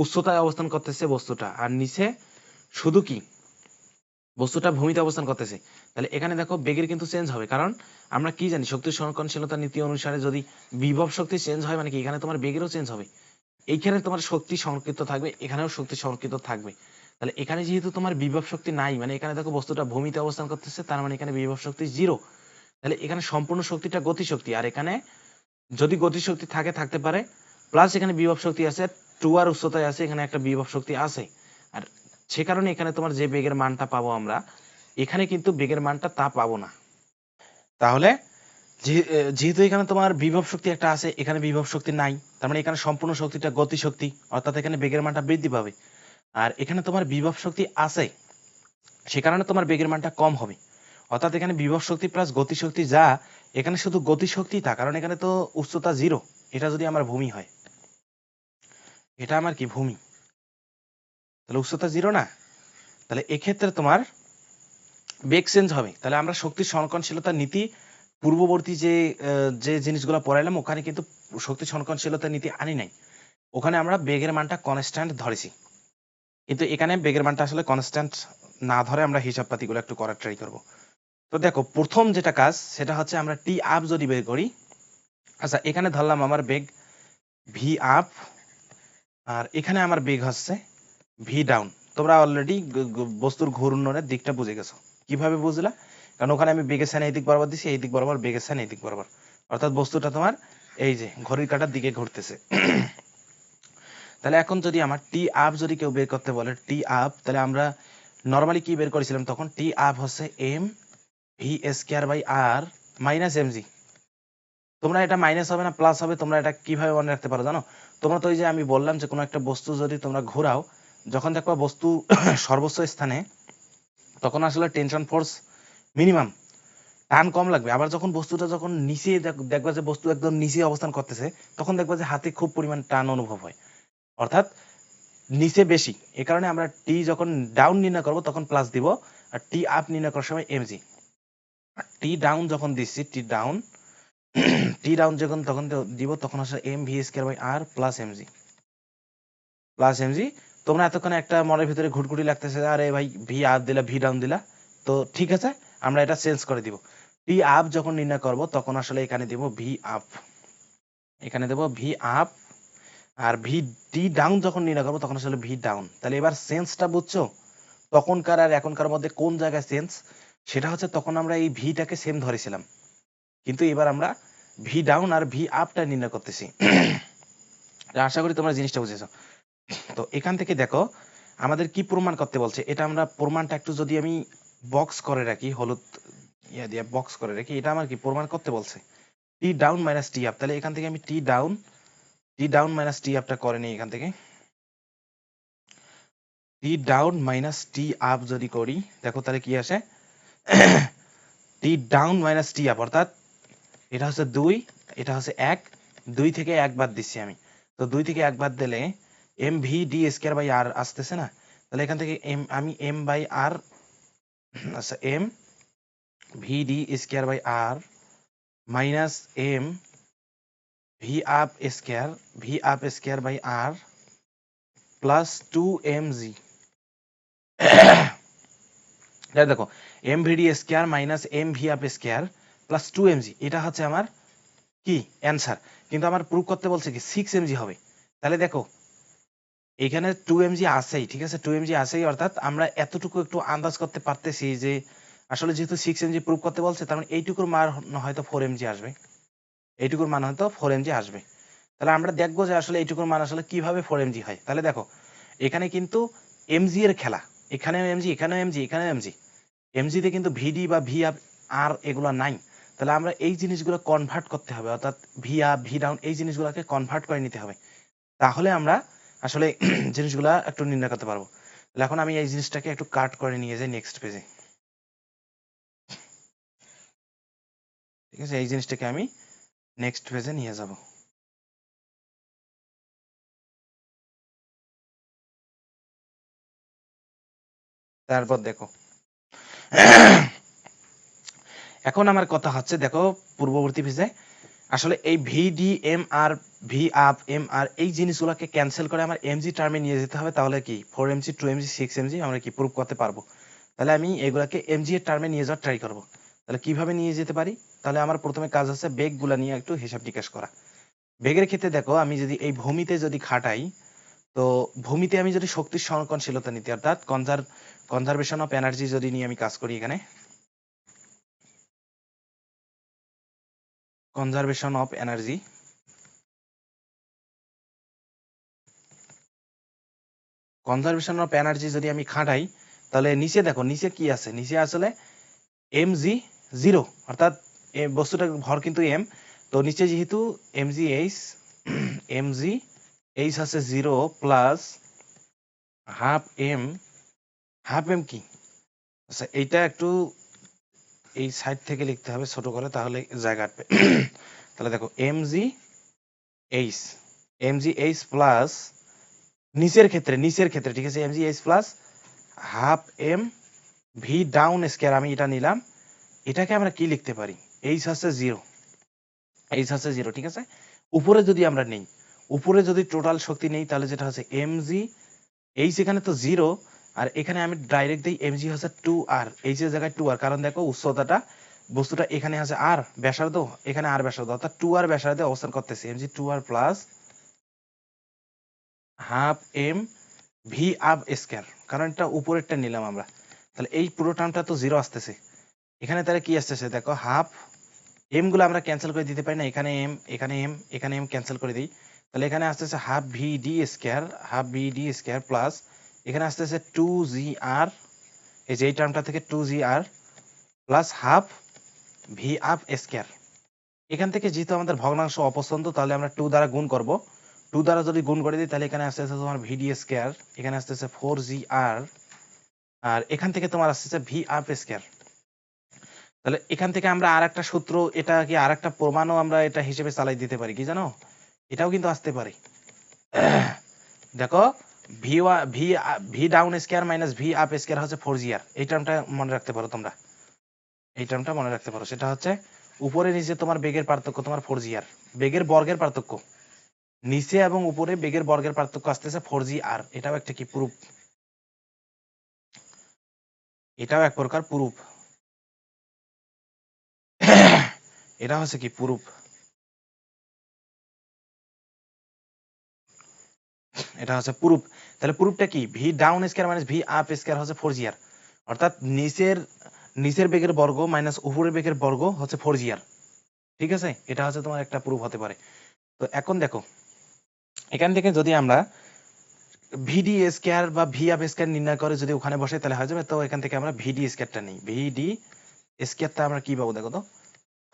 S1: উচ্চতায় অবস্থান করতেছে বস্তুটা, আর নিচে শুধু কি বস্তুটা ভূমিতে অবস্থান করতেছে। তাহলে এখানে দেখো বেগের কিন্তু চেঞ্জ হবে, কারণ আমরা কি জানি শক্তির সংরক্ষণশীলতা নীতি অনুসারে যদি বিভব শক্তি চেঞ্জ হয় মানে কি এখানে তোমার বেগেরও চেঞ্জ হবে। এইখানে তোমার শক্তি সংরক্ষিত থাকবে, এখানেও শক্তি সংরক্ষিত থাকবে। তাহলে এখানে যেহেতু তোমার বিভব শক্তি নাই, মানে এখানে দেখো বস্তুটা ভূমিতে অবস্থান করতেছে, তার মানে এখানে বিভব শক্তি 0। তাহলে এখানে সম্পূর্ণ শক্তিটা গতিশক্তি, আর এখানে যদি গতিশক্তি থাকে থাকতে পারে, প্লাস এখানে বিভব শক্তি আছে 2r উচ্চতায় আছে, এখানে একটা বিভব শক্তি আছে। আর সে কারণে এখানে তোমার যে বেগের মানটা পাবো আমরা, এখানে কিন্তু বেগের মানটা তা পাবো না। তাহলে যেহেতু এখানে তোমার বিভব শক্তি একটা আছে, এখানে বিভব শক্তি নাই, তার মানে এখানে সম্পূর্ণ শক্তিটা গতিশক্তি, অর্থাৎ এখানে বেগের মানটা বৃদ্ধি পাবে। আর এখানে তোমার বিভব শক্তি আছে, সে কারণে তোমার বেগের মানটা কম হবে। অর্থাৎ এখানে বিভব শক্তি প্লাস গতিশক্তি যা, এখানে শুধু গতিশক্তি তা, কারণ এখানে তো উচ্চতা 0। এটা যদি আমার ভূমি হয়, এটা আমার কি ভূমি, তাহলে উচ্চতা 0 না, তাহলে এক্ষেত্রে তোমার বেগ চেঞ্জ হবে। তাহলে আমরা শক্তির সংরক্ষণশীলতার নীতি পূর্ববর্তী যে জিনিসগুলো পড়াইলাম ওখানে কিন্তু শক্তি সংরক্ষণশীলতার নীতি আনি নাই, ওখানে আমরা বেগের মানটা কনস্ট্যান্ট ধরেছি। কিন্তু এখানে বেগের মানটা আসলে কনস্ট্যান্ট না ধরে আমরা হিসাব পাতিগুলো একটু করার ট্রাই করব। তো দেখো প্রথম যেটা কাজ সেটা হচ্ছে আমরা টি আপ যদি বের করি, আচ্ছা এখানে ধরলাম আমার বেগ ভি আপ, আর এখানে আমার বেগ হচ্ছে ভি ডাউন। তোমরা অলরেডি বস্তুর ঘূর্ণনের দিকটা বুঝে গেছো। কিভাবে বুঝলা? কারণ ওখানে আমি বেগের সাইন এই দিক বরাবর দিছি, এই দিক বরাবর, বেগের সাইন এই দিক বরাবর, অর্থাৎ বস্তুটা তোমার এই যে ঘড়ির কাঁটার দিকে ঘুরতেছে। তাহলে এখন যদি আমার টি আপ যদি কেউ বের করতে বলে টি আপ, তাহলে আমরা নর্মালি কি বের করেছিলাম তখন, টি আপ হচ্ছে M V square by R minus M G. তোমরা এটা মাইনাস হবে না প্লাস হবে, তোমরা এটা কিভাবে মনে রাখতে পারো জানো? তোমরা তো ওই যে আমি বললাম যে কোনো একটা বস্তু যদি তোমরা ঘোরাও, যখন দেখবা বস্তু সর্বোচ্চ স্থানে তখন আসলে টেনশন ফোর্স মিনিমাম, টান কম লাগবে। আবার যখন বস্তুটা যখন নিচে দেখবা যে বস্তু একদম নিচে অবস্থান করতেছে, তখন দেখবা যে হাতে খুব পরিমাণ টান অনুভব হয়, অর্থাৎ নিচে বেশি। এ কারণে আমরা টি যখন ডাউন নির্ণয় করবো তখন প্লাস দিব, আর টি আপ নির্ণয় করার সময় এমজি। টি ডাউন যখন দিচ্ছি, টি ডাউন যখন তখন দিব তখন আসলে M V square by R plus MG. তোমরা এতক্ষণে একটা মনের ভিতরে ঘুটঘুটি লাগতেছে, আরে ভাই ভি আপ দিলা ভি ডাউন দিলা, তো ঠিক আছে আমরা এটা চেঞ্জ করে দিব। ভি আপ যখন নির্ণয় করব তখন আসলে এখানে দিব ভি আপ, এখানে দেব ভি আপ, আর ভি টি ডাউন যখন নির্ণয় করবো তখন আসলে ভি ডাউন। তাহলে এবার সেন্সটা বুঝছো তখনকার আর এখনকার মধ্যে কোন জায়গায় চেঞ্জ? সেটা হচ্ছে তখন আমরা এই ভিটাকে সেম ধরেছিলাম, কিন্তু এবার আমরা ভি ডাউন আর ভি আপটা নির্ণয় করতেছি। আশা করি তোমরা জিনিসটা বুঝেছো। তো এখান থেকে দেখো আমাদের কি প্রমাণ করতে বলছে, এটা আমরা প্রমাণটা একটু যদি আমি বক্স করে রাখি, হলুদ ইয়া দিয়ে বক্স করে রাখি, এটা আমার কি প্রমাণ করতে বলছে টি ডাউন মাইনাস টি আপ। তাহলে এখান থেকে আমি টি ডাউন মাইনাস টি আপটা করে নিই। এখান থেকে টি ডাউন মাইনাস টি আপ যদি করি, দেখো তাহলে কি আসে, টি ডাউন মাইনাস টি আপ, অর্থাৎ এটা হচ্ছে 2, এটা হচ্ছে 1, 2 থেকে 1 বাদ দিচ্ছি আমি। তো 2 থেকে 1 বাদ দিলে M V D square by R আসতেছে না। তাহলে এখান থেকে আমি এম বাই আর, আচ্ছা M V D square by R minus M V up square by R plus 2mg। দেখো M V D square minus M V up square plus 2mg, এটা হচ্ছে আমার কি অ্যান্সার। কিন্তু আমার প্রুফ করতে বলছে কি 6mg হবে। তাহলে দেখো এখানে 2mg আছেই, ঠিক আছে, 2mg আছেই, অর্থাৎ আমরা এতটুকু একটু আন্দাজ করতে পারতেছি যে আসলে যেহেতু 6mg প্রুফ করতে বলছে, তার মানে এইটুকুর মান হয়তো 4mg আসবে, এইটুকুর মান হয়তো 4mg আসবে। তাহলে আমরা দেখবো যে আসলে এইটুকুর মান আসলে কিভাবে 4mg হয়। তাহলে দেখো এখানে কিন্তু এমজি এর খেলা, এখানেও এমজি, এখানেও এমজি, এখানেও এমজি, এমজিতে কিন্তু ভিডি বা ভি আপ আর এগুলো নাই। তাহলে আমরা এই জিনিসগুলো কনভার্ট করতে হবে, অর্থাৎ ভি আপ ভি ডাউন এই জিনিসগুলোকে কনভার্ট করে নিতে হবে, তাহলে আমরা আসলে জিনিসগুলা একটু নির্ণয় করতে পারবো। তাহলে এখন আমি এই জিনিসটাকে একটু কাট করে নিয়ে যাই নেক্সট পেজে, ঠিক আছে, এই জিনিসটাকে আমি নেক্সট পেজে নিয়ে যাব। তারপর দেখো এখন আমার কথা হচ্ছে, দেখো পূর্ববর্তী পেজে আসলে এই ভিডি M R V up M R এই জিনিসগুলোকে ক্যান্সেল করে আমার এমজি টার্মে নিয়ে যেতে হবে, তাহলে কি 4mg 2mg 6mg আমরা কি প্রুভ করতে পারবো। তাহলে আমি এগুলাকে এমজি এর টার্মে নিয়ে যাওয়ার ট্রাই করব। তাহলে কিভাবে নিয়ে যেতে পারি, তাহলে আমার প্রথমে কাজ হচ্ছে বেগগুলা নিয়ে একটু হিসাব নিকাশ করা। বেগের ক্ষেত্রে দেখো আমি যদি এই ভূমিতে যদি খাটাই, তো ভূমিতে আমি যদি শক্তির সংরক্ষণশীলতা নীতি অর্থাৎ কনজারভেশন অফ এনার্জি যদি নিয়ে আমি কাজ করি, এখানে conservation of energy, conservation of energy যদি আমি খাটাই, তাহলে নিচে দেখো নিচে কি আছে, নিচে আসলে mg 0, অর্থাৎ বস্তুটার ভর কিন্তু m, তো নিচে যেহেতু mg h mg h আছে 0 প্লাস হাফ m কি, আচ্ছা এইটা একটু এই সাইড থেকে লিখতে হবে ছোট করে, তাহলে জায়গা আটবে। তাহলে দেখো mg h প্লাস নিচের ক্ষেত্রে ঠিক আছে mg h plus half m V down square, আমি এটা নিলাম, এটাকে আমরা কি লিখতে পারি, h আছে 0, ঠিক আছে। উপরে যদি আমরা নেই, উপরে যদি টোটাল শক্তি নেই, তাহলে যেটা হচ্ছে mg h, এখানে তো 0, আর এখানে আমি ডাইরেক্ট দিই mg হচ্ছে 2r, h এর জায়গায় 2r, কারণ দেখো উচ্চতাটা বস্তুটা এখানে আছে r ব্যাসার্ধ, এখানে r ব্যাসার্ধ, অর্থাৎ 2r ব্যাসার্ধে অবস্থান করতেছে, mg 2r plus half m V up square, কারণ এটা উপরেরটা নিলাম আমরা, তাহলে এই পুরো টার্মটা তো 0 আসতেছে। এখানে তাহলে কি আসতেছে দেখো হাফ এম গুলো আমরা ক্যান্সেল করে দিতে পারি না, এখানে এম, এখানে এম, এখানে এম ক্যান্সেল করে দিই, তাহলে এখানে আসতেছে half V D square plus এখানে আসতেছে 2gr, এই যে এই টার্মটা থেকে 2gr plus half V up square. এখান থেকে যেহেতু আমাদের ভগ্নাংশ অপছন্দ, তাহলে আমরা 2 দ্বারা গুণ করব, 2 দ্বারা যদি গুণ করে দিই, তাহলে এখানে আসতেছে তোমার ভিডি স্কয়ার, এখানে আসতেছে 4gr, আর এখান থেকে তোমার আসতেছে ভি আপ স্কয়ার। তাহলে এখান থেকে আমরা আরেকটা সূত্র, এটা কি আরেকটা প্রমাণও আমরা এটা হিসেবে চালাই দিতে পারি, কি জানো, এটাও কিন্তু আসতে পারে। দেখো V V V down square minus V up square হচ্ছে 4gr, এই টার্মটা মনে রাখতে পারো তোমরা, এই টার্মটা মনে রাখতে পারো, সেটা হচ্ছে উপরে নিচে তোমার বেগের পার্থক্য তোমার 4gr, বেগের বর্গের পার্থক্য, নিচে এবং উপরে বেগের বর্গের পার্থক্য আসতেছে 4gr, এটাও একটা কি প্রুফ, এটাও এক প্রকার প্রুফ, এটা হচ্ছে কি প্রুফ, এটা হচ্ছে প্রুফ। তাহলে প্রুফটা কি, V down square minus V up square হচ্ছে 4gr, অর্থাৎ নিচের বেগের বর্গ মাইনাস উপরের বেগের বর্গ হচ্ছে 4gr, ঠিক আছে, এটা হচ্ছে তোমার একটা প্রুফ হতে পারে। তো এখন দেখো এখান থেকে যদি আমরা ভিডি স্কয়ার বা ভি আপ স্কয়ার নির্ণয় করে যদি ওখানে বসে তাহলে হয়ে যাবে। তো এখান থেকে আমরা ভিডি স্কয়ারটা নিই। ভিডি স্কয়ারটা আমরা কি পাবো দেখো তো,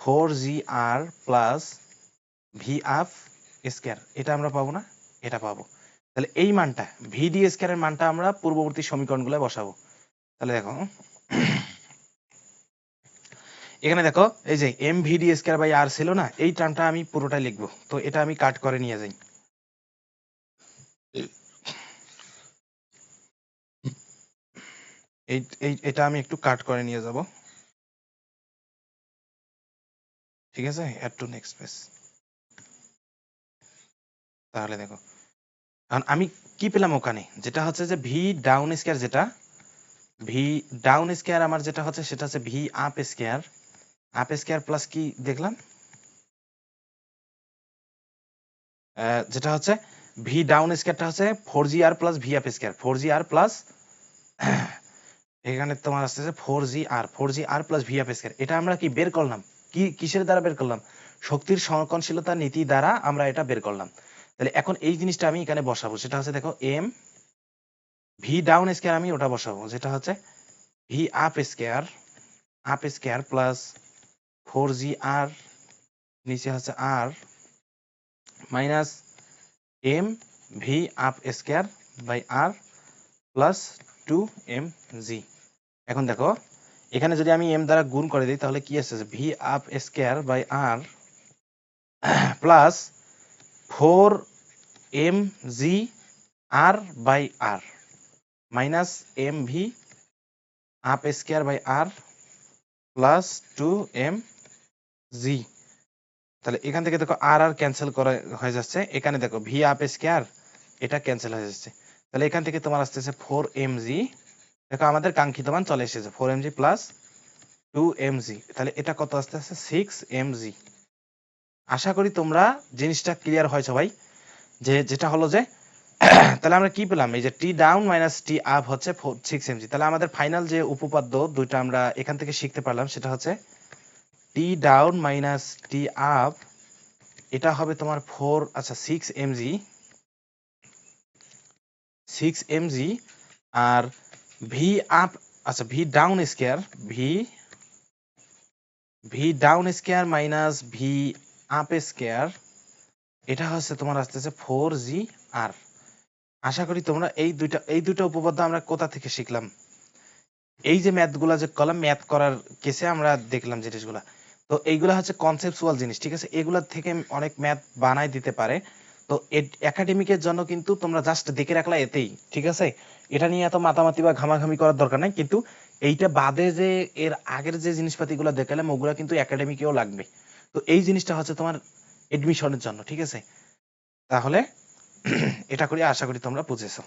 S1: 4GR plus V up square, এটা আমরা পাবো না, এটা পাবো। তাহলে এই মানটা ভিডি স্কয়ারের মানটা আমরা পূর্ববর্তী সমীকরণগুলো বসাবো। তাহলে দেখো এখানে দেখো এই যে এম ভিডি স্কয়ার বাই আর ছিল না, এই টার্মটা আমি পুরোটাই লিখবো। তো এটা আমি কাট করে নিয়ে যাই। এটা আমি একটু কাট করে নিয়ে যাব, ঠিক আছে, অ্যাড টু নেক্সট পেজ। তাহলে দেখো কারণ আমি কি পেলাম ওখানে, যেটা হচ্ছে যে ভি ডাউন স্কয়ার, যেটা ভি ডাউন স্কয়ার আমার যেটা হচ্ছে সেটা হচ্ছে V up square, up square plus কি দেখলাম, যেটা হচ্ছে ভি ডাউন স্কয়ারটা হচ্ছে 4GR plus V up square, 4GR plus এখানে তোমার আসতেছে 4GR plus V up square. এটা আমরা কি বের করলাম, কি কিসের দ্বারা বের করলাম, শক্তির সংরক্ষণশীলতা নীতি দ্বারা আমরা এটা বের করলাম। তাহলে এখন এই জিনিসটা আমি এখানে বসাবো, সেটা হচ্ছে দেখো এম ভি ডাউন স্কয়ার আমি ওটা বসাবো, যেটা হচ্ছে V up square plus 4GR নিচে হচ্ছে R minus M V up square by R plus 2mg। এখন দেখো এখানে যদি আমি এম দ্বারা গুণ করে দিই তাহলে কি আসছে, V up square by R plus 4mg R by R minus M V up square by R plus 2mg। তাহলে এখান থেকে দেখো আর আর ক্যান্সেল করা হয়ে যাচ্ছে, এখানে দেখো ভি আপ স্কয়ার এটা ক্যান্সেল হয়ে যাচ্ছে। তাহলে এখান থেকে তোমার আসতেছে 4mg, দেখো আমাদের কাঙ্ক্ষিত মান চলে এসেছে 4mg প্লাস 2mg। তাহলে এটা কত আসতে আছে 6mg। আশা করি তোমরা জিনিসটা ক্লিয়ার হয় সবাই, যে যেটা হলো যে তাহলে আমরা কি পেলাম, এই যে টি ডাউন মাইনাস টি আপ হচ্ছে 6mg। তাহলে আমাদের ফাইনাল যে উপপাদ্য দুইটা আমরা এখান থেকে শিখতে পারলাম সেটা হচ্ছে টি ডাউন মাইনাস টি আপ, এটা হবে তোমার 6mg আর ভি আপ, আচ্ছা V down square, V down square minus V up square, এটা হচ্ছে তোমার আসতেছে 4GR। আশা করি তোমরা এই দুইটা উপপাদ্য আমরা কোথা থেকে শিখলাম, এই যে ম্যাথগুলা যে কলাম ম্যাথ করার কেসে আমরা দেখলাম জিনিসগুলা। তো এইগুলা হচ্ছে কনসেপচুয়াল জিনিস, ঠিক আছে, এগুলা থেকে অনেক ম্যাথ বানাই দিতে পারে। তো একাডেমিকের জন্য কিন্তু তোমরা জাস্ট দেখে রাখলা এতেই, ঠিক আছে, এটা নিয়ে এত মাতামাতি বা ঘামাঘামি করার দরকার নাই। কিন্তু এইটা বাদে যে এর আগের যে জিনিসপাতিগুলো দেখালাম ওগুলা কিন্তু একাডেমিকেও লাগবে। তো এই জিনিসটা হচ্ছে তোমার এডমিশনের জন্য, ঠিক আছে। তাহলে এটা করি, আশা করি তোমরা বুঝেছো।